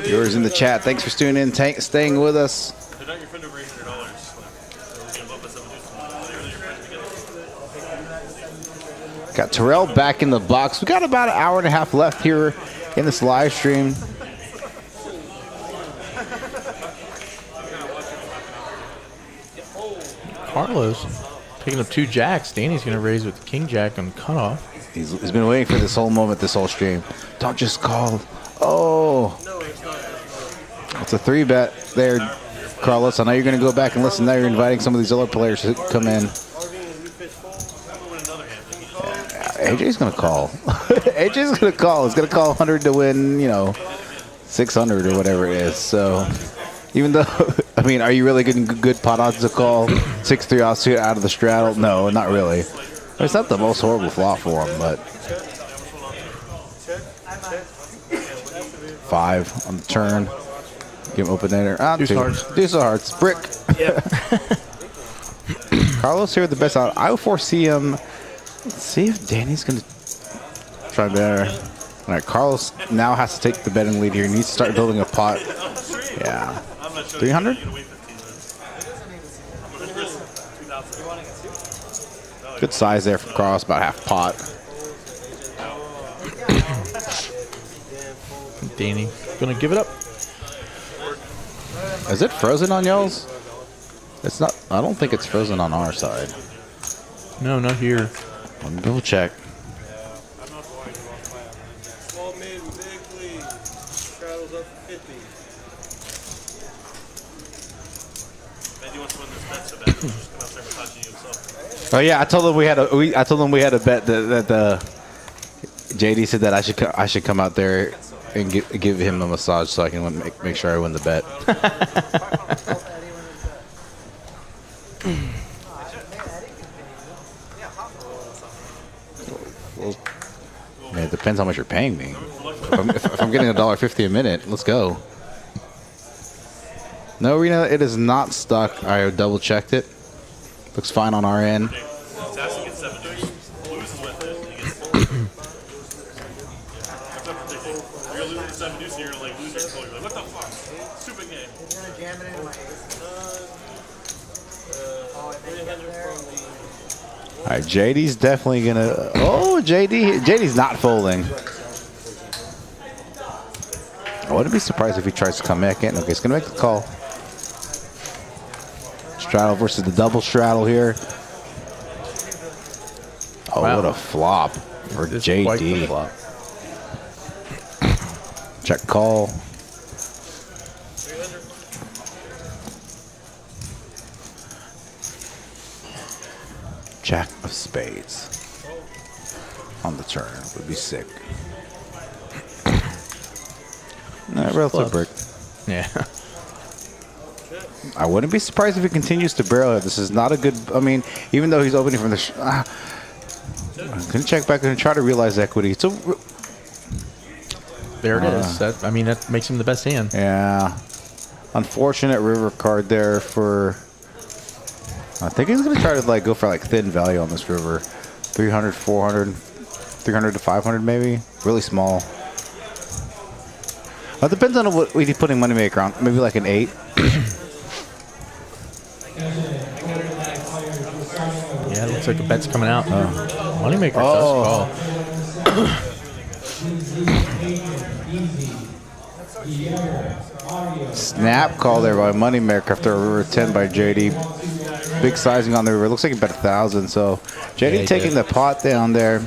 Viewers in the chat, thanks for tuning in, staying with us. They're not your friend over $800. Like, they're gonna bump us up and do something. They're your friends together. Got Terrell back in the box. We got about an hour and a half left here in this live stream. Carlos picking up 2 jacks. Danny's going to raise with the king jack on cutoff. He's been waiting for this whole moment, this whole stream. Don't just call. Oh. It's a 3-bet there, Carlos. I know you're going to go back and listen. Now you're inviting some of these other players to come in. AJ's gonna call. AJ's gonna call. He's gonna call 100 to win, you know, 600 or whatever it is. So even though, I mean, are you really getting good pot odds to call 6-3 offsuit out of the straddle? No, not really. It's not the most horrible flop for him, but 5 on the turn. Give him open ender. Deuce hearts. Deuce of hearts. Brick. Yep. Carlos here with the best out. I will foresee him. Let's see if Danny's going to try better. All right, Carlos now has to take the betting lead here. He needs to start building a pot. Yeah. 300? Good size there from Carlos, about half pot. Danny gonna give it up. Is it frozen on y'all's? It's not. I don't think it's frozen on our side. No, not here. Let me double check. Small mid, big please. Straddles up 50. Man, you want to win this bet so bad, he's just come out there and touching you himself. Oh yeah, I told them we had a. I told them we had a bet that the JD said that I should come out there and give him a massage so I can make sure I win the bet. Well, man, it depends how much you're paying me. If I'm getting $1.50 a minute, let's go. No, Rena, it is not stuck. I double checked it. Looks fine on our end. Tassone gets 7 deuce. Loses with it. He gets 4. That's not predicting. You're losing 7 deuce and you're gonna like lose your control. You're like, what the fuck? Stupid game. He's gonna jam it into my ace. All right, JD's definitely gonna. Oh, JD's not folding. I wouldn't be surprised if he tries to come back in. Okay, he's gonna make the call. Straddle versus the double straddle here. Oh, Wow. what a flop for This is quite the JD. flop. Check call. Jack of spades on the turn would be sick. Relative brick. Yeah. I wouldn't be surprised if he continues to barrel it. This is not a good. I mean, even though he's opening from the. I'm gonna check back and try to realize equity. So There it is. That makes him the best hand. yeah, unfortunate river card there for. I think he's gonna try to like go for like thin value on this river, 300, 400, 300 to 500 maybe. Really small. It depends on what he's putting Moneymaker on. Maybe like an 8. Yeah, it looks like a bet's coming out. Moneymaker Oh. does call. Snap call there by Moneymaker after a river 10 by JD. Big sizing on the river. Looks like he bet 1,000. So JD Yeah, he taking did. the pot down there.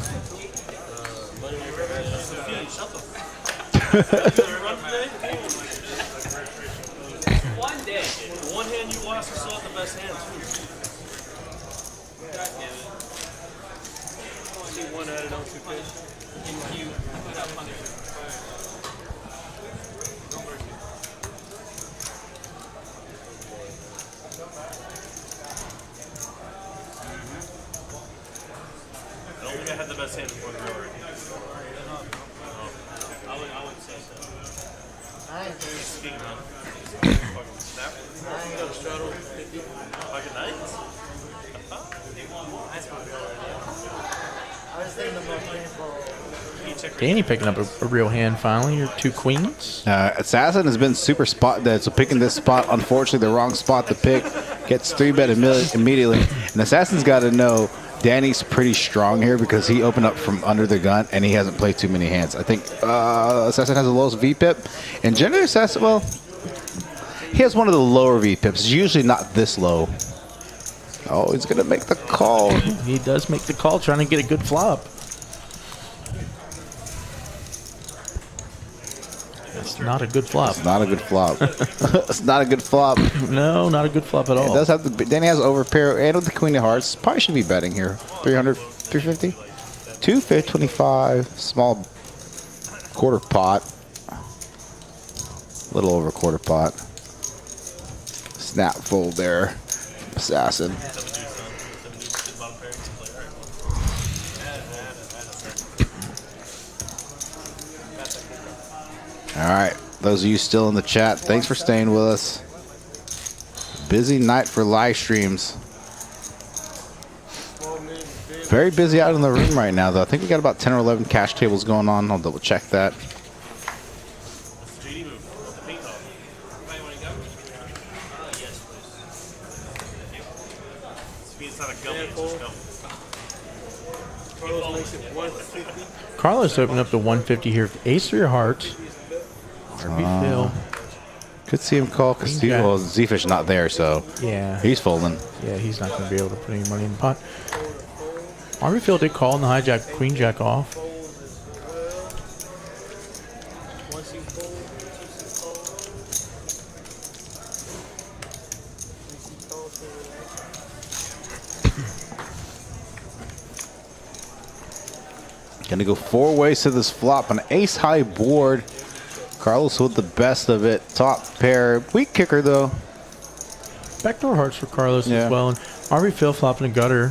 One day. The one hand you lost, you still have the best hand too. See one added on 2 pitch. I don't think I had the best hand before the river. I would say so. Speaking of, fucking snap. Like a knight? I was thinking the most painful. Danny picking up a real hand finally. Your 2 queens. Assassin has been super spot dead, so picking this spot, unfortunately, the wrong spot to pick. Gets 3-bet immediately. And Assassin's got to know Danny's pretty strong here because he opened up from under the gun and he hasn't played too many hands. I think Assassin has the lowest VPIP. And generally, Assassin, well, he has one of the lower VPIPs. It's usually not this low. Oh, he's going to make the call. He does make the call, trying to get a good flop. That's not a good flop. It's not a good flop. It's not a good flop. No, not a good flop at all. It does have the. Danny has overpair and with the queen of hearts. Probably should be betting here. 300, 350. 250, 25, small quarter pot. A little over quarter pot. Snap fold there. Assassin. All right. Those of you still in the chat, thanks for staying with us. Busy night for live streams. Very busy out in the room right now, though. I think we got about 10 or 11 cash tables going on. I'll double check that. Carlos opened up the 150 here. Ace 3 of hearts. RB Phil. Could see him call because well, Zefish not there, so yeah, he's folding. Yeah, he's not going to be able to put any money in the pot. RB Phil did call in the hijack, queen jack off. Gonna go 4 ways to this flop. An ace high board. Carlos with the best of it. Top pair. Weak kicker though. Backdoor hearts for Carlos as well. And RB Phil flopping a gutter.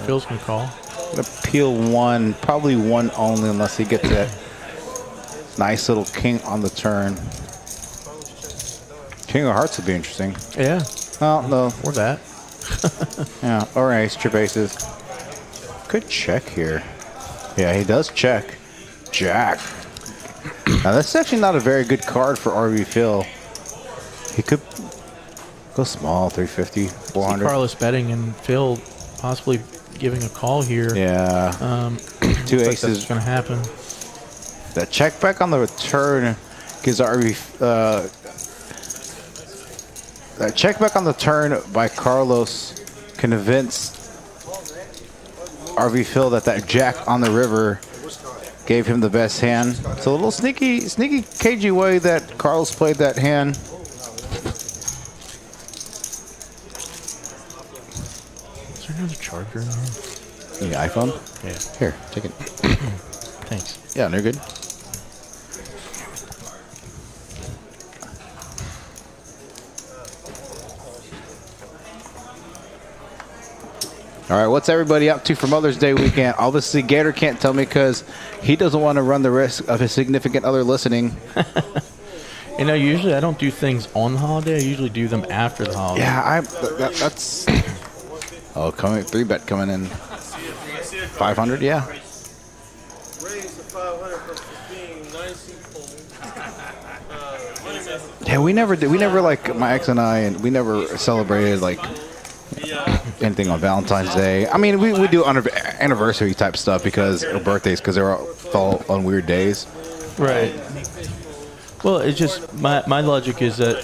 Phil's gonna call. Gonna peel one, probably one only, unless he gets that nice little king on the turn. King of hearts would be interesting. Yeah. Oh no. Or that. Yeah. Or ace, trip aces. Good check here. Yeah, he does check. Jack. Now that's actually not a very good card for RB Phil. He could go small, 350, 400. Carlos betting and Phil possibly giving a call here. Yeah. 2 aces. That's going to happen. That check back on the return gives RB. That check back on the turn by Carlos convinced RB Phil that jack on the river gave him the best hand. So a little sneaky, cagey way that Carlos played that hand. Is there another charger in here? The iPhone? Yeah. Here, take it. Thanks. Yeah, they're good. All right, what's everybody up to for Mother's Day weekend? Obviously, Gator can't tell me because he doesn't want to run the risk of his significant other listening. You know, usually I don't do things on the holiday. I usually do them after the holiday. Yeah, that's... Oh, 3-bet coming in. 500, yeah. Yeah, we never like my ex and I, and we never celebrated like anything on Valentine's Day. I mean, we do anniversary type stuff because or birthdays because they're all fall on weird days. Right. Well, it's just my logic is that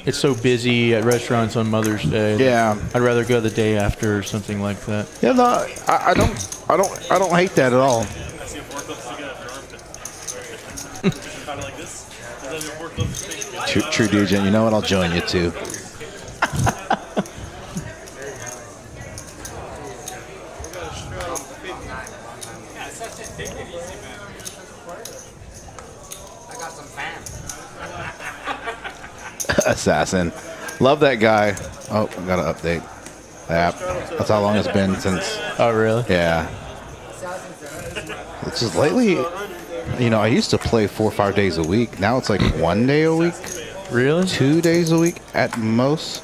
it's so busy at restaurants on Mother's Day. Yeah. I'd rather go the day after or something like that. Yeah, no, I don't hate that at all. True, DJ. You know what? I'll join you too. Assassin. Love that guy. Oh, I got to update the app. That's how long it's been since. Oh, really? Yeah. It's just lately, you know, I used to play 4 or 5 days a week. Now it's like 1 day a week. Really? 2 days a week at most.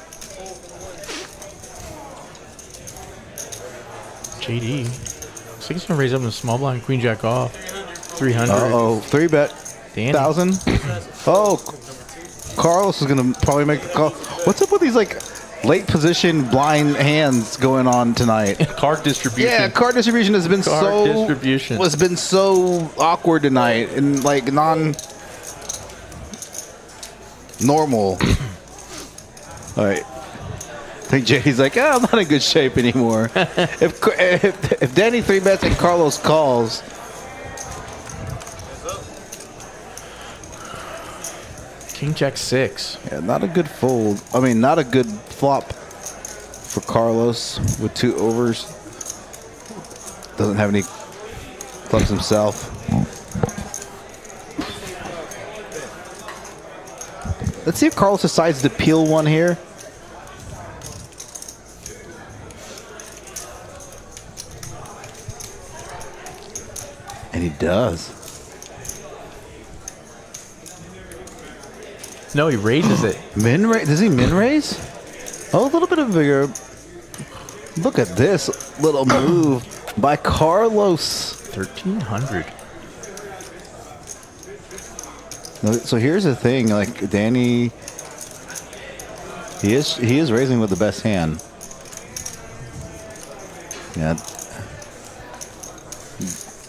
JD. Looks like he's going to raise up in the small blind, queen jack off. 300. Uh-oh. 3-bet. 1,000. Oh, Carlos is going to probably make the call. What's up with these, like, late position blind hands going on tonight? Card distribution. Yeah, card distribution has been so awkward tonight and, like, normal. All right. I think JD's like, I'm not in good shape anymore. if Danny 3-bets and Carlos calls... King jack 6. Yeah, not a good fold. I mean, not a good flop for Carlos with 2 overs. doesn't have any clubs himself. Let's see if Carlos decides to peel one here. And he does. No, he raises it. Min raise? Does he min raise? Oh, a little bit of bigger. Look at this little move by Carlos. 1,300. So here's the thing, like Danny, he is raising with the best hand. Yeah.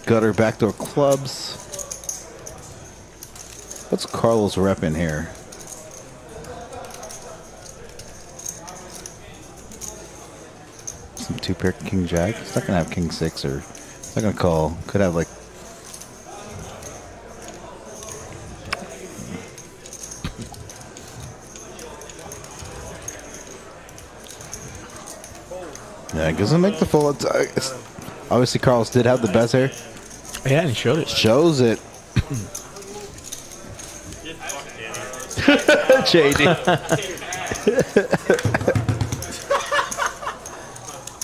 Gutter backdoor clubs. What's Carlos repping here? Some two pair king jack. It's not gonna have king six or it's not gonna call. Could have like. Yeah, it doesn't make the full. Obviously, Carlos did have the best hair. Yeah, and he showed it. Shows it. JD.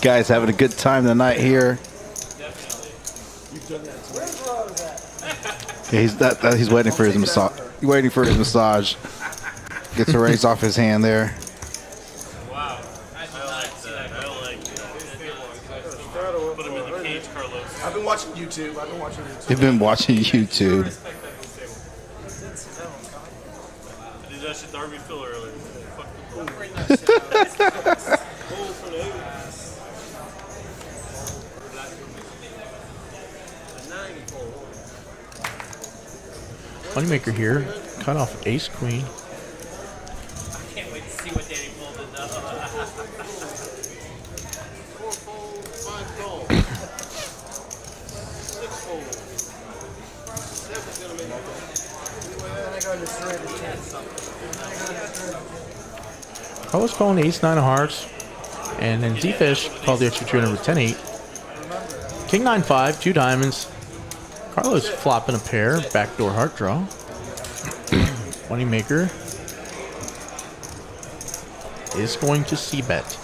Guys having a good time tonight here. Yeah, he's waiting for his massage. Waiting for his massage. Gets a raise off his hand there. Wow. I like that. I like that. Put him in the cage, Carlos. I've been watching YouTube. You've been watching YouTube. I did that shit to RV Phil earlier. Fuck the Moneymaker here. Cut off ace queen. I can't wait to see what Danny pulled it up. Carlos calling ace nine of hearts. And then Zefish called the extra 200 with 10-8. King 9-5, two diamonds. Carlos flopping a pair, backdoor heart draw. Moneymaker is going to c-bet.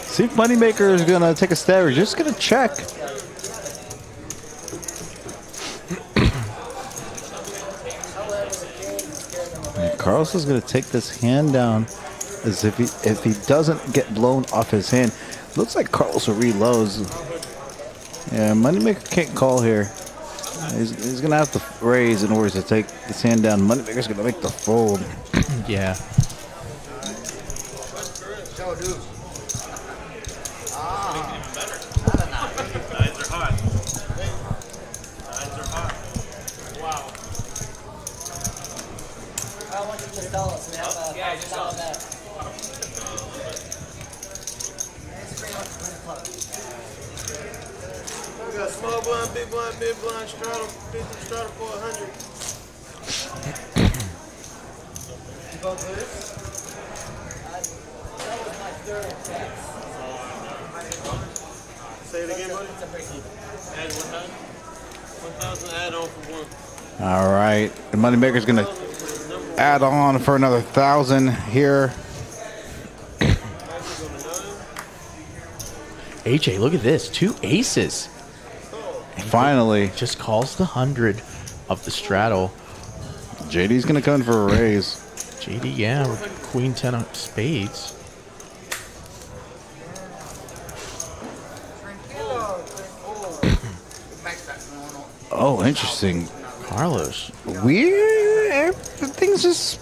See if Moneymaker is going to take a stab or just going to check. And Carlos is going to take this hand down as if he doesn't get blown off his hand. Looks like Carlos will reloads. Yeah, Moneymaker can't call here. He's going to have to raise in order to take this hand down. Moneymaker's going to make the fold. Yeah. We got small blind, big blind, straddle, 50 straddle for 100. You both lose? That was my third text. Say it again, buddy. Add 1,000 add on for one. All right. The Moneymaker's going to add on for another 1,000 here. AJ, look at this. Two aces. Finally. Just calls the 100 of the straddle. JD's going to come in for a raise. JD, yeah, with queen 10 of spades. Oh, interesting. Carlos. Weird. Things just.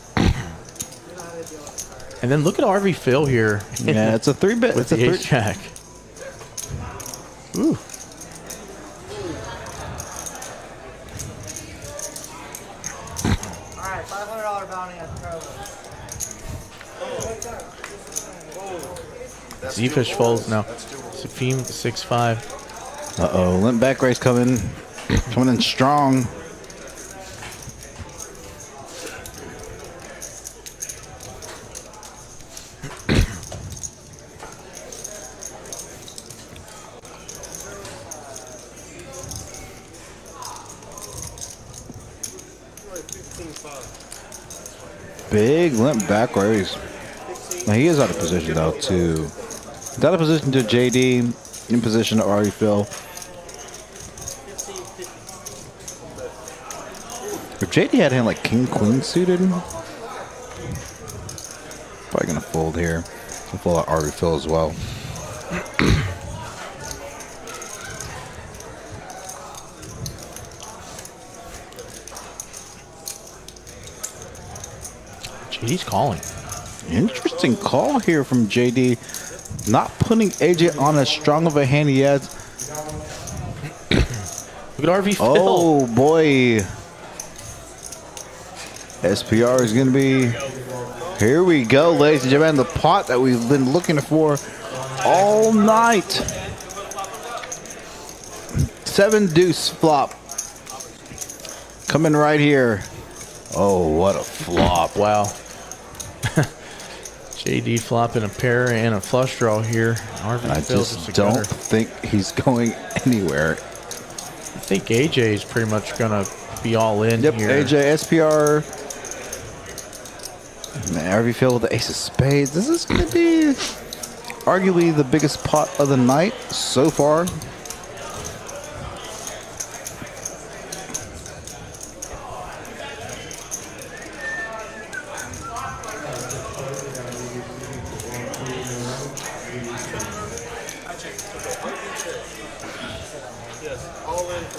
And then look at RV Phil here. Yeah, it's a 3-bit. With It's a the ace jack. Ooh. Alright, $500 bounty on Carlos. Zefish folds now. Safeen with the 6-5. Uh-oh, limp back race coming in strong. Big limp back race. Now he is out of position though too. He's out of position to JD, in position to Ari Phil. If JD had him like King Queen suited, probably gonna fold here. He'll fold out Ari Phil as well. JD's calling. Interesting call here from JD. Not putting AJ on as strong of a hand he has. Look at RV Phil. Oh boy. SPR is going to be... Here we go, ladies and gentlemen. The pot that we've been looking for all night. 7 deuce flop. Coming right here. Oh, what a flop. Wow. JD flopping a pair and a flush draw here. RV I Phil's just a don't gutter. think he's going anywhere. I think AJ is pretty much going to be all in Yep, here. AJ, SPR. Man, RV Phil with the ace of spades. This is going to be arguably the biggest pot of the night so far.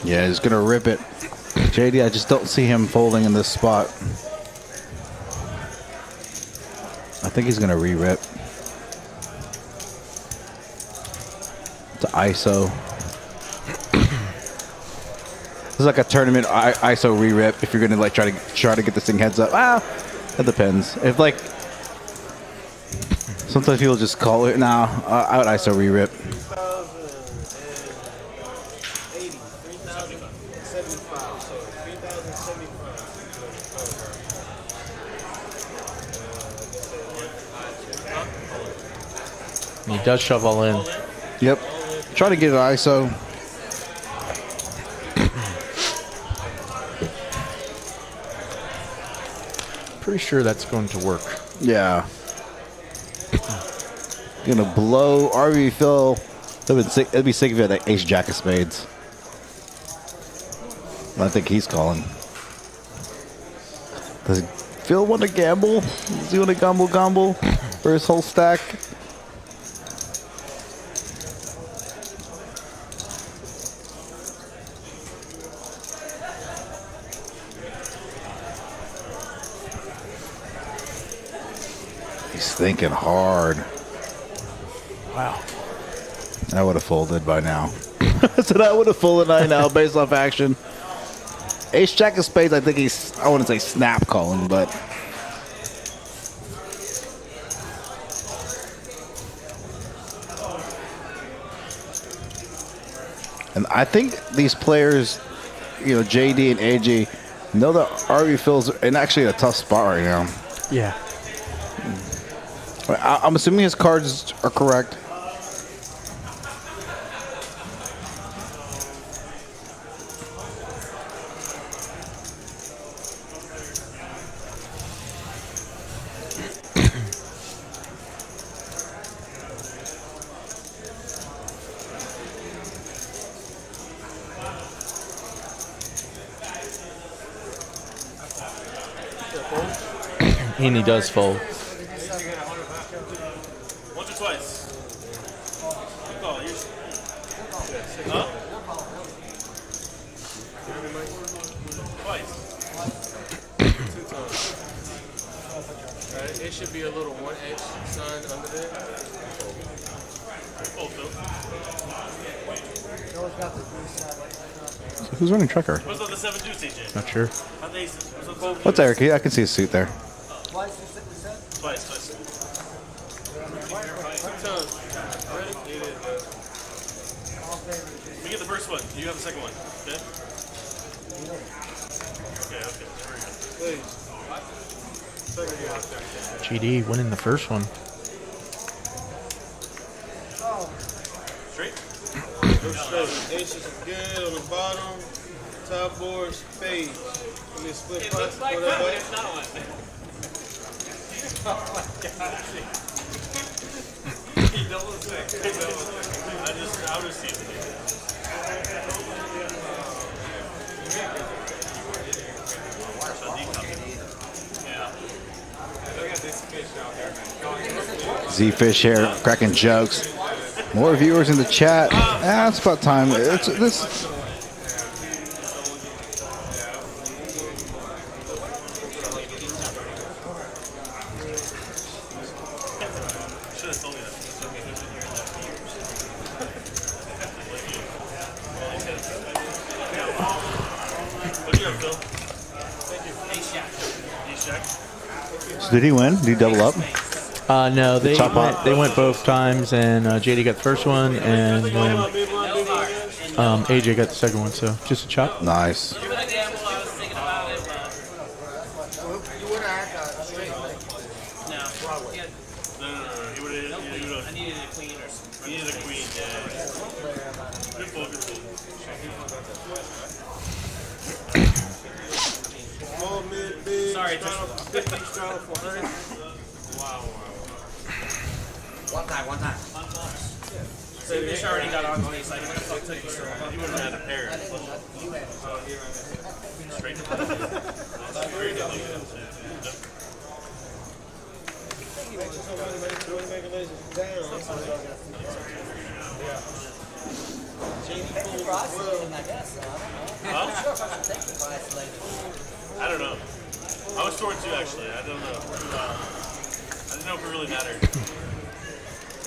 Yeah, he's gonna rip it. JD, I just don't see him folding in this spot. I think he's gonna re-rip. It's ISO. This is like a tournament ISO re-rip. If you're gonna like try to get this thing heads up, that depends. If like sometimes people just call it. Now I would ISO re-rip. He does shove all in. Yep. Try to get an ISO. Pretty sure that's going to work. Yeah. Gonna blow RV Phil. It'd be sick if he had that ace jack of spades. I think he's calling. Does Phil want to gamble? Does he want to gamble for his whole stack? He's thinking hard. Wow. I would have folded by now. I said I would have folded by now based off action. Ace jack of spades, I think he's, I wouldn't say snap calling, but. And I think these players, you know, JD and AJ, know that RV Phil's in actually a tough spot right now. Yeah. I'm assuming his cards are correct. And he does fold. Once or twice? Oh, you're... Huh? Twice. Alright, it should be a little 1H sign under there. Oh, Phil. So who's running checker? What's up the 7 deuce, AJ? Not sure. How'd they aces? What's up the What's Eric? I can see a suit there. Twice. We get the first one. You have the second one. Okay? Okay. GD winning the first one. Straight? Aces are good on the bottom. Top board, spade. Give me a split It pot. looks like Throw that, but that it's not one. Oh my god. He double stick. I'll just see it. Zefish here, cracking jokes. More viewers in the chat. It's about time. It's this. So did he win? Did he double up? No, they Chop went, up. they went both times, and JD got the first one, and AJ got the second one. So just a chop. Nice. You would have gambled, I was thinking about it, but You would have had a straight like no. He had, No. He would have. I needed a queen or something. He needed a queen, yeah. Good pull. Small, mid, big. Sorry, straddle for 50, straddle for 100. One time. Zefish already got on space. Like, what the fuck took you so long? He would have had a pair. Straight. I don't know. I was torn too, actually. I don't know. I didn't know if it really mattered.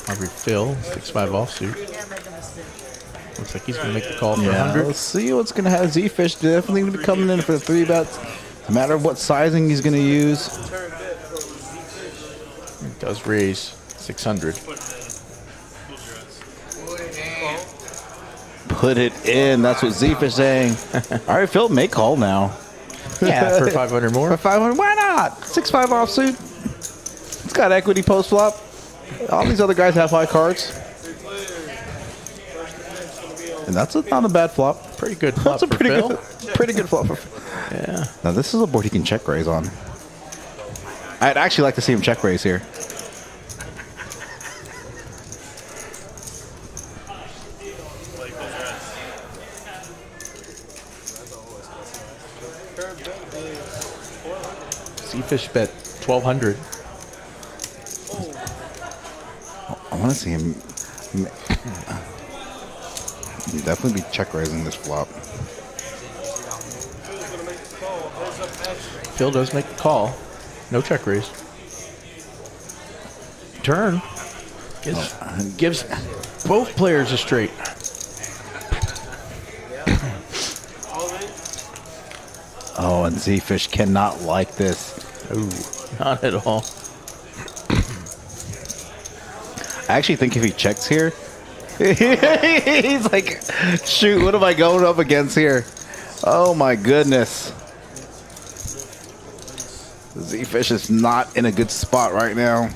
I'll refill 6-5 offsuit. Looks like he's gonna make the call for Yeah, 100. let's see what's going to have Zefish definitely going to be coming in for the 3 bets. No matter what sizing he's going to use. It does raise 600. Put it in. That's what Zefish saying. All right, Phil, make call now. Yeah, for 500 more. For 500, why not? 6-5 offsuit. It's got equity post flop. All these other guys have high cards. And that's not a bad flop. Pretty good flop That's a for pretty Phil. pretty good flop. Yeah. Now this is a board he can check raise on. I'd actually like to see him check raise here. Zefish bet 1,200. I want to see him definitely be check raising this flop. Phil does make the call. No check raise. Turn. Gives both players a straight. Oh, and Zefish cannot like this. Oh, not at all. I actually think if he checks here, he's like, shoot, what am I going up against here? Oh my goodness. Zefish is not in a good spot right now.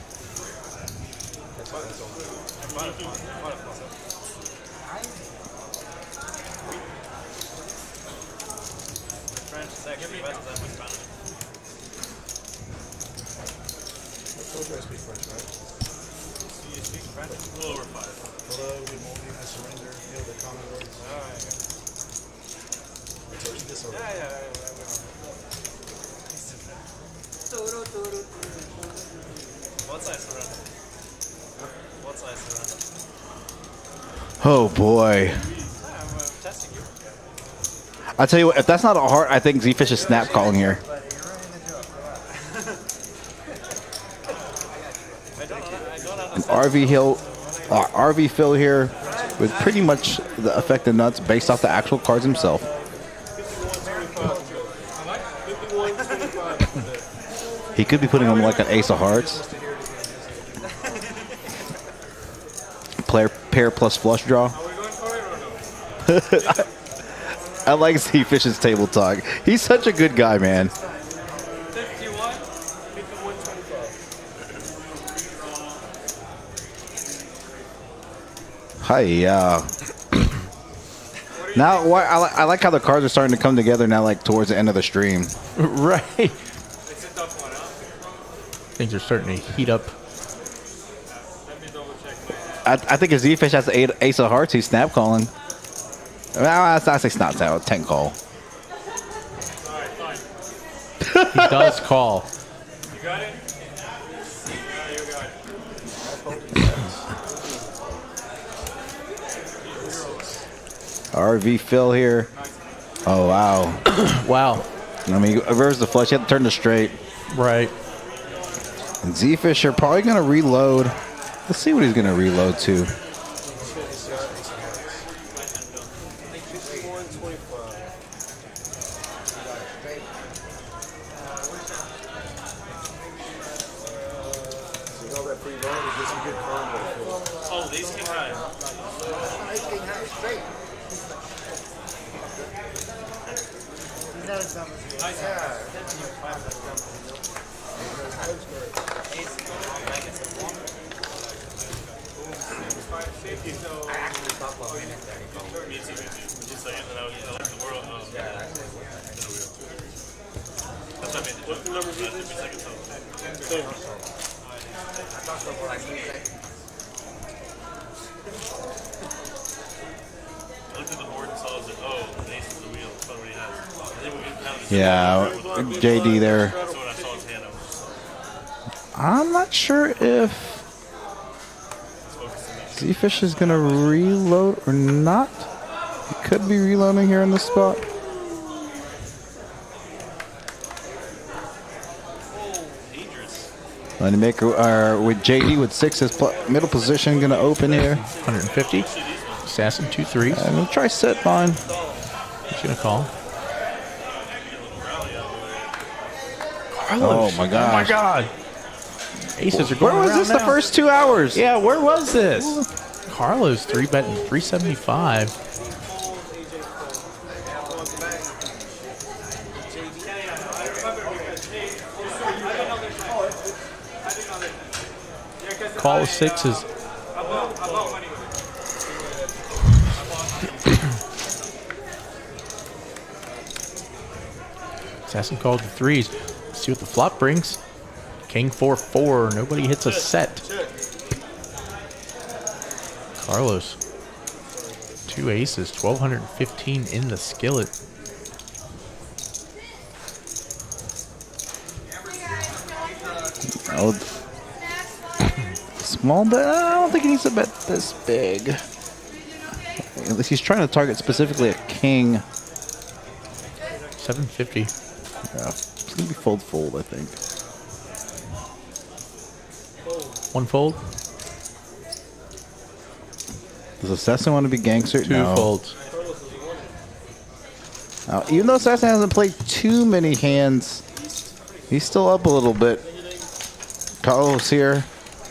Oh boy. I tell you what, if that's not a heart, I think Zefish is snap calling here. And RV Phil here. with pretty much the affected nuts based off the actual cards himself. 51-25. He could be putting him like an ace of hearts. Pair plus flush draw. Are we going for it or no? I like Zefish's table talk. He's such a good guy, man. 51, 51-25. Hi, yeah. Now, I like how the cards are starting to come together now, like towards the end of the stream. Right. It's a tough one, huh? Things are starting to heat up. Let me double check my I think if Zefish has the ace of hearts, he's snap calling. Well, I say snap 10 call. Alright, fine. He does call. You got it? Yeah, you got it. RV Phil here. Oh, wow. Wow. I mean, reverse the flush. You have to turn to straight. Right. And Zefish are probably going to reload. Let's see what he's going to reload to. 'Cause you know that free loan is just a good combo. Oh, these king high. He's not as dumb as you. Me too. Just like, and then I like the world. That's what I made the joke. That took me seconds to I looked at the board and saw, I was like, oh, the ace is the wheel. That's what he has. And then we counted the Yeah, JD there. So when I saw his hand, I was just like, I'm not sure if Zefish is going to reload or not. He could be reloading here in this spot. dangerous. Moneymaker with JD with 6 his middle position going to open here. 150. Assassin 2-3. I'm going to try set mine. He's gonna call. Oh my gosh. Oh my god. Aces are going Where was around this now. the first 2 hours? Yeah, where was this? Carlos 3-betting 375. Call 6s. Assassin called the 3s. Let's see what the flop brings. King 4-4. Nobody hits a set. Carlos. 2 aces. 1,215 in the skillet. Oh, small bet. I don't think he needs to bet this big. At least he's trying to target specifically a king. 750. Yeah, it's gonna be fold, I think. One fold. Does Assassin want to be gangster? 2 No. folds. Now, even though Assassin hasn't played too many hands, he's still up a little bit. Carlos here,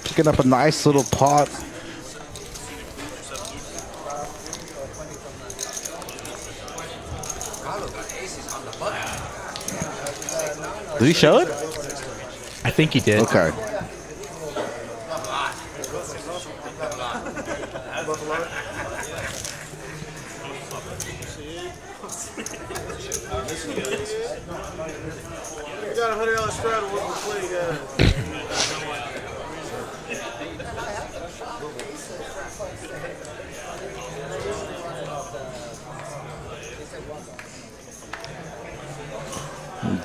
picking up a nice little pot. Did he show it? I think he did. Okay. We got $100 straddle. What we play, guys?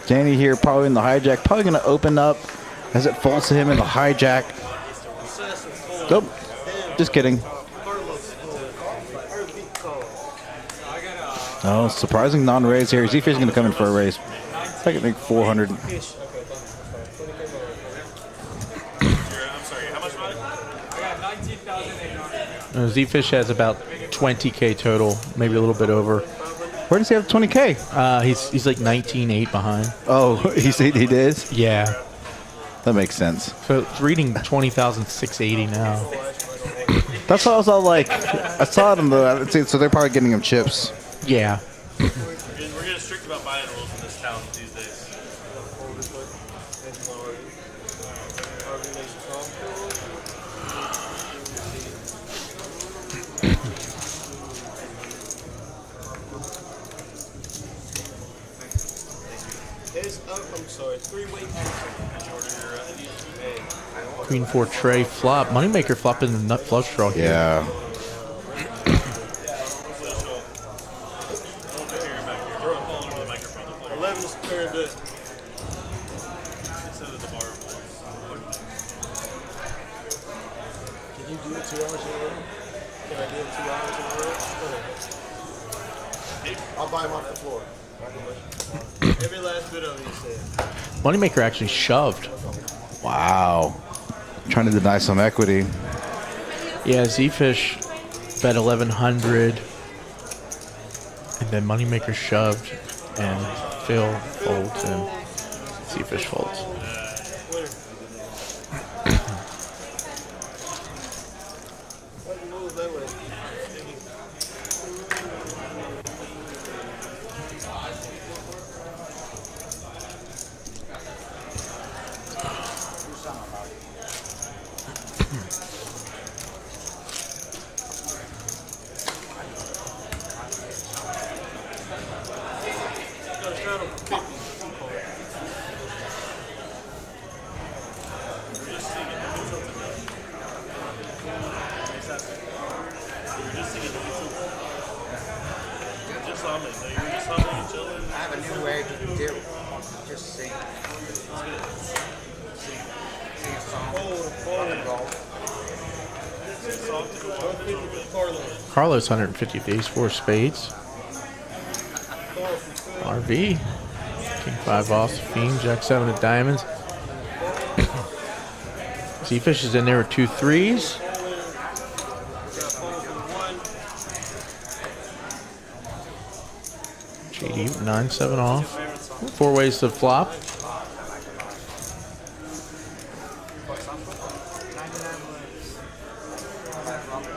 Danny here, probably in the hijack. Probably going to open up as it falls to him in the hijack. Nope. Just kidding. Oh, surprising non-raise here. Zefish is going to come in for a raise. I can make 400. I'm sorry, how much money? I got 19,800. Zefish has about 20K total, maybe a little bit over. Where does he have 20K? He's like 19.8 behind. Oh, he did? Yeah. That makes sense. So it's reading 20,680 now. That's why I was all like, I saw it in the, so they're probably getting him chips. Yeah. We're getting strict about buying rules in this town these days. I'm sorry, 3-way. Queen 4 tray flop. Moneymaker flopping the nut flush draw here. Yeah. Can you do it 2 hours in a row? Can I do it 2 hours in a row? Go ahead. I'll buy him off the floor. Every last bit of it, you said. Moneymaker actually shoved. Wow. Trying to deny some equity. Yeah, Zefish bet 1,100. And then Moneymaker shoved. And Phil folds and Zefish folds. I have a new way to do. Just sing. Sing a song. Carlos 150 with ace 4 spades. RV. King 5 off. Safeen. Jack 7 of diamonds. Zefish is in there with 2 threes. JD 9-7 off. 4 ways to flop.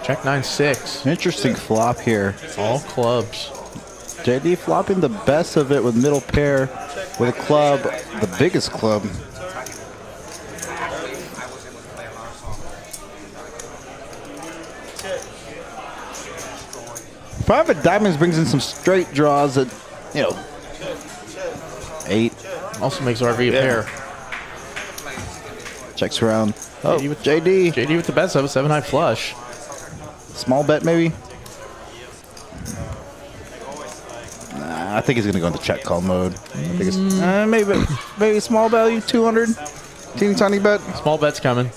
Check 9-6. Interesting flop here. All clubs. JD flopping the best of it with middle pair with a club, the biggest club. 5 of diamonds brings in some straight draws that, 8. Also makes RV a pair. Checks around. Oh, JD with JD. JD with the best of a 7-high flush. Small bet, maybe? Nah, I think he's going to go into check call mode. I think it's, maybe small value, 200. Teeny tiny bet. Small bet's coming.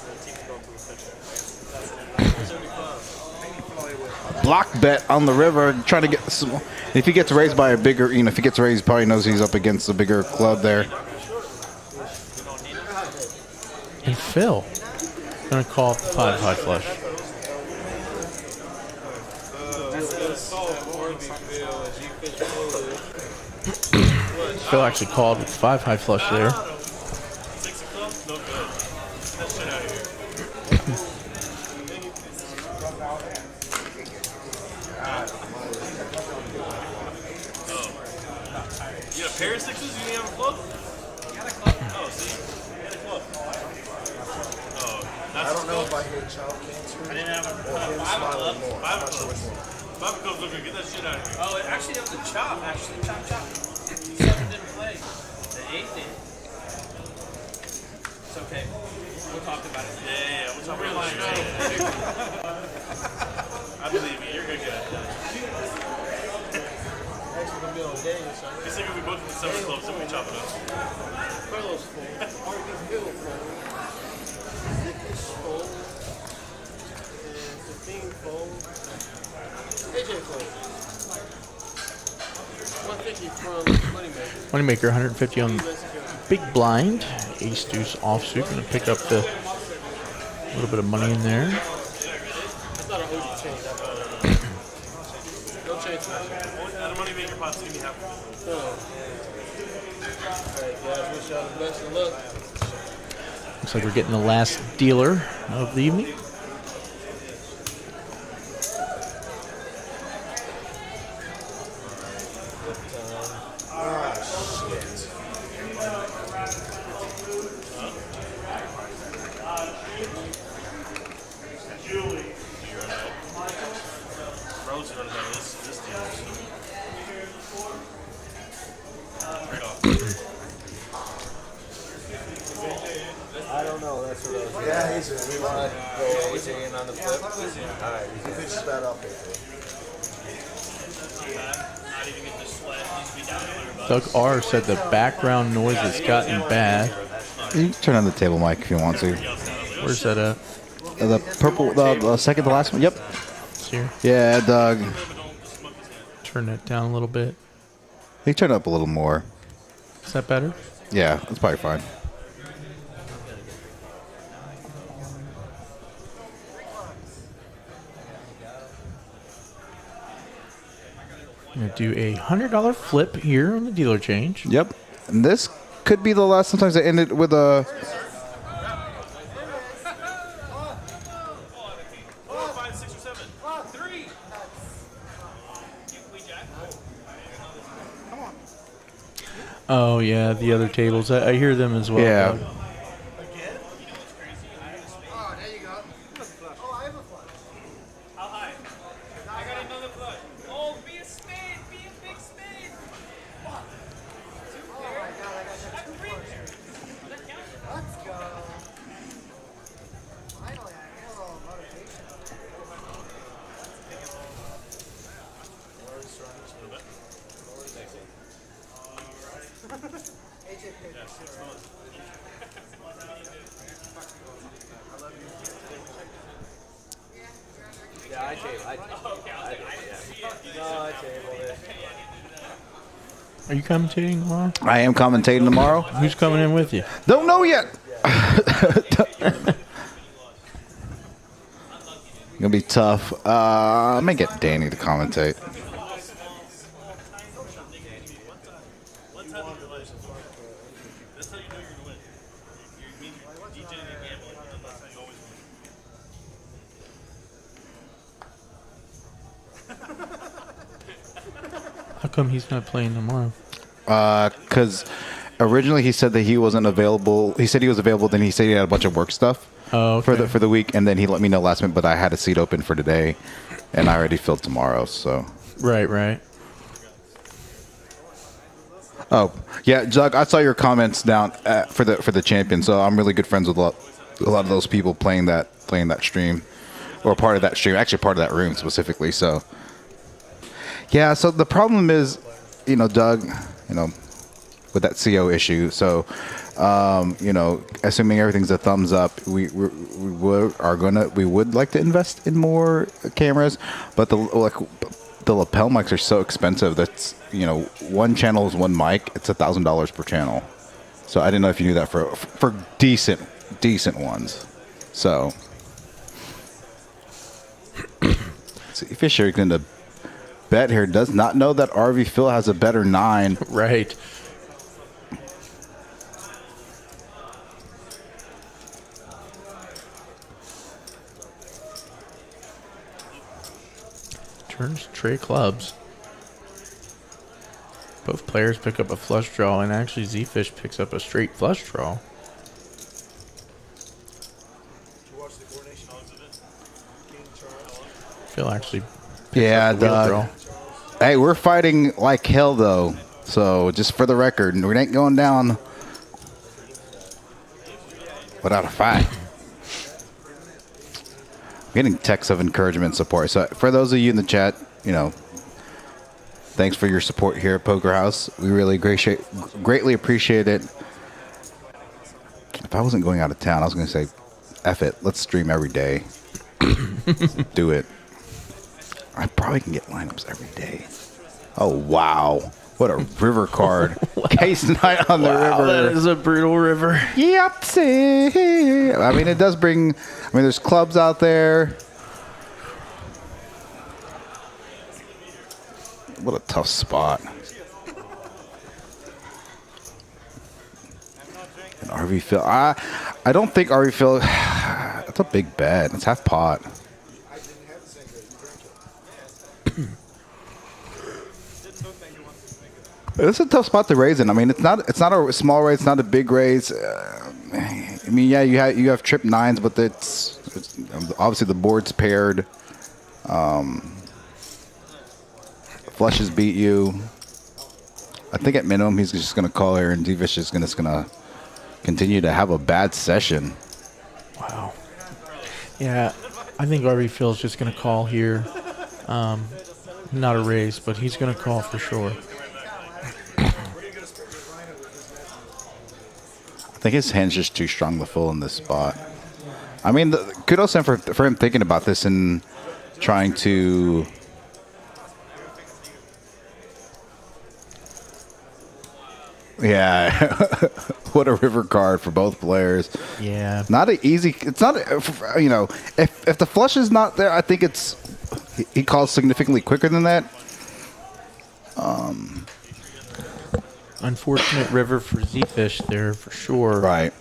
Block bet on the river, trying to get some. If he gets raised by a bigger, if he gets raised, he probably knows he's up against a bigger club there. And Phil gonna call 5-high flush. Phil actually called with 5-high flush there. 6 o'clock? No good. Get that shit out of here. You got a pair of 6s? You didn't have a club? Oh, see? You had a club. Oh, I don't know if I hate child cancer I didn't have a or him smiling more. I'm not sure which one. 5 clubs, okay, get that shit out of here. Oh, actually, that was a chop. Actually, chop. The 7 didn't play. The 8 did. It's okay. We'll talk about it. Yeah, we'll talk about it. I believe you. You're going to get it done. It's like if we both did 7 clubs, then we chop it up. Carlos full. RV Phil full. Zefish full. And Safeen full. AJ full. 150 from Moneymaker. Moneymaker 150 on big blind. Ace deuce offsuit. Gonna pick up the little bit of money in there. That's not a OG chain. the Moneymaker pot's gonna be half. Alright, guys, wish y'all the best of luck. Looks like we're getting the last dealer of the evening. I don't know, that's what I was. Yeah, he's we want to go AJ in on the flip. Alright, you can finish that up, Not even get the sweat. Needs to be down $100. Doug R said the background noise has gotten bad. You can turn on the table mic if you want to. Where's that at? The purple, the second to last one. Yep. It's here. Yeah, Doug. Turn that down a little bit. You turn it up a little more. Is that better? Yeah, that's probably fine. I'm going to do a $100 flip here on the dealer change. Yep. And this could be the last. Sometimes they end it with a. Oh, yeah, the other tables. I hear them as well. Yeah. Doug. Oh, there you go. Oh, I have a flush. How high? I got another flush. Oh, be a spade. Be a big spade. Oh my god, I got that two flushes. Let's go. Finally, I get a little motivation. AJ picked Yeah, I tabled. No, I tabled it. Are you commentating tomorrow? I am commentating tomorrow. Who's coming in with you? Don't know yet. Gonna be tough. I may get Danny to commentate. How come he's not playing tomorrow? Because originally he said that he wasn't available. He said he was available, then he said he had a bunch of work stuff for the week, and then he let me know last minute. But I had a seat open for today, and I already filled tomorrow. So Right. oh yeah, Doug, I saw your comments down for the champion. So I'm really good friends with a lot of those people playing that stream, or part of that stream, actually part of that room specifically. So yeah, so the problem is, Doug, with that CO issue. So, assuming everything's a thumbs up, we would like to invest in more cameras, but the lapel mics are so expensive. That's one channel is one mic. It's $1,000 per channel. So I didn't know if you knew that for decent ones. So, Fisher going to bet here does not know that RV Phil has a better 9. Right. Turns tray clubs. Both players pick up a flush draw, and actually Zefish picks up a straight flush draw. Phil actually. Yeah, Doug. Hey, we're fighting like hell, though. So, just for the record, we ain't going down without a fight. I'm getting texts of encouragement and support. So, for those of you in the chat, thanks for your support here at Poker House. We really greatly appreciate it. If I wasn't going out of town, I was going to say, F it. Let's stream every day. Do it. I probably can get lineups every day. Oh, wow. What a river card. Case night on the river. That is a brutal river. Yahtzee. I mean, it does bring... there's clubs out there. What a tough spot. And RV Phil. I don't think RV Phil. That's a big bet. It's half pot. It's a tough spot to raise in. I mean, it's not a small raise. It's not a big raise. I mean, yeah, you have trip nines, but it's obviously the board's paired. Flushes beat you. I think at minimum he's just going to call here, and Zefish is going to continue to have a bad session. Wow. Yeah, I think RV Phil's just going to call here. Not a raise, but he's going to call for sure. I think his hand's just too strong to full in this spot. I mean, kudos to him for him thinking about this and trying to. Yeah, what a river card for both players. Yeah, not an easy. It's not, you know, if the flush is not there, I think he calls significantly quicker than that. Unfortunate river for Zefish there for sure. Right.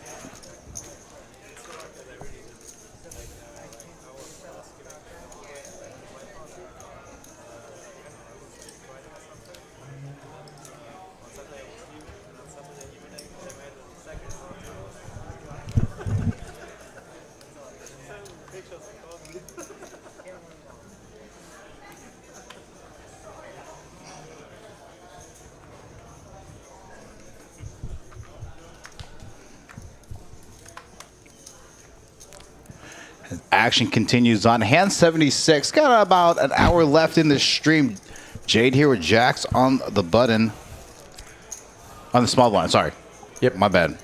Action continues on hand 76. Got about an hour left in this stream. Jade here with Jacks on the button. On the small blind, sorry. Yep. My bad.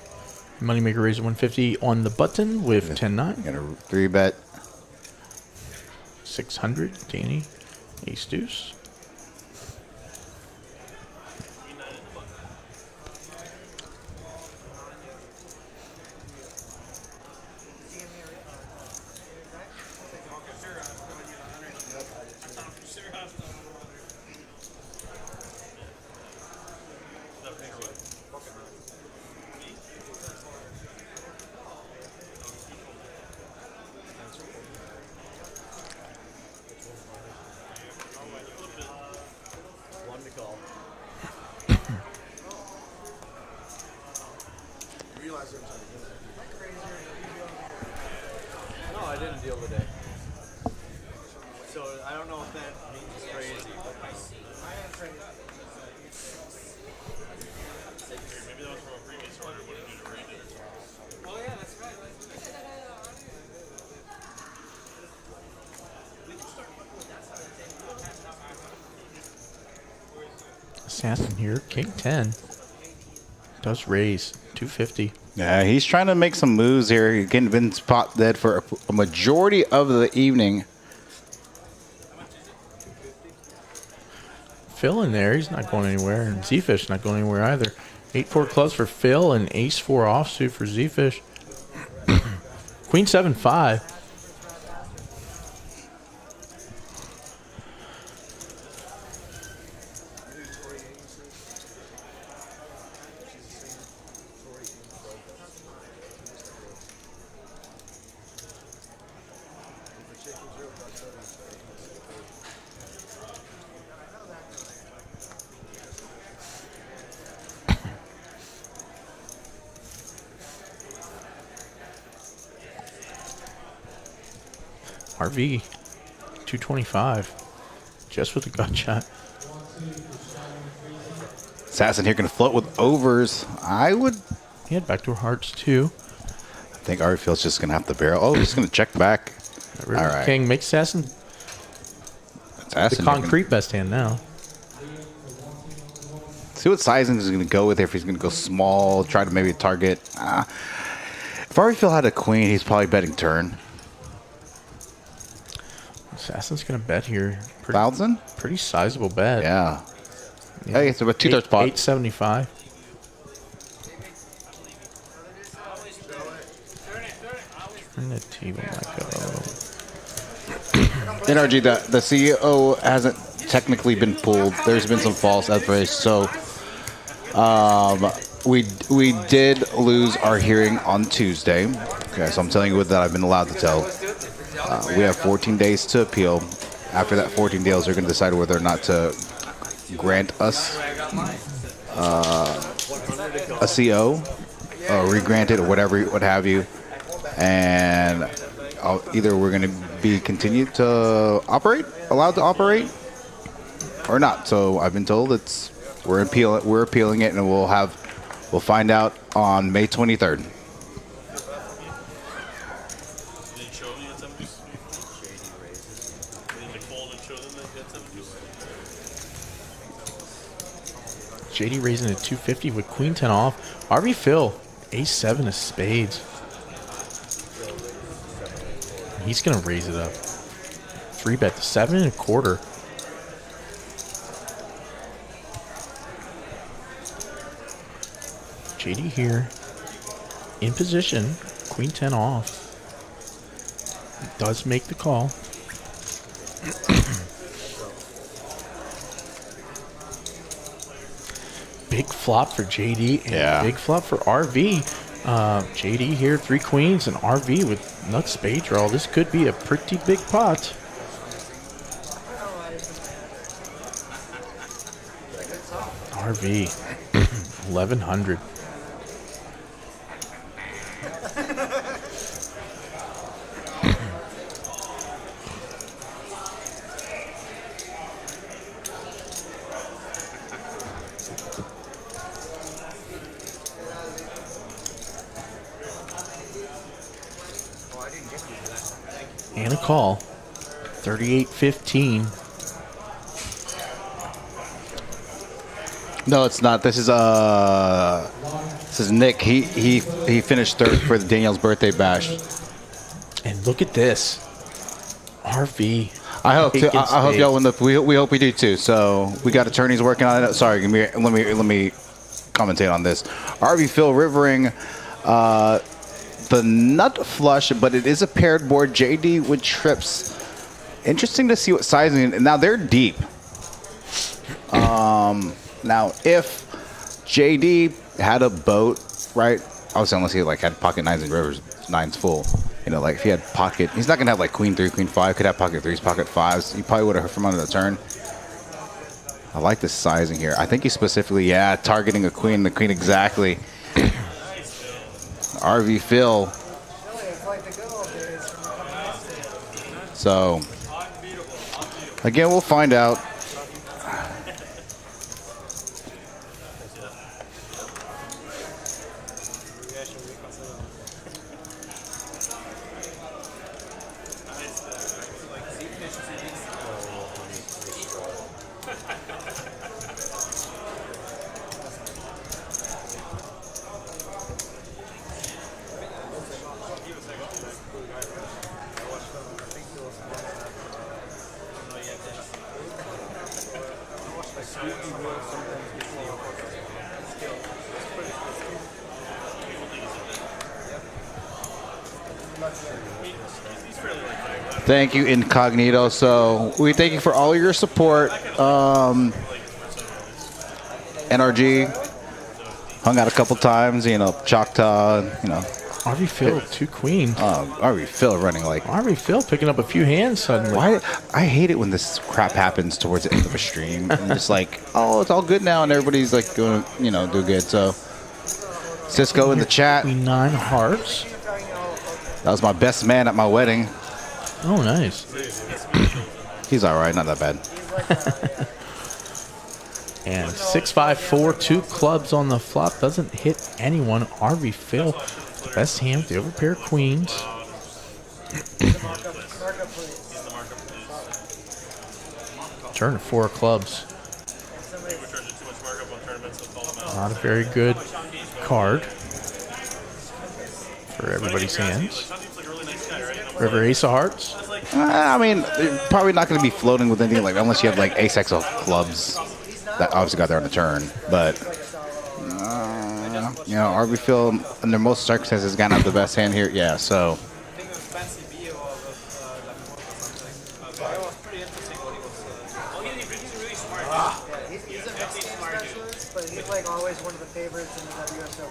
Moneymaker raising 150 on the button with 10-9. Got a 3-bet. 600, Danny. Ace deuce. No, I didn't deal today. So I don't know if that means it's crazy. Maybe that was from a previous order. What did you read it? Oh yeah, that's right. Assassin here, king 10. Does raise 250. Yeah, he's trying to make some moves here. He's getting been spot dead for a majority of the evening. Phil in there, he's not going anywhere, and Zefish not going anywhere either. 8-4 clubs for Phil and ace-4 offsuit for Zefish. Queen 7-5. RV 225 just with a gut shot. Assassin here going to float with overs. I would. He had backdoor hearts too. I think RV feels just going to have to barrel. Oh, he's going to check back. All right. King makes Assassin the concrete best hand now. See what sizing he's going to go with here. If he's going to go small, try to maybe target. If RV Phil had a queen, he's probably betting turn. Assassin's going to bet here. Pretty sizable bet. Yeah. Hey, it's about 2/3 pot. 875. Turn the table back up. NRG, the CEO hasn't technically been pulled. There's been some false advice. So we did lose our hearing on Tuesday. Okay, so I'm telling you what that I've been allowed to tell. We have 14 days to appeal. After that 14 days, they're going to decide whether or not to grant us a CO, re-grant it, or whatever, what have you. And either we're going to be continued to operate, allowed to operate, or not. So I've been told we're appealing it, and we'll find out on May 23rd. JD raising at 250 with queen 10 off. RV Phil, ace 7 of spades. He's going to raise it up. 3-bet to 7.25. JD here in position, queen 10 off. Does make the call. Big flop for JD and big flop for RV. JD here, 3 queens, and RV with nut spade draw. This could be a pretty big pot. RV, 1100. And a call. 38-15. No, it's not. This is Nick. He finished third for the Daniel's birthday bash. And look at this. RV. I hope too. I hope y'all win the. We hope we do too. So we got attorneys working on it. Sorry, let me commentate on this. RV Phil rivering the nut flush, but it is a paired board. JD with trips. Interesting to see what sizing. Now they're deep. Now if JD had a boat, right? Obviously, unless he had pocket nines and rivers, nines full. You know, like if he had pocket, he's not gonna have like queen 3, queen 5. Could have pocket 3s, pocket 5s. He probably would have hurt from under the turn. I like this sizing here. I think he's specifically, targeting a queen. The queen exactly. RV Phil. So again, we'll find out. Thank you, Incognito. So we thank you for all your support. NRG hung out a couple times, Choctaw, RV Phil, 2 queens. RV Phil running like. RV Phil picking up a few hands suddenly. Why? I hate it when this crap happens towards the end of a stream. And it's like, oh, it's all good now, and everybody's like going to, do good. So Cisco in the chat. Queen 9 hearts. That was my best man at my wedding. Oh, nice. He's all right, not that bad. And 6-5-4, 2 clubs on the flop. Doesn't hit anyone. RV Phil, the best hand with the overpair queens. Turn to 4 clubs. Not a very good card for everybody's hands. River Ace of Hearts. I mean, they're probably not going to be floating with anything unless you have Ace X of clubs that obviously got there on the turn. But RV Phil under most circumstances got out the best hand here. Yeah, so. like always one of the favorites in the WSOP.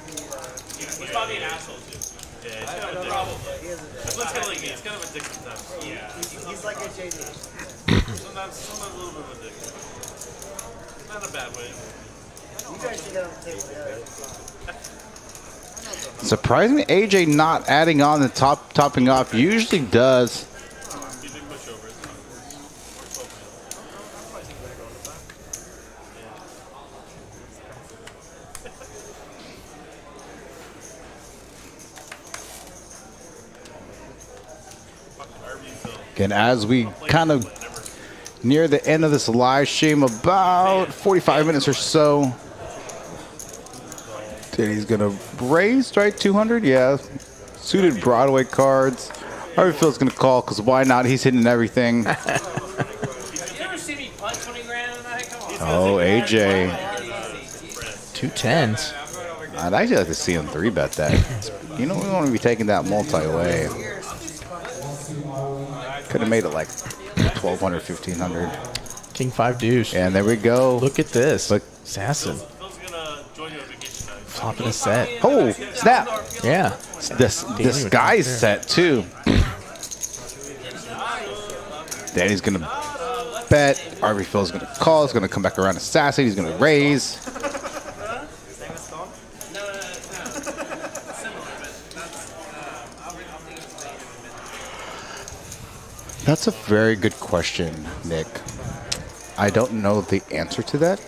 He's probably an asshole too. Yeah, it's kind I of don't addictive. know, but he is a dick. It's kind of like it's kind of addictive sometimes. Yeah. He's like a JD. Sometimes a little bit of addictive. Not in a bad way. You guys should get on the table together. Surprisingly, AJ not adding on the topping off usually does. You didn't push over it. Again, as we kind of near the end of this live stream, about 45 minutes or so. Danny's gonna raise, right? 200, yeah. Suited Broadway cards. Harvey Phil's gonna call, because why not? He's hitting everything. You ever see me punch 20 grand tonight? Come on. Oh, AJ. 2 10s. I'd actually like to see him 3-bet that. You know, we want to be taking that multi-way. Could have made it like 1,200, 1,500. King 5 deuce. And there we go. Look at this. Look. Assassin. Phil's gonna join you on vacation night. Flopping a set. Oh, snap. Yeah. This guy's set too. Danny's gonna bet. Harvey Phil's gonna call. He's gonna come back around assassin. He's gonna raise. That's a very good question, Nick. I don't know the answer to that,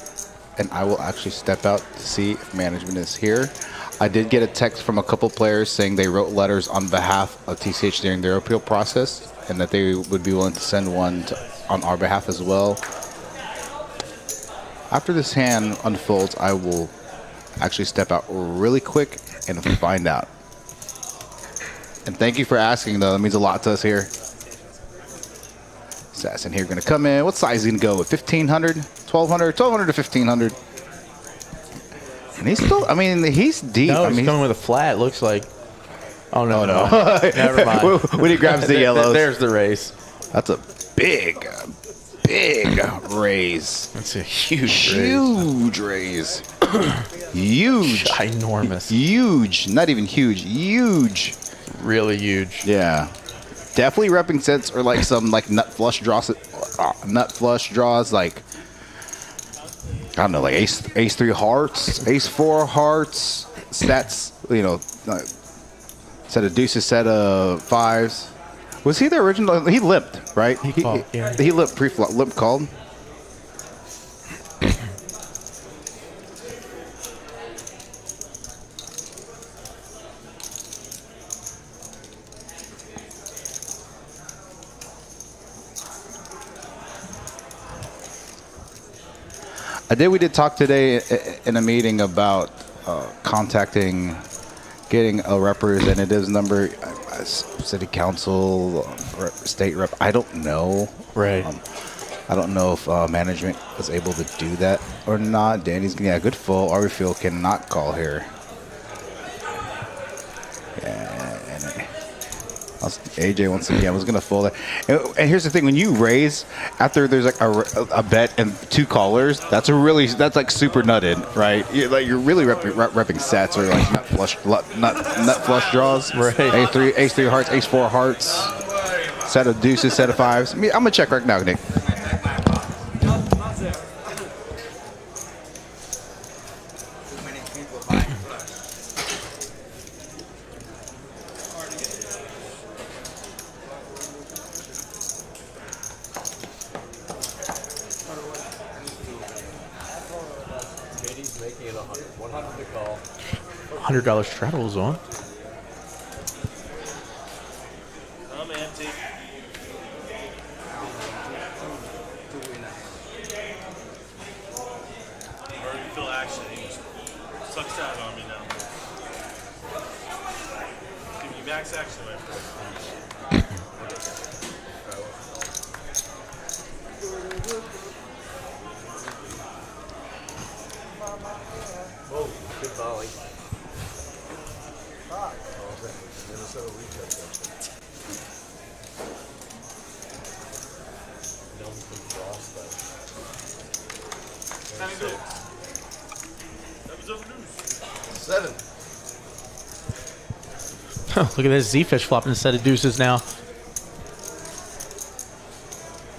and I will actually step out to see if management is here. I did get a text from a couple players saying they wrote letters on behalf of TCH during their appeal process, and that they would be willing to send one on our behalf as well. After this hand unfolds, I will actually step out really quick and find out. And thank you for asking, though. That means a lot to us here. Assassin here going to come in. What size is he going to go with? 1,500? 1,200? 1,200 to 1,500. And he's still, I mean, he's deep. No, I he's mean, coming with a flat. Looks like. Oh, no. Never mind. when he grabs the yellows. There's the raise. That's a big raise. That's a huge Huge raise. Huge. Ginormous. Huge. Not even huge. Huge. Really huge. Yeah. Definitely repping sets or like some like nut flush draws like I don't know, like ace 3 hearts, ace 4 hearts, sets, you know, set of deuces, set of 5s. Was he the original? He limped, right? He limped pre-flop, limp called. We did talk today in a meeting about contacting, getting a representative's number, city council, state rep. I don't know. Right. I don't know if management was able to do that or not. Danny's good full. Arbyfield cannot call here. AJ once again was gonna fold it, and here's the thing: when you raise after there's like a bet and 2 callers, that's like super nutted, right? You're really repping sets or like nut flush draws. Right. Ace 3 hearts, ace 4 hearts, set of deuces, set of 5s. I mean, I'm gonna check right now, Nick. $100 straddles on. I'm empty. Already feel action. He just sucks that on me now. Give me max action, my friend. Whoa, good volley. 7. Look at this Zefish flopping a set of deuces now.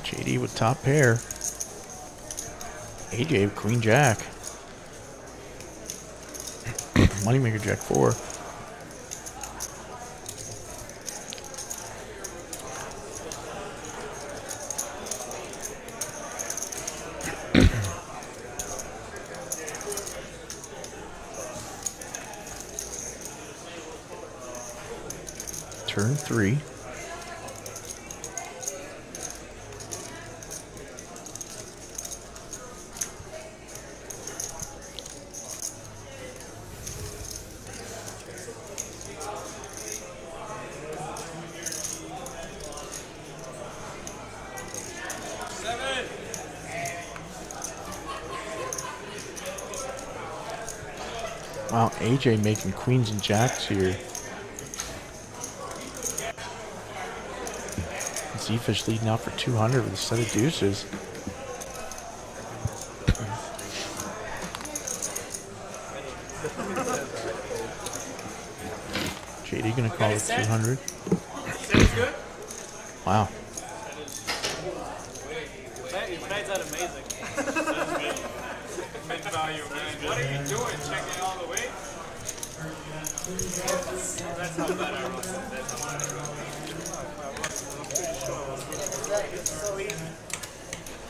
JD with top pair. AJ with queen jack. Moneymaker jack 4. Turn 3. Wow, AJ making queens and jacks here. Zefish leading out for 200 with a set of deuces. JD gonna call it 200. Wow. Your plays are amazing. Mid value, man. What are you doing? Checking all the way? That's how bad I roll. That's how bad I roll. It's so easy.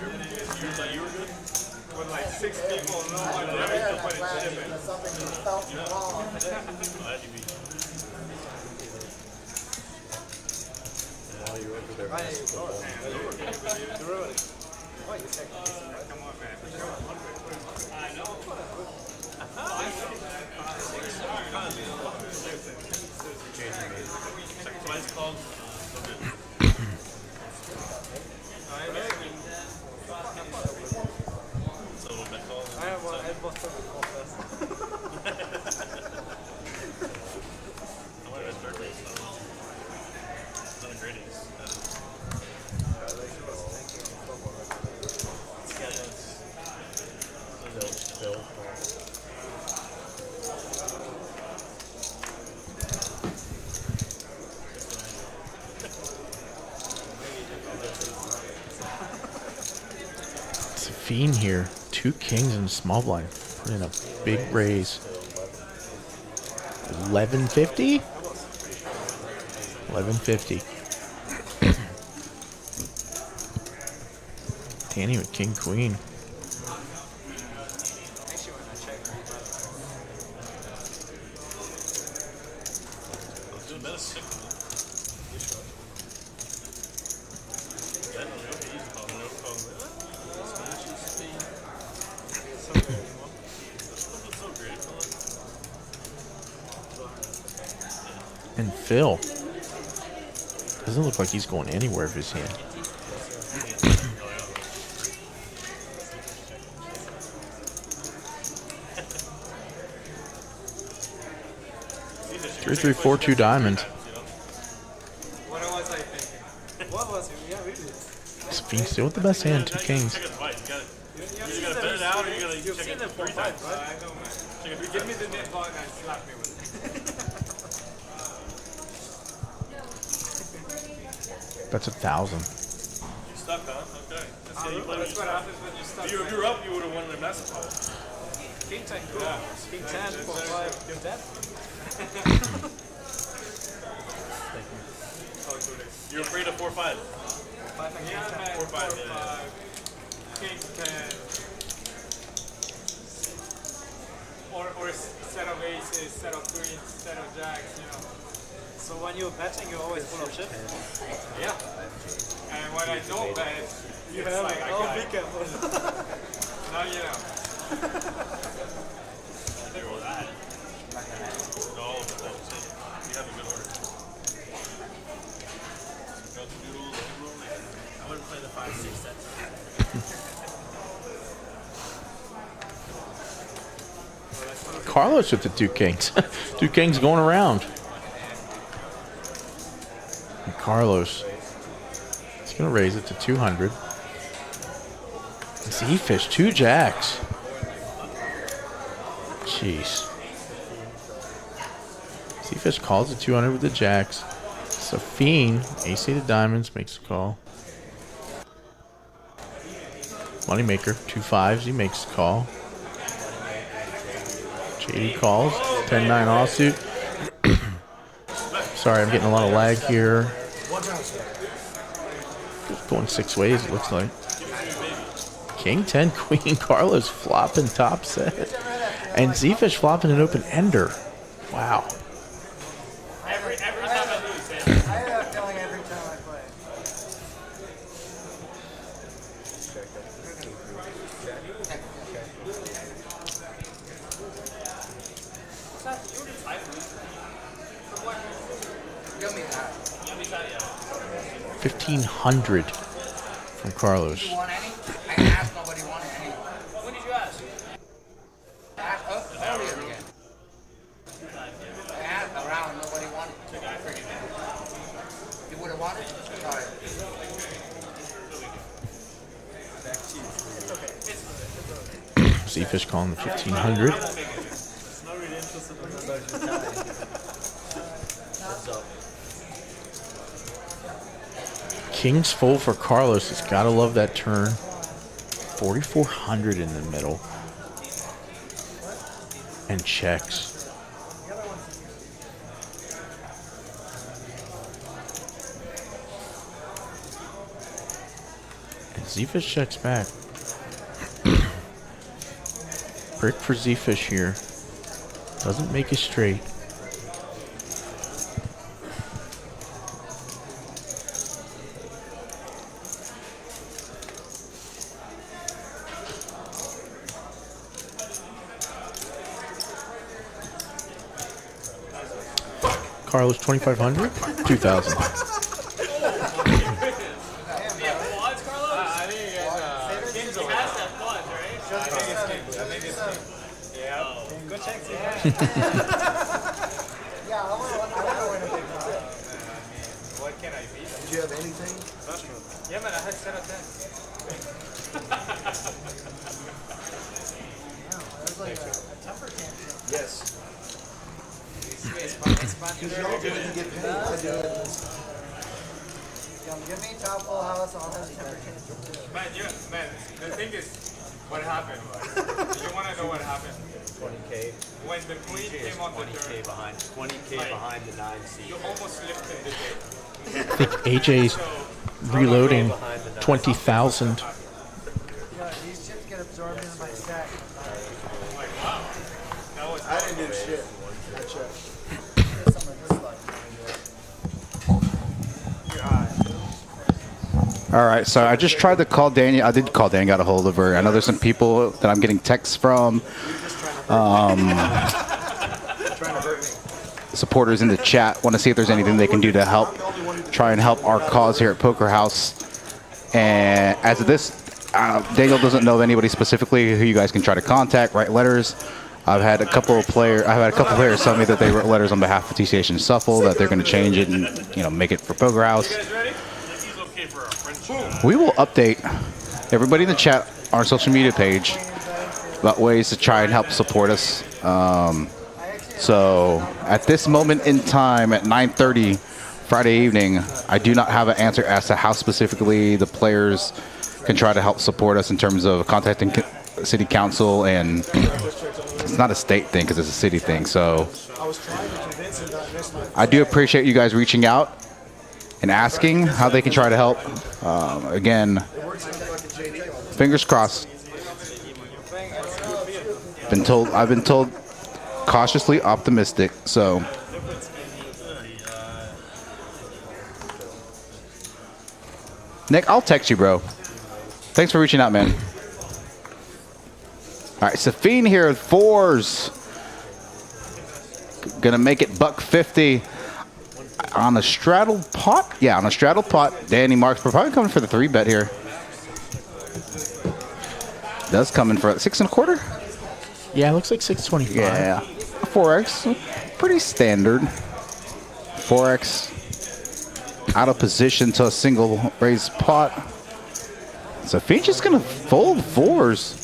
You thought you were good? With like 6 people, no one Yeah, ever that's put it bad. shipping. That's something you felt wrong. Glad you beat. While you enter their basketball. Come on, man. I know. Twice called. So good. It's a little bit called. I must have been Cortez. I wanted to start this. It's not a great ace. Safeen here. 2 kings and small blind. Put in a big raise. 1150? 1150. Danny with king queen. And Phil doesn't look like he's going anywhere with his hand. Three, 3, 4, 2 diamond. What was I thinking? What was it? Yeah, really. Safeen still with the best hand, 2 kings. Check it twice. You gotta bet it out, or you gotta check it 3 times. I know, man. Check it 3 Give me times. the net ball and slap me with it. That's 1,000. You stuck, huh? Okay. That's good. You played That's what happens when you start. If you were up, you would have won the basketball. King 10, cool. King 10, 4, 5, you're dead. You're afraid of 4-5. 5 and King 10. 4-5, yeah. King 10. Or set of aces, set of queens, set of jacks, you know. So when you're betting, you always pull up chips? Yeah. And when I don't bet, it's like I got be careful. Now you know. Well, that. All of it. You have a good order. I wouldn't play the 5-6 sets. Carlos with the 2 kings. 2 kings going around. And Carlos is going to raise it to 200. Zefish, 2 jacks. Jeez. Zefish calls the 200 with the jacks. Safeen, ace to diamonds, makes a call. Moneymaker, 2-5s, he makes a call. JD calls, 10-9 offsuit. Sorry, I'm getting a lot of lag here. Going 6 ways, it looks like. King 10, Queen, Carlos flopping top set. And Zefish flopping an open ender. Wow. Every time I lose, I have that feeling every time I play. Give me that. 1,500 from Carlos. You want any? I asked nobody wanted any. When did you ask? I asked earlier again. I asked around, nobody wanted. You would have wanted? Sorry. Zefish calling the 1,500. King's full for Carlos. He's got to love that turn. 4,400 in the middle. And checks. And Zefish checks back. Brick for Zefish here. Doesn't make it straight. Carlos 2,500, 2,000. I think it's yeah. Go check. Yeah, I want to win a big pot. What can I beat? Did you have anything? Yeah, man, I had set of 10. Yeah, that was like a temper tantrum. Yes. Because y'all do it, you get paid. I do it. Give me top full house, I'll have temper tantrum. Man, the thing is, what happened was, you want to know what happened? 20K. When the queen DJ is came on the 20K turn, behind. 20K behind the 9 seat. you almost lifted the game. I think AJ's reloading 20,000. Yeah, these chips get absorbed into my stack. I didn't do shit. I checked. All right, so I just tried to call Daniel. I did call Daniel, got a hold of her. I know there's some people that I'm getting texts from. Supporters in the chat want to see if there's anything they can do to help, try and help our cause here at Poker House. And as of this, Daniel doesn't know of anybody specifically who you guys can try to contact, write letters. I've had a couple of players tell me that they wrote letters on behalf of TCH and Shuffle, that they're going to change it and make it for Poker House. We will update everybody in the chat on our social media page about ways to try and help support us. So at this moment in time at 9:30 Friday evening, I do not have an answer as to how specifically the players can try to help support us in terms of contacting city council, and it's not a state thing because it's a city thing. So I do appreciate you guys reaching out and asking how they can try to help. Again, fingers crossed. I've been told cautiously optimistic. So Nick, I'll text you, bro. Thanks for reaching out, man. All right, Safeen here at 4s. Gonna make it $150 on a straddle pot. Yeah, on a straddle pot. Danny Marks, we're probably coming for the 3-bet here. Does come in for 6 1/4. Yeah, it looks like 625. Yeah, 4x, pretty standard. 4x out of position to a single raised pot. So Feach is gonna fold 4s.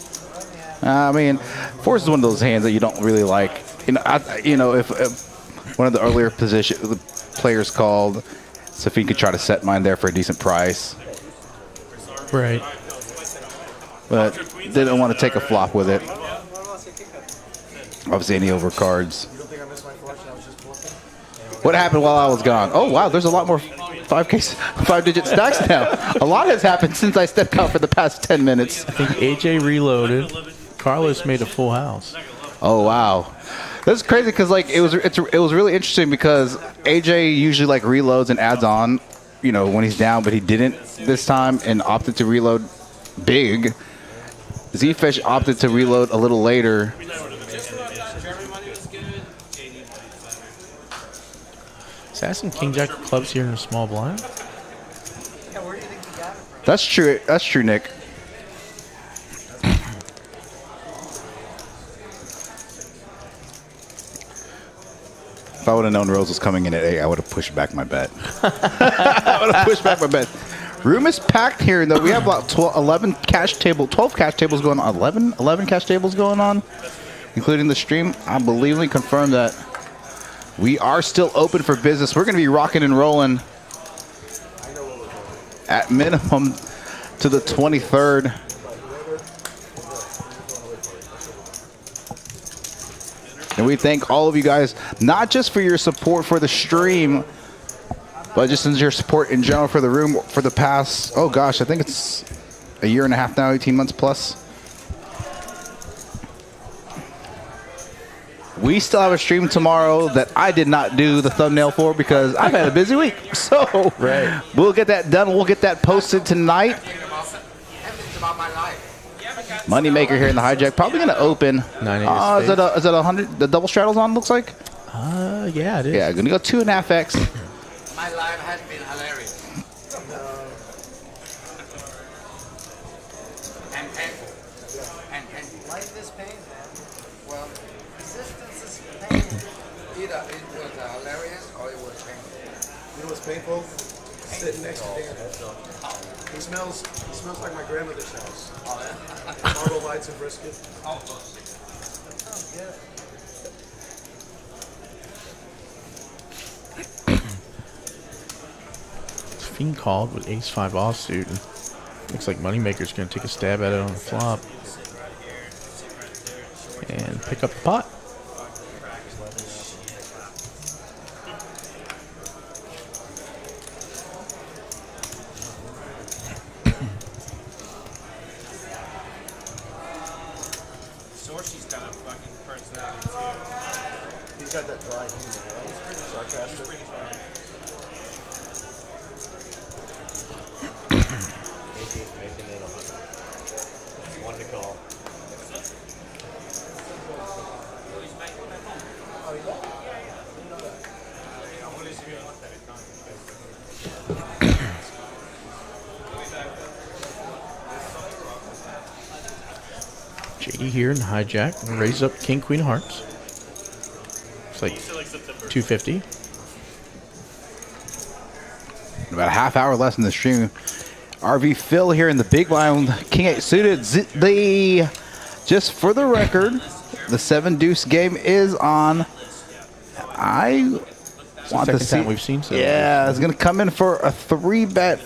I mean, fours is one of those hands that you don't really like. If one of the earlier players called, Safeen could try to set mine there for a decent price. Right. But didn't want to take a flop with it. Obviously, any overcards. What happened while I was gone? Oh, wow, there's a lot more 5-digit stacks now. A lot has happened since I stepped out for the past 10 minutes. I think AJ reloaded. Carlos made a full house. Oh, wow. That's crazy because like it was really interesting because AJ usually like reloads and adds on, when he's down, but he didn't this time and opted to reload big. Zefish opted to reload a little later. Assassin King Jack of clubs here in a small blind. Yeah, where do you think you got it from? That's true. That's true, Nick. If I would have known Rose was coming in at 8, I would have pushed back my bet. I would have pushed back my bet. Room is packed here, though. We have about 12 cash tables going on. 11 cash tables going on, including the stream. I believe we confirmed that we are still open for business. We're going to be rocking and rolling at minimum to the 23rd. And we thank all of you guys, not just for your support for the stream, but just your support in general for the room for the past, oh gosh, I think it's a year and a half now, 18 months plus. We still have a stream tomorrow that I did not do the thumbnail for because I've had a busy week. So we'll get that done. We'll get that posted tonight. Moneymaker here in the hijack. Probably going to open. Is that 100? The double straddles on, looks like? Yeah, it is. Yeah, going to go 2.5x. My life has been hilarious. And painful. Life is pain, man. Well, Resistance is pain. either it was hilarious or it was painful. You know what's painful? Sitting next to Dan. He smells like my grandmother's house. Marble lights and brisket. Sounds good. Fiend called with ace-5 offsuit. Looks like Moneymaker's going to take a stab at it on the flop. And pick up the pot. Sorcy's got a fucking personality too. He's got that dry humor, right? Sarcastic. Making it 100. One to call. JD here in the hijack. And raise up King, Queen of Hearts. It's like 250. About a half hour less in the stream. RV Phil here in the big blind. King 8 suited. Just for the record, the 7 deuce game is on. I want to see. Time we've seen so. Yeah, it's going to come in for a 3-bet. I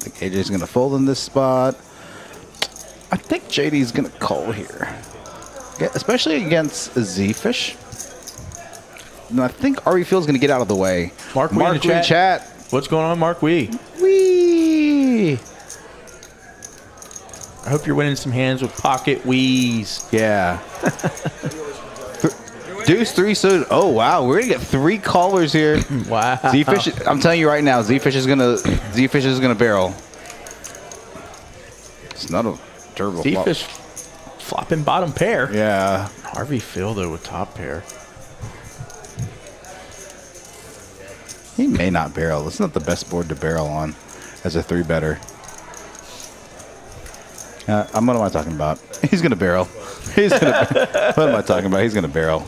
think AJ's going to fold in this spot. I think JD's going to call here. Yeah, especially against Zefish. And I think RV Phil's going to get out of the way. Mark Wee in the chat. What's going on, Mark Wee? Wee. I hope you're winning some hands with pocket Wees. Yeah. Deuce 3 suited. Oh wow, we're gonna get 3 callers here. Wow. Zefish, I'm telling you right now, Zefish is gonna barrel. It's not a terrible flop. Zefish flopping bottom pair. Yeah. RV Phil though with top pair. He may not barrel. It's not the best board to barrel on as a 3-better. What am I talking about? He's gonna barrel. What am I talking about? He's gonna barrel.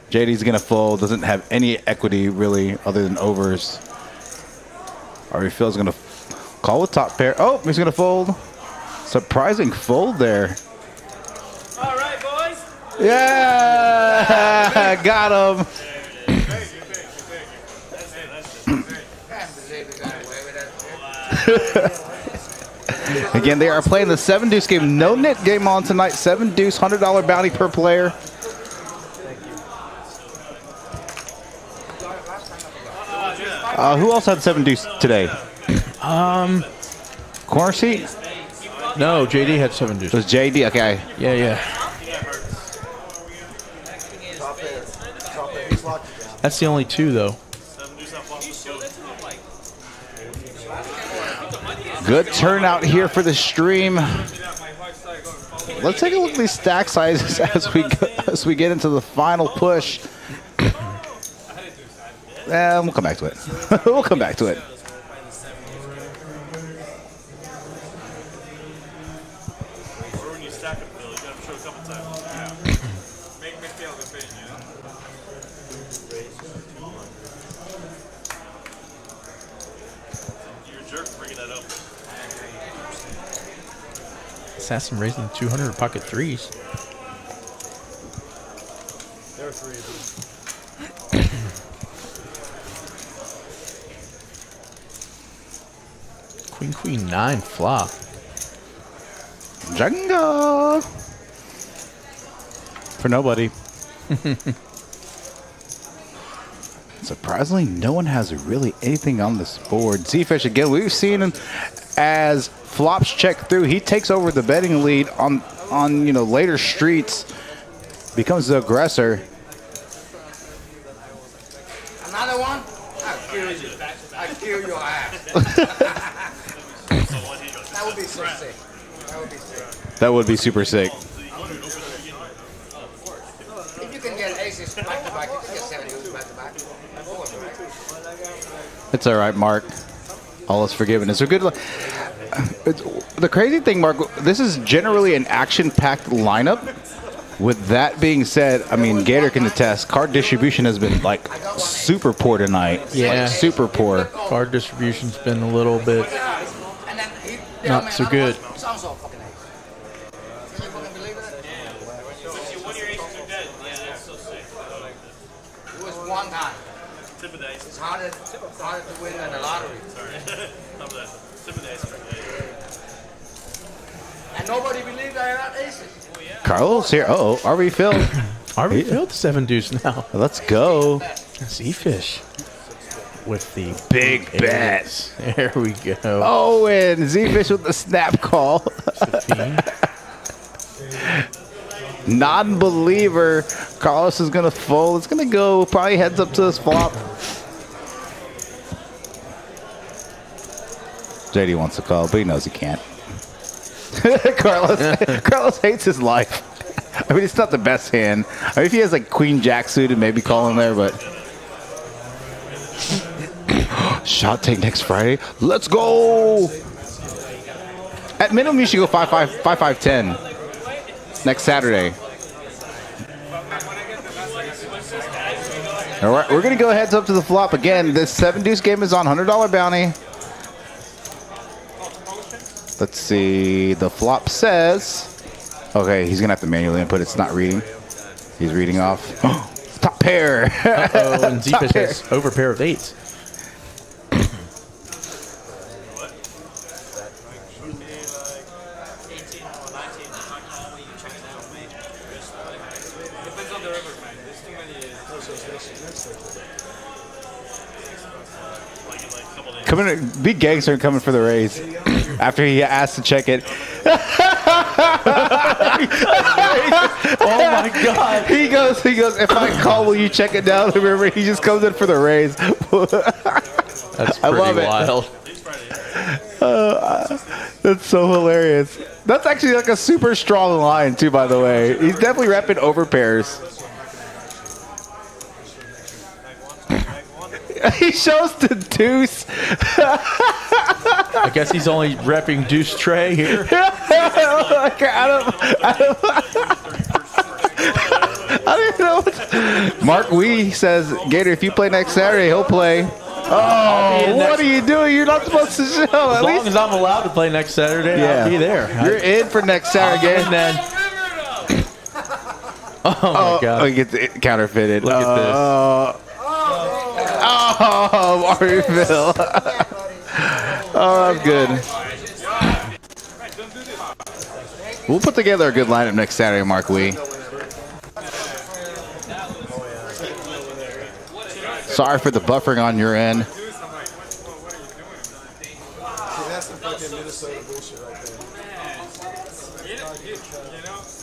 JD's gonna fold. Doesn't have any equity really, other than overs. RV Phil's gonna Call with top pair. Oh, he's gonna fold. Surprising fold there. All right, boys. Yeah, got him. Again, they are playing the 7 deuce game. No knit game on tonight. 7 deuce, $100 bounty per player. Who else had 7 deuce today? Corner seat? No, JD had 7 It deuce. was JD. Okay. Yeah, yeah. That's the only 2 though. Good turnout here for the stream. Let's take a look at these stack sizes as we get into the final push. We'll come back to it. We'll come back to it. When you stack them, Bill, you got to show a couple times. Make me feel the pain, you know? You're a jerk for bringing that up. Assassin raising 200 pocket 3s. There are 3 of them. Queen, queen, 9 flop. Jenga. For nobody. Surprisingly, no one has really anything on this board. Zefish, again, we've seen him as flops check through. He takes over the betting lead on later streets, becomes the aggressor. Another one? I'll kill you. I'll kill your ass. That would be so sick. That would be sick. That would be super sick. If you can get aces back to back, you can get 7 deuces back to back. It's all right, Mark. All is forgiven. It's a good. The crazy thing, Mark, this is generally an action-packed lineup. With that being said, I mean, Gator can attest. Card distribution has been like super poor tonight. Yeah. Like, super poor. Card distribution's been a little bit not so good. Sounds so fucking ace. Can you fucking believe that? When your aces are dead, yeah, that's so sick. It was one time. Tip of the ace. It's harder to win than the lottery. Sorry. How about that? Tip of the ace. And nobody believed I had aces. Carlos here. Uh-oh. RV Phil. RV filled 7 deuce now. Let's go. Zefish with the Big bet. There we go. Oh, and Zefish with the snap call. Safeen. Non-believer. Carlos is going to fold. It's going to go probably heads up to this flop. JD wants to call, but he knows he can't. Carlos hates his life. I mean, it's not the best hand. I mean, if he has like Queen Jack suited, maybe call him there, but... Shot take next Friday. Let's go! At minimum, you should go 5-5-10 next Saturday. All right, we're going to go heads up to the flop again. This 7 deuce game is on $100 bounty. Let's see. The flop says... Okay, he's going to have to manually input. It's not reading. He's reading off. Top pair. Uh-oh, and Zefish has over pair of 8s. Depends on the river, man. There's too many. Coming, big gangster coming for the raise. After he asked to check it. Oh my God! He goes. If I call, will you check it down? Remember, he just comes in for the raise. That's I pretty love it. wild. That's so hilarious. That's actually like a super strong line too. By the way, he's definitely repping over pairs. He shows the deuce. I guess he's only repping deuce tray here. Like, I don't even know. Mark Wee says, Gator, if you play next Saturday, he'll play. Oh, what are you doing? You're not supposed to show. As long as I'm allowed to play next Saturday, I'll be there. You're in for next Saturday. And then, oh my God! He gets it counterfeited. Look at this. Oh, Mario. Oh, that's good. We'll put together a good lineup next Saturday, Mark Wee. Sorry for the buffering on your end. That's the fucking Minnesota bullshit right there.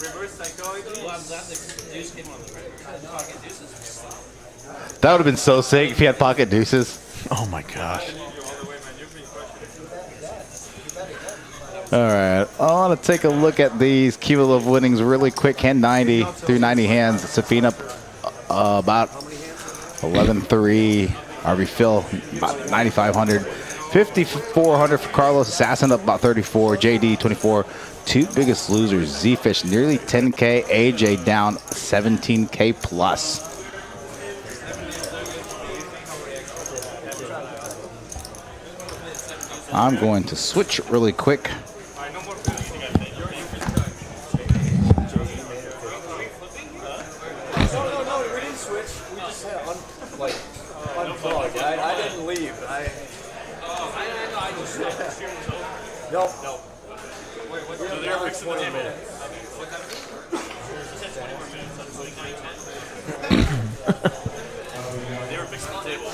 Reverse psychology. That would have been so sick if he had pocket deuces. Oh my gosh! All right, I want to take a look at these cumulative winnings really quick. Hand 90 through 90 hands. Safeen up about 11-3. RV Phil about 9,500. 5,400 for Carlos. Assassin up about 34. JD 24. Two biggest losers. Zefish nearly 10K. AJ down 17K plus. I'm going to switch really quick. No, we didn't switch. We just had unplugged. I didn't leave. Nope. So they're fixing the table. They were fixing the table.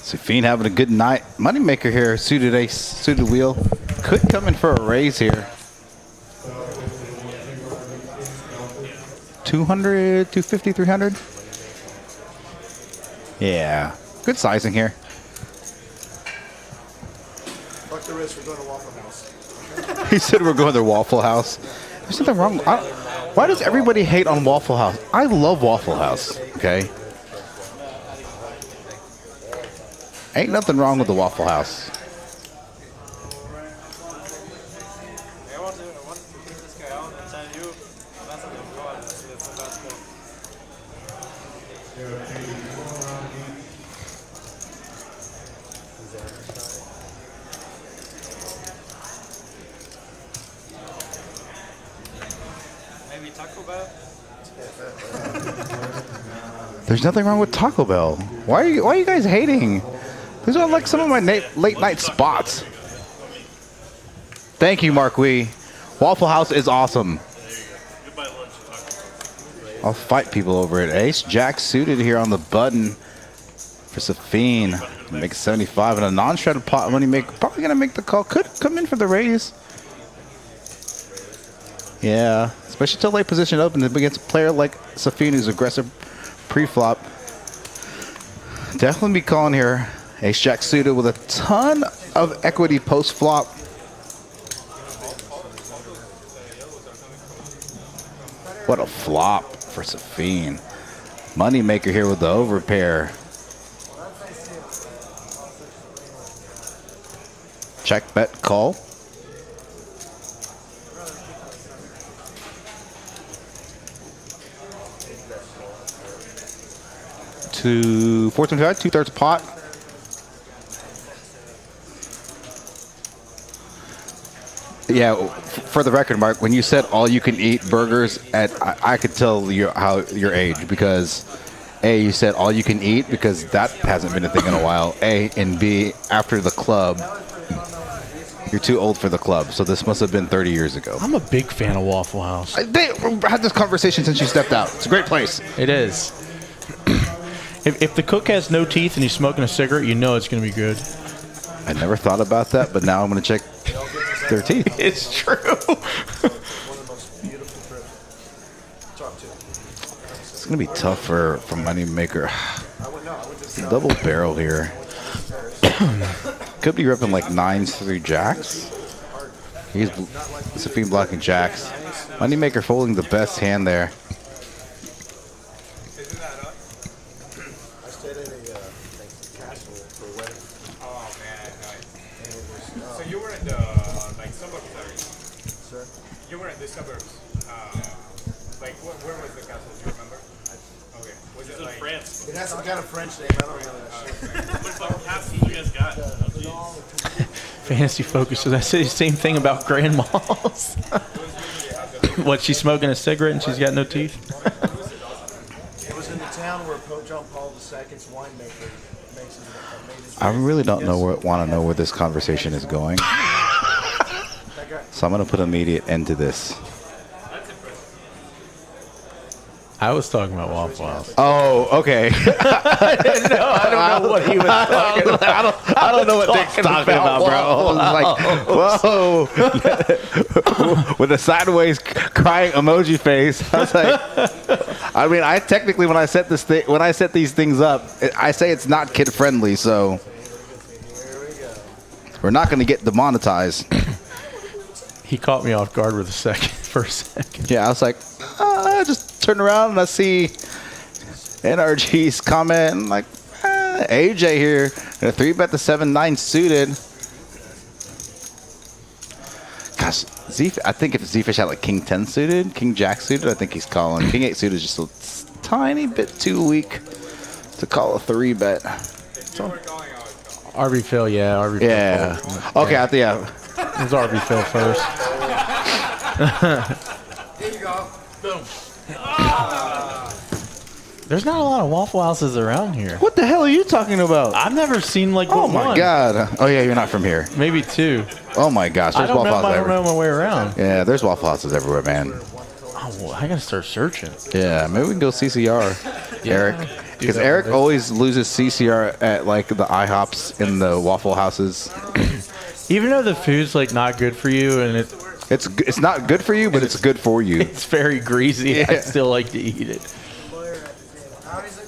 Safeen having a good night. Moneymaker here, suited ace, suited wheel. Could come in for a raise here. 200, 250, 300. Yeah, good sizing here. Fuck the rest, we're going to Waffle House. He said we're going to Waffle House. There's something wrong. Why does everybody hate on Waffle House? I love Waffle House, okay? Ain't nothing wrong with the Waffle House. I want to take this guy out and tell you that's what I'm going. That's the best one. Maybe Taco Bell? There's nothing wrong with Taco Bell. Why are you guys hating? These are like some of my late night spots. Thank you, Mark Wee. Waffle House is awesome. I'll fight people over it. Ace Jack suited here on the button for Safeen. Make 75 and a non-shredded pot. Moneymaker probably gonna make the call. Could come in for the raise. Yeah, especially till late position open against a player like Safeen who's aggressive pre-flop. Definitely be calling here. Ace Jack suited with a ton of equity post-flop. What a flop for Safeen. Moneymaker here with the overpair. Check, bet, call. To 425, 2/3 pot. Yeah, for the record, Mark, when you said all you can eat burgers, I could tell how your age, because A, you said all you can eat because that hasn't been a thing in a while. A, and B, after the club, you're too old for the club. So this must have been 30 years ago. I'm a big fan of Waffle House. They had this conversation since you stepped out. It's a great place. It is. If the cook has no teeth and he's smoking a cigarette, you know it's going to be good. I never thought about that, but now I'm going to check their teeth. It's true. It's going to be tough for Moneymaker. Double barrel here. Could be ripping like 9s through jacks. He's Safeen blocking jacks. Moneymaker folding the best hand there. So you were in the suburbs area? Sir? You were in the suburbs. Like, where was the castle? Do you remember? Okay. Was it in like France. It has some kind of French name. I don't remember that shit. What fucking castles you guys got? Oh, Fantasy Focus. So that's the same thing about grandmas. What? She's smoking a cigarette and she's got no teeth. It was in the town where Pope John Paul II's winemaker makes his. I really don't want to know where this conversation is going. So I'm going to put immediate end to this. I was talking about Waffle House. Oh, okay. I don't know what he was talking about. I don't know what Dick's talking about, bro. I was like, whoa. With a sideways crying emoji face. I was like, I mean, I technically, when I set these things up, I say it's not kid friendly, so we're not going to get demonetized. He caught me off guard for a second. Yeah, I was like, I just turned around and I see NRG's comment and like, AJ here, and a 3-bet to 7-9 suited. Gosh, I think if Zefish had like King 10 suited, King Jack suited, I think he's calling. King 8 suited is just a tiny bit too weak to call a 3-bet. RV Phil, yeah. RV Phil. Yeah. Okay, yeah. It was RV Phil first. Here you go. Boom. There's not a lot of Waffle Houses around here. What the hell are you talking about? I've never seen like Oh one. my god. Oh yeah, you're not from here. Maybe 2. Oh my gosh, I there's don't Waffle know. Houses I don't everywhere. know my way around. Yeah, there's Waffle Houses everywhere, man. Oh, well, I gotta start searching. Yeah, maybe we can go CCR, Eric. Because that Eric one. always loses CCR at like the IHOPs in the Waffle Houses. Even though the food's like not good for you and It's not good for you, but it's good for you. it's very greasy, I Yeah. still like to eat it.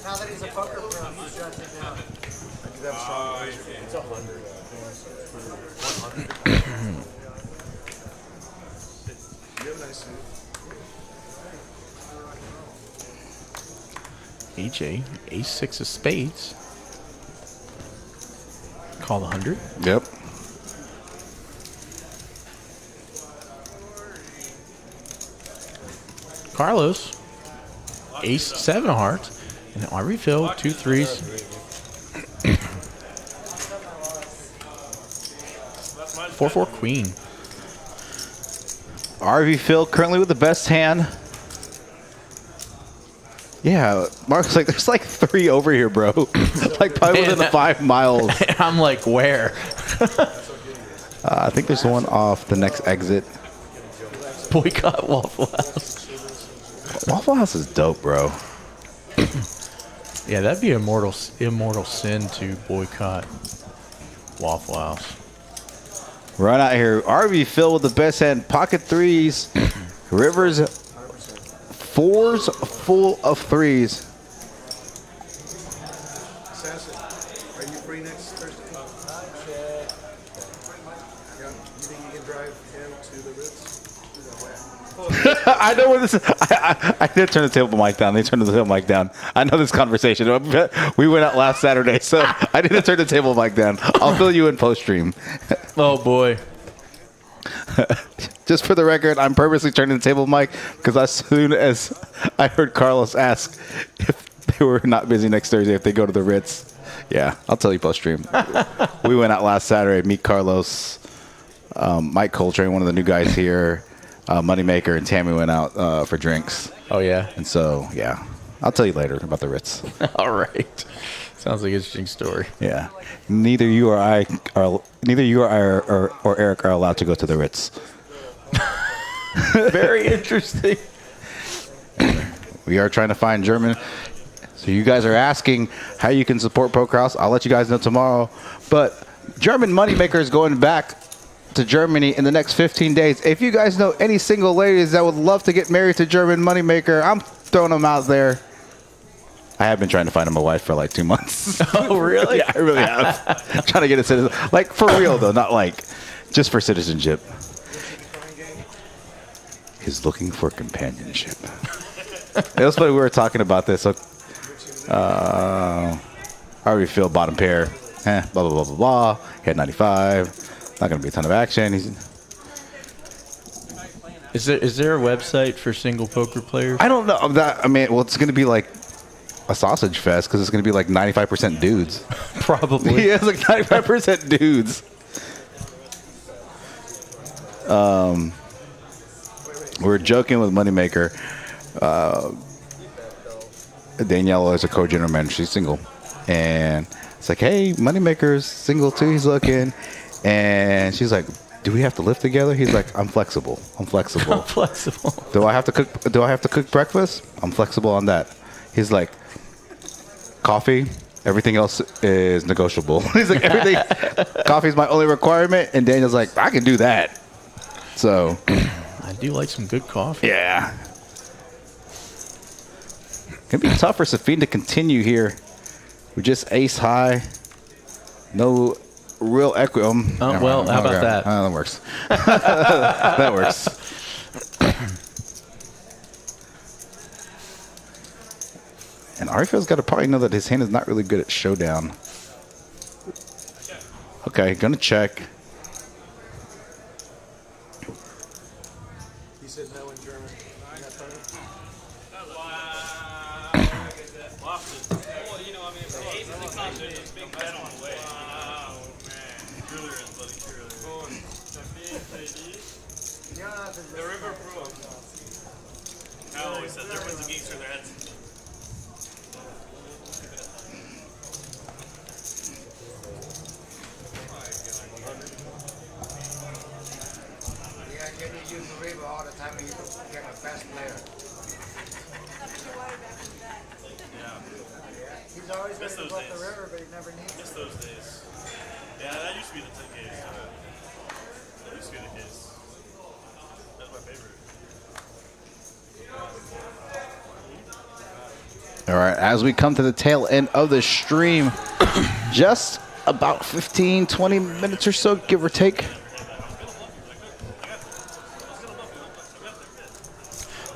Now that he's a poker pro, he's shut it down. it's 100? You have a nice suit. AJ, Ace-6 of spades. Call the 100. Yep. Carlos, Ace-7 of hearts. And I refill 2 3s. 4-4 queen. RV Phil currently with the best hand. Yeah, Mark's like, there's like 3 over here, bro. Like probably within the 5 miles. I'm like, where? I think there's one off the next exit. Boycott Waffle House. Waffle House is dope, bro. Yeah, that'd be immortal sin to boycott Waffle House. Run out here. RV Phil with the best hand. Pocket 3s. Rivers 4s full of 3s. Assassin, are you free next Thursday? Yeah. You think you can drive him to the Ritz? I know where this is. I did turn the table mic down. They turned the table mic down. I know this conversation. We went out last Saturday, so I didn't turn the table mic down. I'll fill you in post stream. Oh boy. Just for the record, I'm purposely turning the table mic because as soon as I heard Carlos ask if they were not busy next Thursday, if they go to the Ritz, yeah, I'll tell you post stream. We went out last Saturday. Meet Carlos, Mike Coltrane, one of the new guys here. Moneymaker and Tammy went out for drinks. Oh yeah. And so, yeah, I'll tell you later about the Ritz. All right. Sounds like an interesting story. Yeah. Neither you or Eric are allowed to go to the Ritz. Very interesting. We are trying to find German. So you guys are asking how you can support Poker House. I'll let you guys know tomorrow. But German Moneymaker is going back to Germany in the next 15 days. If you guys know any single ladies that would love to get married to German Moneymaker, I'm throwing them out there. I have been trying to find him a wife for like 2 months. Oh, really? Yeah, I really have. Trying to get a citizen. Like, for real, though. Not like just for citizenship. He's looking for companionship. It was funny. We were talking about this. How do we feel? Bottom pair. Blah, blah, blah, blah, blah. He had 95. Not going to be a ton of action. Is there a website for single poker players? I don't know. I mean, well, it's going to be like a sausage fest because it's going to be like 95% dudes. Probably. Yeah, it's like 95% dudes. We were joking with Moneymaker. Danielle is a co-general manager. She's single. And it's like, hey, Moneymaker's single too. He's looking. And she's like, do we have to live together? He's like, I'm flexible. I'm flexible. I'm flexible. Do I have to cook breakfast? I'm flexible on that. He's like, coffee, everything else is negotiable. He's like, everything, coffee's my only requirement. And Daniel's like, I can do that. So I do like some good coffee. yeah. Gonna be tough for Safeen to continue here. We're just ace high. No real equity. Well, how about that? That works. That works. And Arifield's got to probably know that his hand is not really good at showdown. Okay, gonna check. He said no in German. The River Pro. I always said there was a geeks for their heads. Yeah, can you use the river all the time and you get a fast player? He's always Miss ready to those go up the days. river, but he never needs Miss to. those days. Yeah, that used to be the case. That used to be the case. That's my favorite. All right, as we come to the tail end of the stream, just about 15, 20 minutes or so, give or take.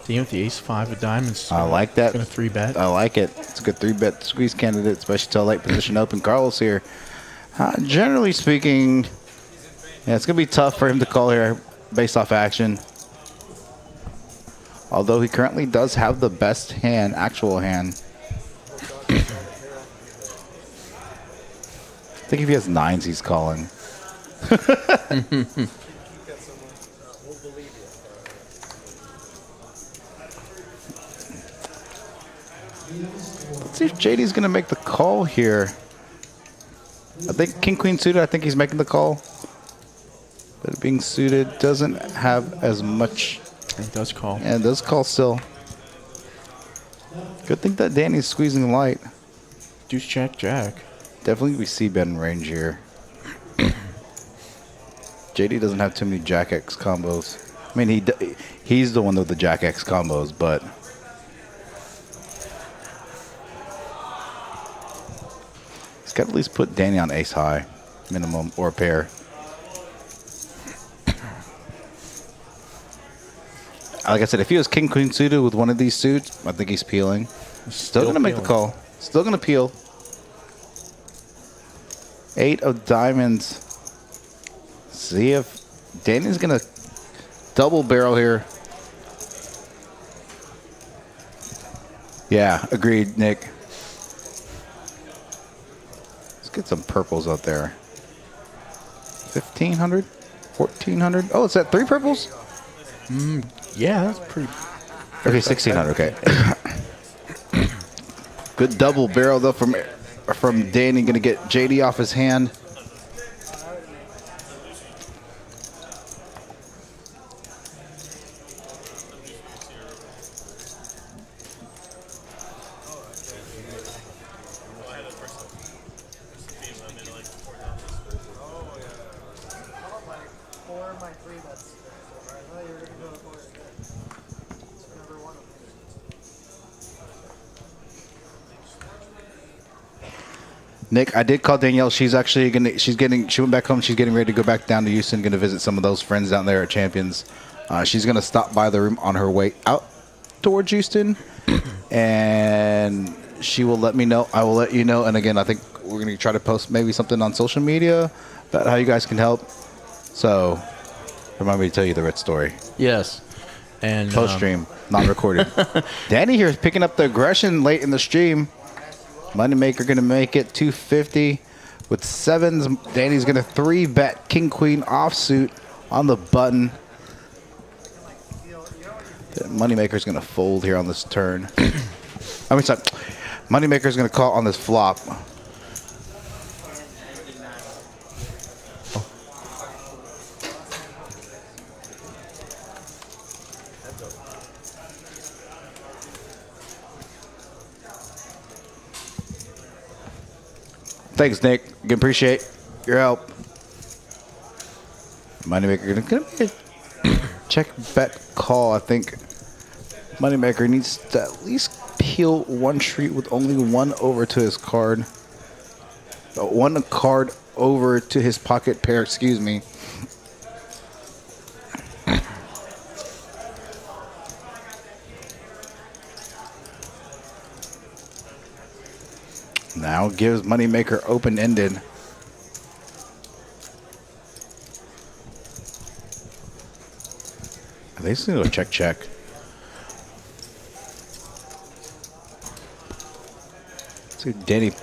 Dean with the ace-5 of diamonds. I like that. Going to 3-bet. I like it. It's a good 3-bet squeeze candidate, especially to a late position open. Carlos here. Generally speaking, yeah, it's going to be tough for him to call here based off action. Although he currently does have the best hand, actual hand. I think if he has 9s, he's calling. Let's see if JD's going to make the call here. I think King Queen suited. I think he's making the call. But being suited doesn't have as much. It does call. Yeah, it does call still. Good thing that Danny's squeezing light. Deuce, jack, jack. Definitely we see bet in range here. JD doesn't have too many Jack X combos. I mean, he's the one with the Jack X combos, but he's got to at least put Danny on ace high, minimum, or a pair. Like I said, if he was king queen suited with one of these suits, I think he's peeling. Still gonna make the call. Still gonna peel. 8 of diamonds. See if Danny's gonna double barrel here. Yeah, agreed, Nick. Let's get some purples out there. 1,500, 1,400. Oh, it's at 3 purples. Yeah, that's pretty. Okay, 1,600. Okay. Good double barrel though from Danny. Gonna get JD off his hand. Nick, I did call Danielle. She's actually she went back home. She's getting ready to go back down to Houston. Going to visit some of those friends down there at Champions. She's going to stop by the room on her way out towards Houston, and she will let me know. I will let you know. And again, I think we're going to try to post maybe something on social media about how you guys can help. So, remind me to tell you the red story. Yes. And Post stream, not recorded. Danny here is picking up the aggression late in the stream. Moneymaker going to make it 250 with sevens. Danny's going to 3-bet King Queen offsuit on the button. Moneymaker's going to fold here on this turn. I mean, sorry. Moneymaker's going to call on this flop. Thanks, Nick. I appreciate your help. Moneymaker gonna check, bet, call. I think Moneymaker needs to at least peel one street with only one over to his card. One card over to his pocket pair, excuse me. Now gives Moneymaker open-ended. They just need to check. See, Danny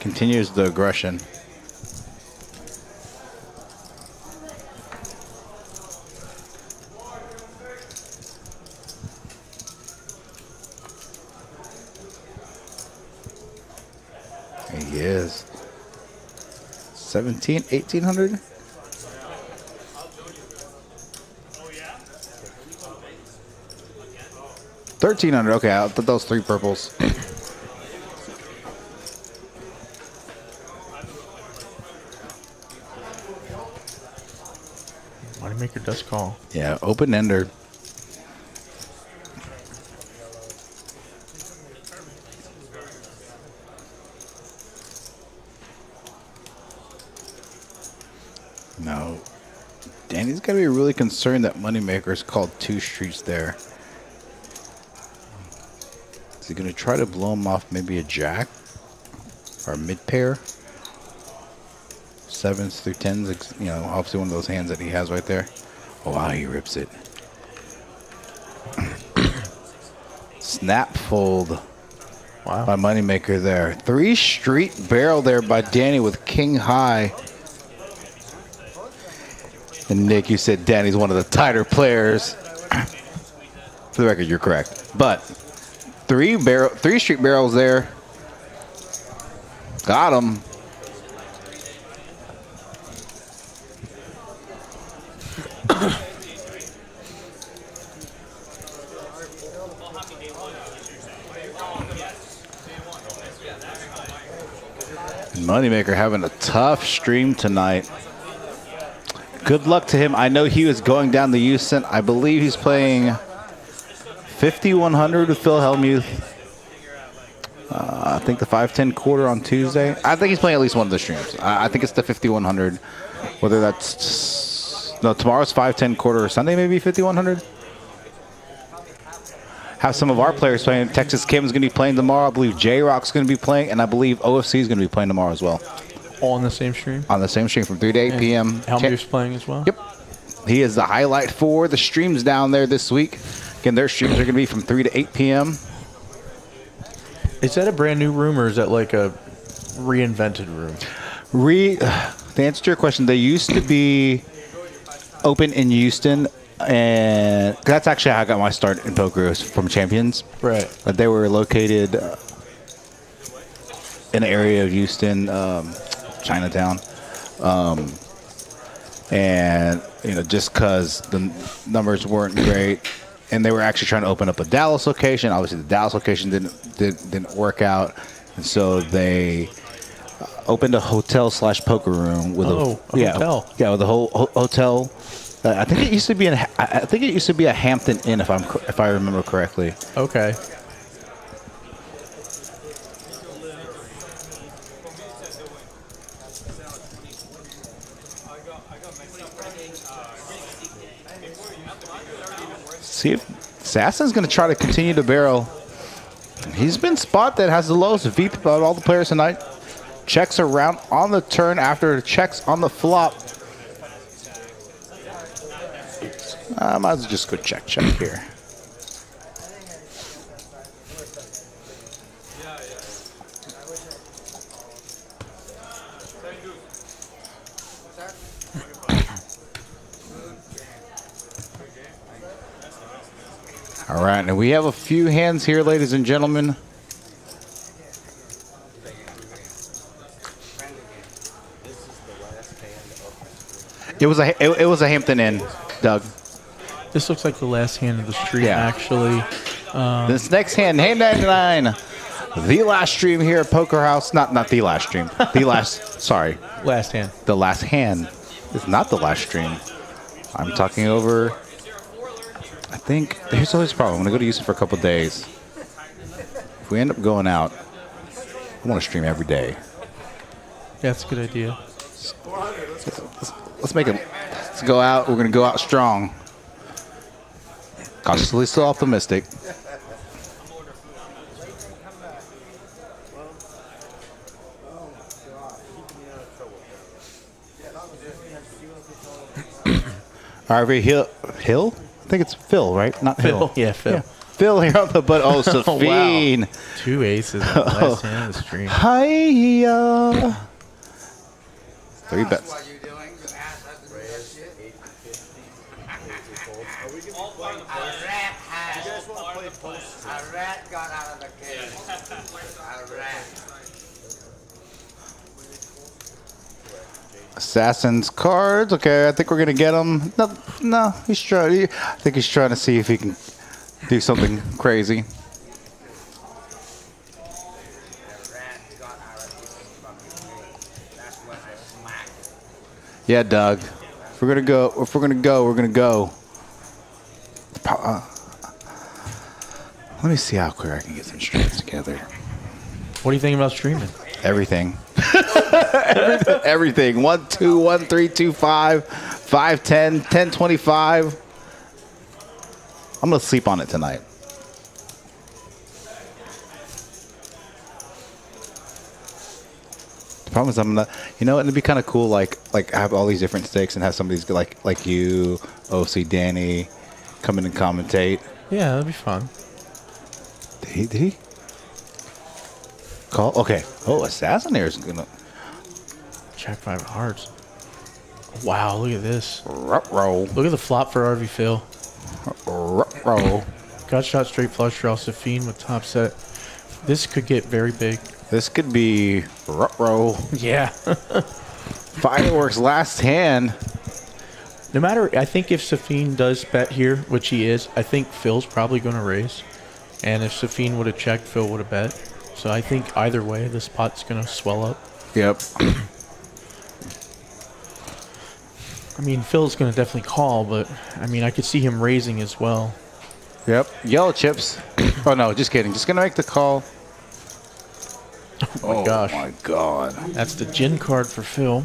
continues the aggression. He is 17, 1800. 1300. Okay, I'll put those 3 purples. Moneymaker does call. Yeah, open ender. No. Danny's got to be really concerned that Moneymaker's called 2 streets there. Is he going to try to blow him off maybe a jack or a mid pair? 7s through 10s, you know, obviously one of those hands that he has right there. Oh, wow, he rips it. Snap fold by Moneymaker there. 3 street barrel there by Danny with king high. And Nick, you said Danny's one of the tighter players. For the record, you're correct. But 3 street barrels there. Got him. Moneymaker having a tough stream tonight. Good luck to him. I know he was going down the Houston. I believe he's playing 5100 with Phil Hellmuth. I think the 510 quarter on Tuesday. I think he's playing at least one of the streams. I think it's the 5100. Whether that's tomorrow's 510 quarter or Sunday, maybe 5100. Have some of our players playing. Texas Kim's going to be playing tomorrow. I believe J-Rock's going to be playing, and I believe OFC is going to be playing tomorrow as well. All on the same stream? On the same stream from 3 to 8 p.m. Helmuth's playing as well? Yep. He is the highlight for the streams down there this week. Again, their streams are going to be from 3 to 8 p.m. Is that a brand new room or is that like a reinvented room? To answer your question, they used to be open in Houston, and that's actually how I got my start in poker, was from Champions. Right. But they were located in an area of Houston, Chinatown, and just because the numbers weren't great, and they were actually trying to open up a Dallas location. Obviously, the Dallas location didn't work out, and so they opened a hotel/poker room with hotel. Yeah, with a whole hotel. I think it used to be a Hampton Inn, if I remember correctly. Okay. See if Assassin's going to try to continue to barrel. He's been spot that has the lowest VP of all the players tonight. Checks around on the turn after checks on the flop. I might as well just go check here. All right, and we have a few hands here, ladies and gentlemen. It was a Hampton Inn, Doug. This looks like the last hand of the stream, Yeah. actually. This next hand, hand 99. The last stream here at Poker House. Not the last stream. The last, sorry. Last hand. The last hand is not the last stream. I'm talking over, I think, here's always the problem. I'm going to go to Houston for a couple days. If we end up going out, I want to stream every day. That's a good idea. Let's make it, let's go out. We're going to go out strong. Cautiously still optimistic. RV Hill? I think it's Phil, right? Not Hill. Phil. Yeah, Phil. Yeah. Phil here on the butt. Oh, Safeen. Wow. 2 aces in the last hand of the stream. Hiya. 3 bets. What you doing? You asked us to do that shit. A rat got out of the cage. A rat. Assassin's cards. Okay, I think we're gonna get him. No, he's trying. I think he's trying to see if he can do something crazy. Yeah, Doug. If we're gonna go, we're gonna go. Let me see how quick I can get some streams together. What do you think about streaming? Everything. Everything. 1, 2, 1, 3, 2, 5, 5, 10, 10, 25. I'm gonna sleep on it tonight. The problem is I'm not. You know, it'd be kind of cool, like have all these different sticks and have somebody's like you, OC, Danny, come in and commentate. Yeah, that'd be fun. Did he? Call? Okay. Oh, Assassinator is gonna. Jack 5 of hearts. Wow, look at this. Roll. Look at the flop for RV Phil. Roll. Gut shot, straight flush draw, Safeen with top set. This could get very big. This could be roll. Yeah. Fireworks last hand. No matter, I think if Safeen does bet here, which he is, I think Phil's probably going to raise. And if Safeen would have checked, Phil would have bet. So I think either way, this pot's going to swell up. Yep. I mean, Phil's going to definitely call, but I mean, I could see him raising as well. Yep. Yellow chips. Oh, no, just kidding. Just going to make the call. Oh my gosh. Oh, my God. That's the gin card for Phil.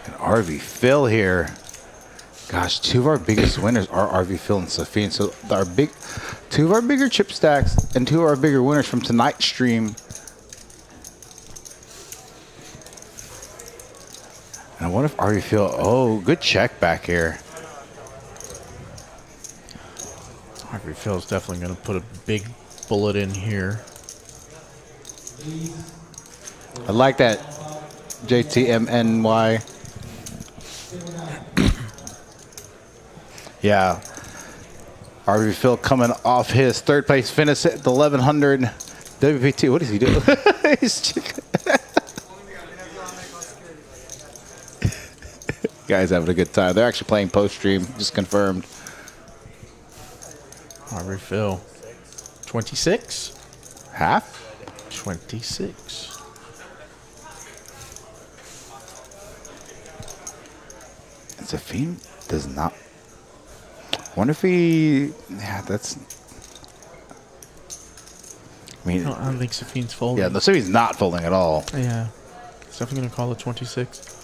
And RV Phil here. Gosh, 2 of our biggest winners are RV Phil and Safeen. So our 2 of our bigger chip stacks and 2 of our bigger winners from tonight's stream. And I wonder if RV Phil. Oh, good check back here. RV Phil's definitely going to put a big bullet in here. I like that. JTMNY. Yeah. RV Phil coming off his 3rd place finish at the 1100 WP2. What is he doing? Guys having a good time. They're actually playing post stream. Just confirmed. RV Phil. 26? Half? 26. And Safeen does not. Wonder if he. Yeah, that's. I mean, No, I don't think Safeen's folding. yeah, the Safeen's not folding at all. Yeah. He's definitely going to call it 26.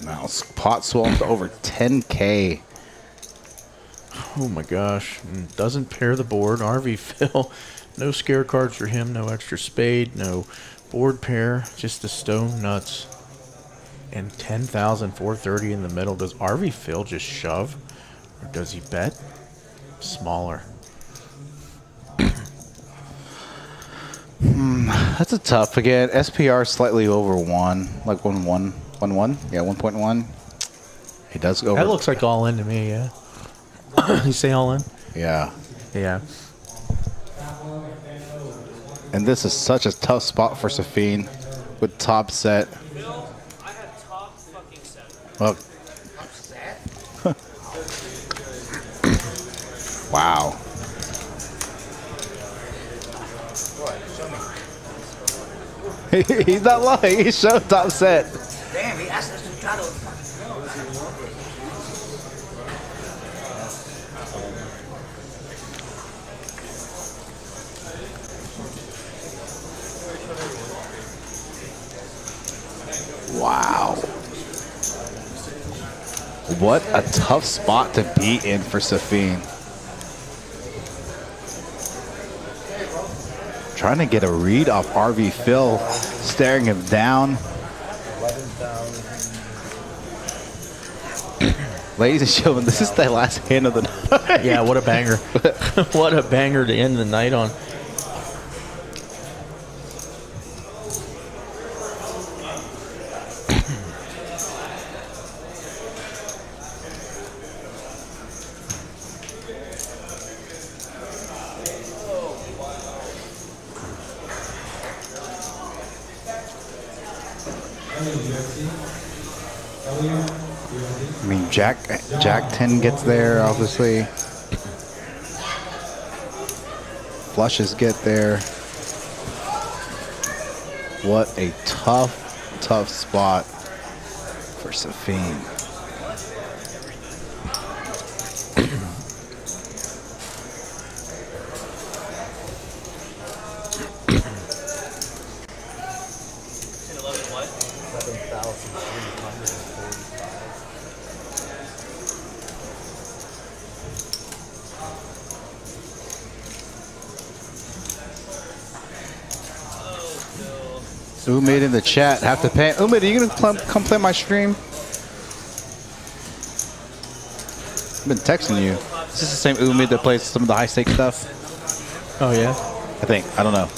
Now, pot swelled to over 10K. Oh my gosh. Doesn't pair the board. RV Phil. No scare cards for him. No extra spade. No board pair. Just the stone nuts. And 10,430 in the middle. Does RV Phil just shove? Or does he bet? Smaller. That's a tough. Again, SPR slightly over 1. Like 1-1. 1-1? Yeah, 1.1. He does go over. That looks like all in to me, yeah. You say all in? Yeah. Yeah. And this is such a tough spot for Safeen with top set. Bill, I had top fucking set. Well, wow. He's not lying. He showed top set. Damn, he asked us to try to. Wow. What a tough spot to be in for Safeen. Trying to get a read off RV Phil, staring him down. Ladies and gentlemen, this is the last hand of the night. Yeah, what a banger. What a banger to end the night on. I mean, Jack 10 gets there, obviously. Flushes get there. What a tough spot for Safeen. Umid in the chat, have to pay. Umid, are you gonna come play my stream? I've been texting you. Is this the same Umid that plays some of the high stakes stuff? Oh, yeah? I think. I don't know.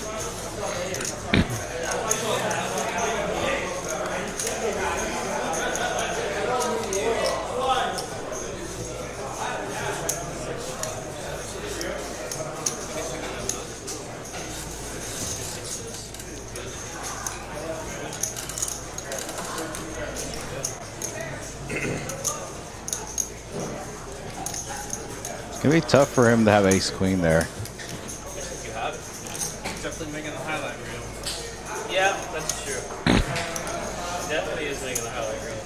It's gonna be tough for him to have ace queen there. You have it. Definitely making the highlight reel. Yeah, that's true. Definitely is making the highlight reel.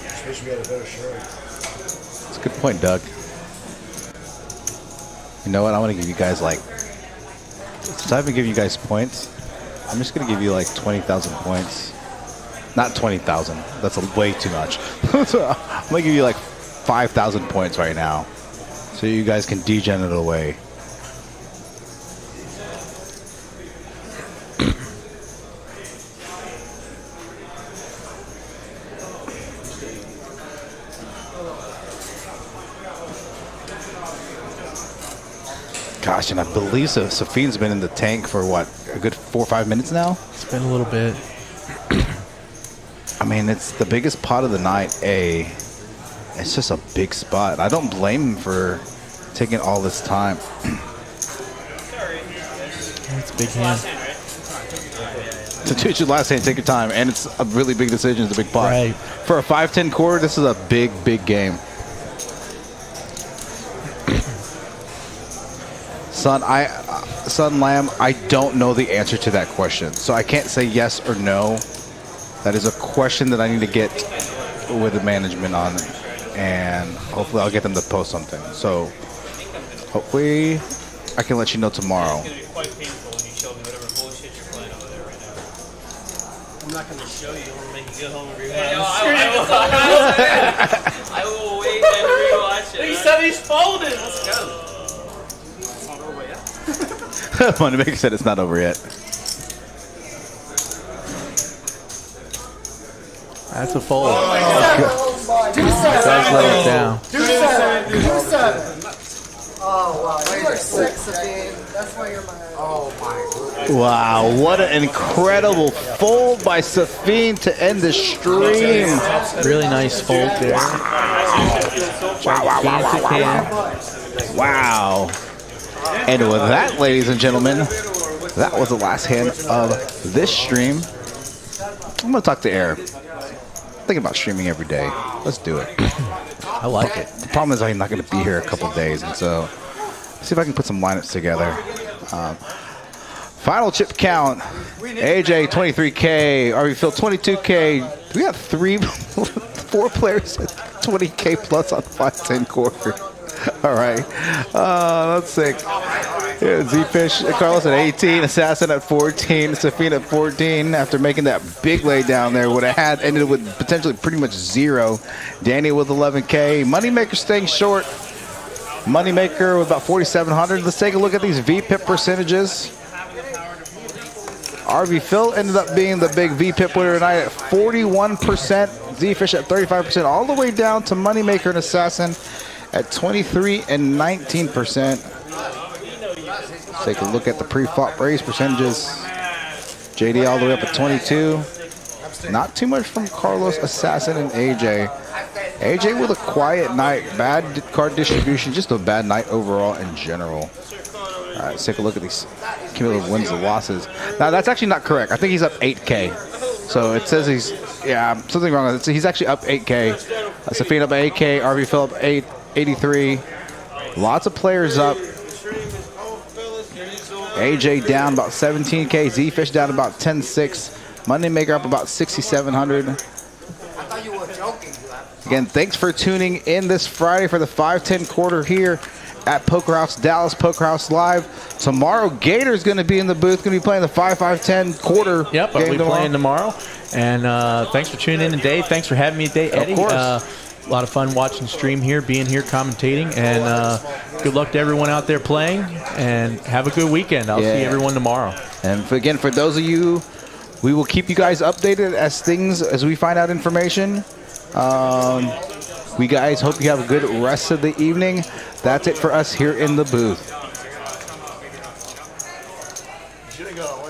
Just wish we had a better show. That's a good point, Doug. You know what? I want to give you guys like, since I've been giving you guys points, I'm just gonna give you like 20,000 points. Not 20,000. That's way too much. I'm gonna give you like 5,000 points right now, so you guys can degen it away. Gosh, and I believe Safeen's been in the tank for what, a good 4 or 5 minutes now? It's been a little bit. I mean, it's the biggest pot of the night, It's just a big spot. I don't blame him for taking all this time. It's a big hand. To your last hand, take your time. And it's a really big decision. It's a big pot. Right. For a 5-10 quarter, this is a big game. Son Lamb, I don't know the answer to that question. So I can't say yes or no. That is a question that I need to get with the management on. And hopefully I'll get them to post something. So hopefully I can let you know tomorrow. It's going to be quite painful when you show me whatever bullshit you're playing over there right now. I'm not going to show you. I'm going to make you go home and rewatch I will wait and rewatch it. He said he's folded. Let's go. It's not over yet. Moneymaker said it's not over yet. That's a fold. Do Does let it down. Do seven. Oh, wow. You are sick, Safeen. That's why you're my... Oh my god. Wow, what an incredible fold by Safeen to end the stream. Really nice fold there. Gigantic hand. Wow. And with that, ladies and gentlemen, that was the last hand of this stream. I'm going to talk to Air. Thinking about streaming every day. Let's do it. I like it. The problem is I'm not going to be here a couple days, and so see if I can put some lineups together. Final chip count: AJ 23K, RV Phil 22K. We got 4 players at 20K plus on 5-10 quarter. All right, that's sick. Yeah, Zefish, Carlos at 18, Assassin at 14, Safeen at 14. After making that big lay down there, would have ended with potentially pretty much 0. Danny with 11K. Moneymaker staying short. Moneymaker with about 4,700. Let's take a look at these VPIP percentages. RV Phil ended up being the big VPIP winner tonight at 41%. Zefish at 35%, all the way down to Moneymaker and Assassin at 23 and 19%. Take a look at the pre-flop raise percentages. JD all the way up at 22. Not too much from Carlos, Assassin, and AJ. AJ with a quiet night. Bad card distribution. Just a bad night overall in general. All right, let's take a look at these cumulative wins and losses. Now, that's actually not correct. I think he's up 8K. So it says he's, yeah, something wrong with it. So he's actually up 8K. Safeen up 8K. RV Phil up 83. Lots of players up. AJ down about 17K. Zefish down about 10.6. Moneymaker up about 6,700. I thought you were joking. Again, thanks for tuning in this Friday for the 5-10 quarter here at Poker House, Dallas Poker House Live. Tomorrow, Gator's going to be in the booth, going to be playing the 5-10 quarter. Yep, I'll be playing tomorrow. And thanks for tuning in today. Thanks for having me today, Eddie. Of course. A lot of fun watching the stream here, being here, commentating. And good luck to everyone out there playing. And have a good weekend. I'll see everyone tomorrow. And again, for those of you, we will keep you guys updated as we find out information. We guys hope you have a good rest of the evening. That's it for us here in the booth. Should go.